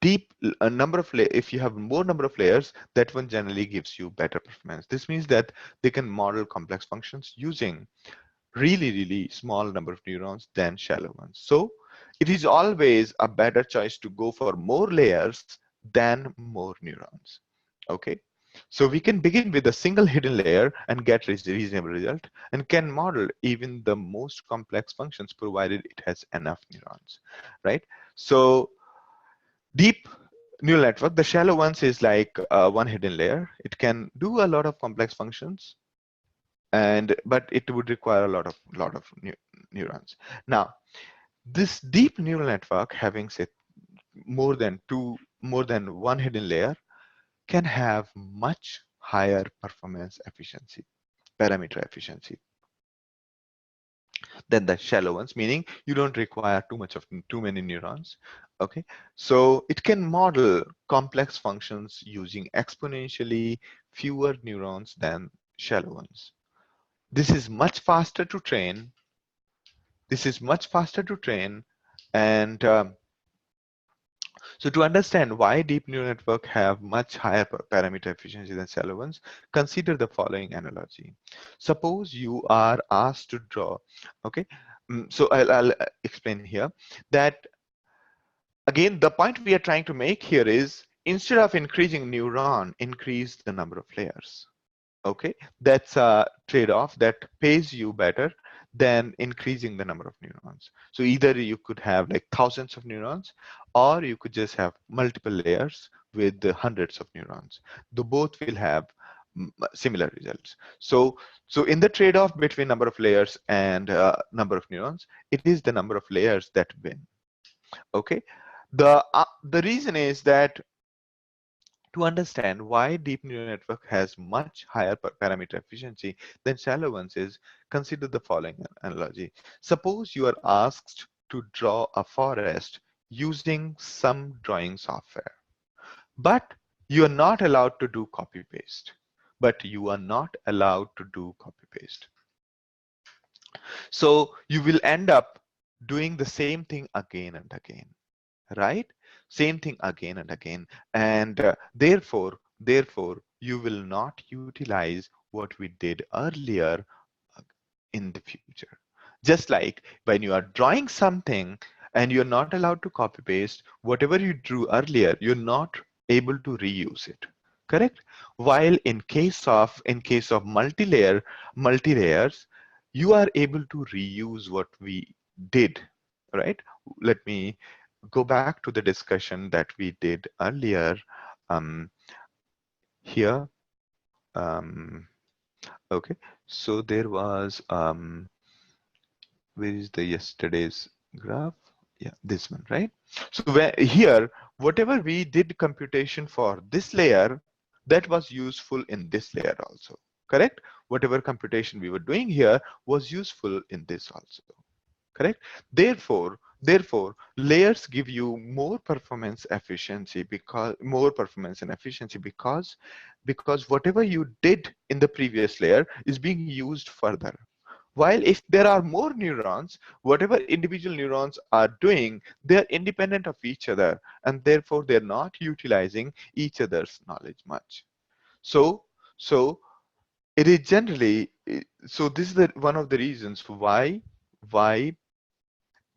deep a number of if you have more number of layers, that one generally gives you better performance. This means that they can model complex functions using really small number of neurons than shallow ones. So it is always a better choice to go for more layers than more neurons. Okay, so we can begin with a single hidden layer and get reasonable result, and can model even the most complex functions provided it has enough neurons, right? So deep neural network, the shallow ones is like one hidden layer. It can do a lot of complex functions, but it would require a lot of neurons. Now, this deep neural network, having say more than one hidden layer, can have much higher performance efficiency, parameter efficiency, than the shallow ones, meaning you don't require too many neurons. Okay, so it can model complex functions using exponentially fewer neurons than shallow ones. This is much faster to train. This is much faster to train, and so to understand why deep neural network have much higher parameter efficiency than shallow ones, consider the following analogy. Suppose you are asked to draw, okay? So I'll explain here that, again, the point we are trying to make here is, instead of increasing neuron, increase the number of layers. Okay, that's a trade-off that pays you better than increasing the number of neurons. So either you could have like thousands of neurons, or you could just have multiple layers with hundreds of neurons. The both will have similar results. So in the trade-off between number of layers and number of neurons, it is the number of layers that win. Okay, the reason is that to understand why deep neural network has much higher parameter efficiency than shallow ones is consider the following analogy. Suppose you are asked to draw a forest using some drawing software, but you are not allowed to do copy paste. But you are not allowed to do copy paste. So you will end up doing the same thing again and again, right? Same thing again and again. And therefore, you will not utilize what we did earlier in the future. Just like when you are drawing something and you're not allowed to copy paste, whatever you drew earlier, you're not able to reuse it. Correct? While in case of multi-layers, you are able to reuse what we did, right? Let me go back to the discussion that we did earlier here. Okay, so there was where is the yesterday's graph? Yeah, this one, right? So here, whatever we did computation for this layer, that was useful in this layer also, correct? Whatever computation we were doing here was useful in this also, correct? Therefore, layers give you more performance efficiency because whatever you did in the previous layer is being used further. While if there are more neurons, whatever individual neurons are doing, they're independent of each other, and therefore they're not utilizing each other's knowledge much. So, so it is generally, so this is one of the reasons why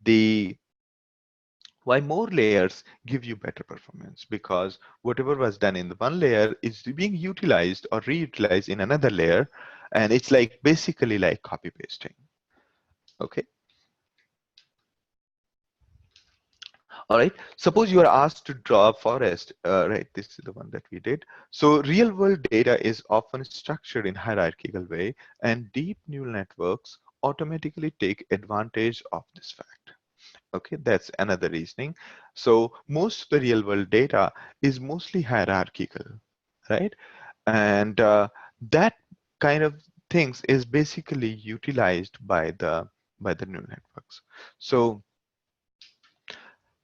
the why more layers give you better performance, because whatever was done in the one layer is being utilized or reutilized in another layer, and it's like basically like copy pasting. Okay. All right, suppose you are asked to draw a forest, right? This is the one that we did. So real world data is often structured in hierarchical way, and deep neural networks automatically take advantage of this fact. Okay, that's another reasoning. So most of the real world data is mostly hierarchical, right? And that kind of things is basically utilized by the neural networks. So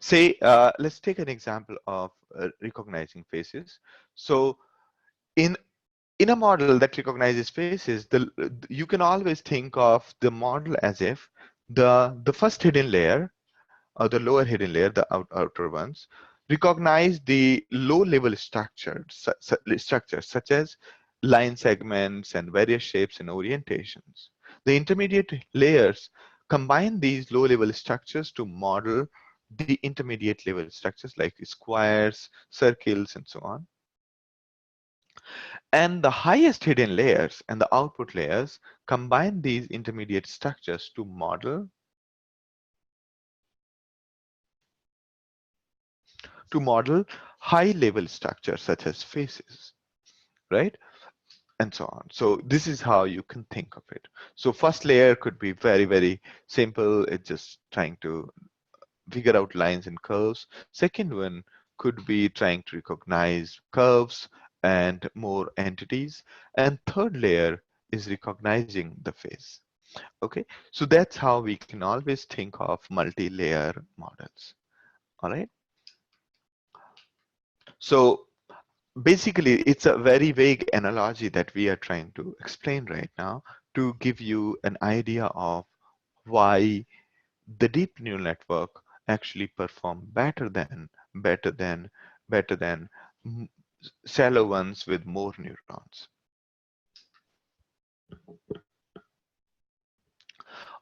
say, let's take an example of recognizing faces. So in a model that recognizes faces, you can always think of the model as if the first hidden layer or the lower hidden layer, the outer ones, recognize the low-level structures such as line segments and various shapes and orientations. The intermediate layers combine these low-level structures to model the intermediate level structures like squares, circles, and so on. And the highest hidden layers and the output layers combine these intermediate structures to model high level structures such as faces, right? And so on. So this is how you can think of it. So first layer could be very, very simple. It's just trying to figure out lines and curves. Second one could be trying to recognize curves and more entities. And third layer is recognizing the face. Okay, so that's how we can always think of multi-layer models. All right. So basically, it's a very vague analogy that we are trying to explain right now to give you an idea of why the deep neural network actually perform better than better than mm, shallow ones with more neurons.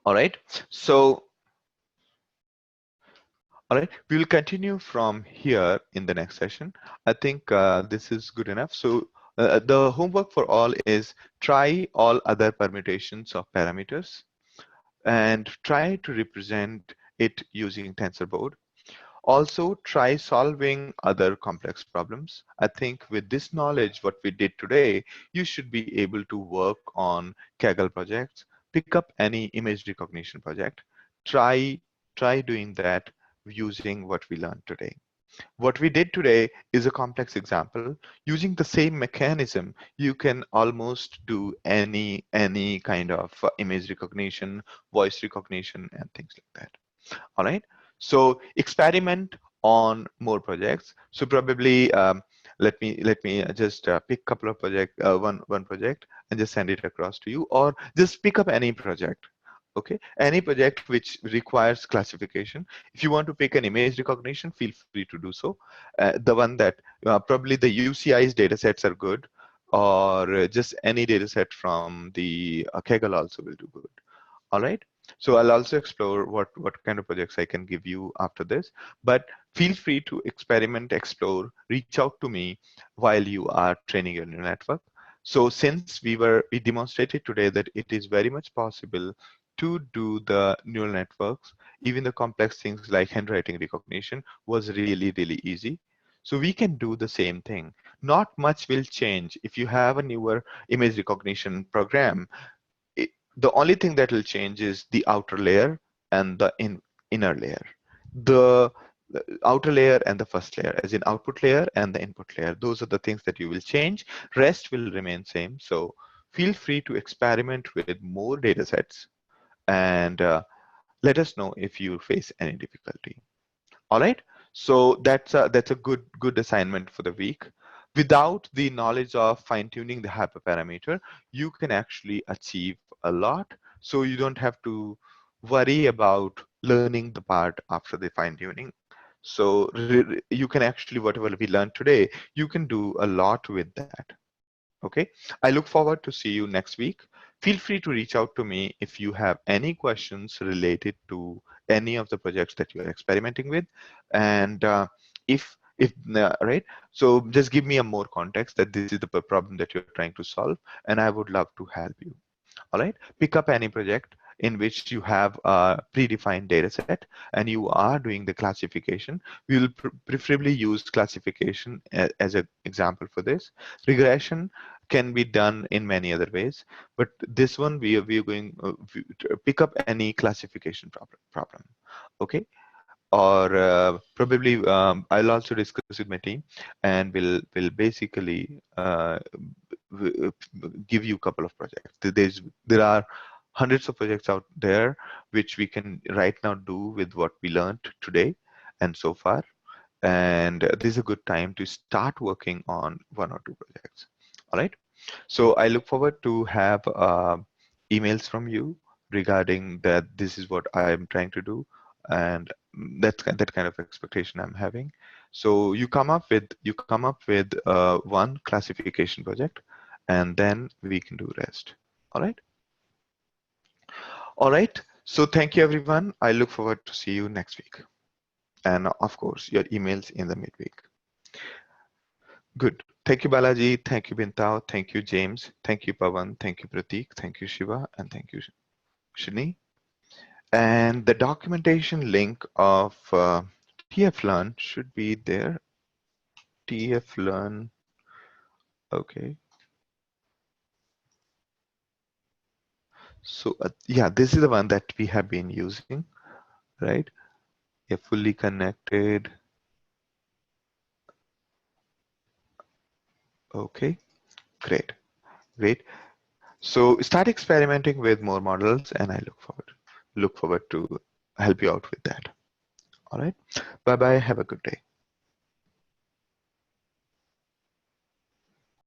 All right. So, all right, we will continue from here in the next session. I think this is good enough. So the homework for all is try all other permutations of parameters and try to represent it using TensorBoard. Also, try solving other complex problems. I think with this knowledge, what we did today, you should be able to work on Kaggle projects, pick up any image recognition project, try doing that using what we learned today. What we did today is a complex example. Using the same mechanism, you can almost do any kind of image recognition, voice recognition, and things like that. All right. So experiment on more projects. So probably let me just pick a couple of one project and just send it across to you, or just pick up any project. Okay, any project which requires classification. If you want to pick an image recognition, feel free to do so. The one that probably the UCI's data sets are good, or just any data set from the Kaggle also will do good. All right. So I'll also explore what kind of projects I can give you after this, but feel free to experiment, explore, reach out to me while you are training your neural network. So since we demonstrated today that it is very much possible to do the neural networks, even the complex things like handwriting recognition was really easy. So we can do the same thing. Not much will change if you have a newer image recognition program. The only thing that will change is the outer layer and the inner layer. The outer layer and the first layer, as in output layer and the input layer. Those are the things that you will change. Rest will remain same. So feel free to experiment with more data sets and let us know if you face any difficulty. All right. So that's a good assignment for the week. Without the knowledge of fine-tuning the hyperparameter, you can actually achieve a lot. So you don't have to worry about learning the part after the fine-tuning. So you can actually, whatever we learned today, you can do a lot with that. Okay, I look forward to see you next week. Feel free to reach out to me if you have any questions related to any of the projects that you are experimenting with. And if right, so just give me a more context that this is the problem that you're trying to solve, and I would love to help you. All right, pick up any project in which you have a predefined data set and you are doing the classification. We will preferably use classification as an example for this. Regression can be done in many other ways, but this one we are going to pick up any classification problem. Okay, or probably I'll also discuss with my team, and we'll basically give you a couple of projects. There are hundreds of projects out there which we can right now do with what we learned today and so far. And this is a good time to start working on one or two projects. All right. So I look forward to have emails from you regarding that this is what I am trying to do, and that's that kind of expectation I'm having. So you come up with one classification project, and then we can do rest. All right. All right. So thank you, everyone. I look forward to see you next week, and of course your emails in the midweek. Good. Thank you, Balaji. Thank you, Bintao. Thank you, James. Thank you, Pawan. Thank you, Pratik. Thank you, Shiva. And thank you, Shini. And the documentation link of TFLearn should be there. TFLearn. Okay. So yeah, this is the one that we have been using, right? A fully connected. Okay, great. So start experimenting with more models, and I look forward to help you out with that. All right. Bye bye. Have a good day.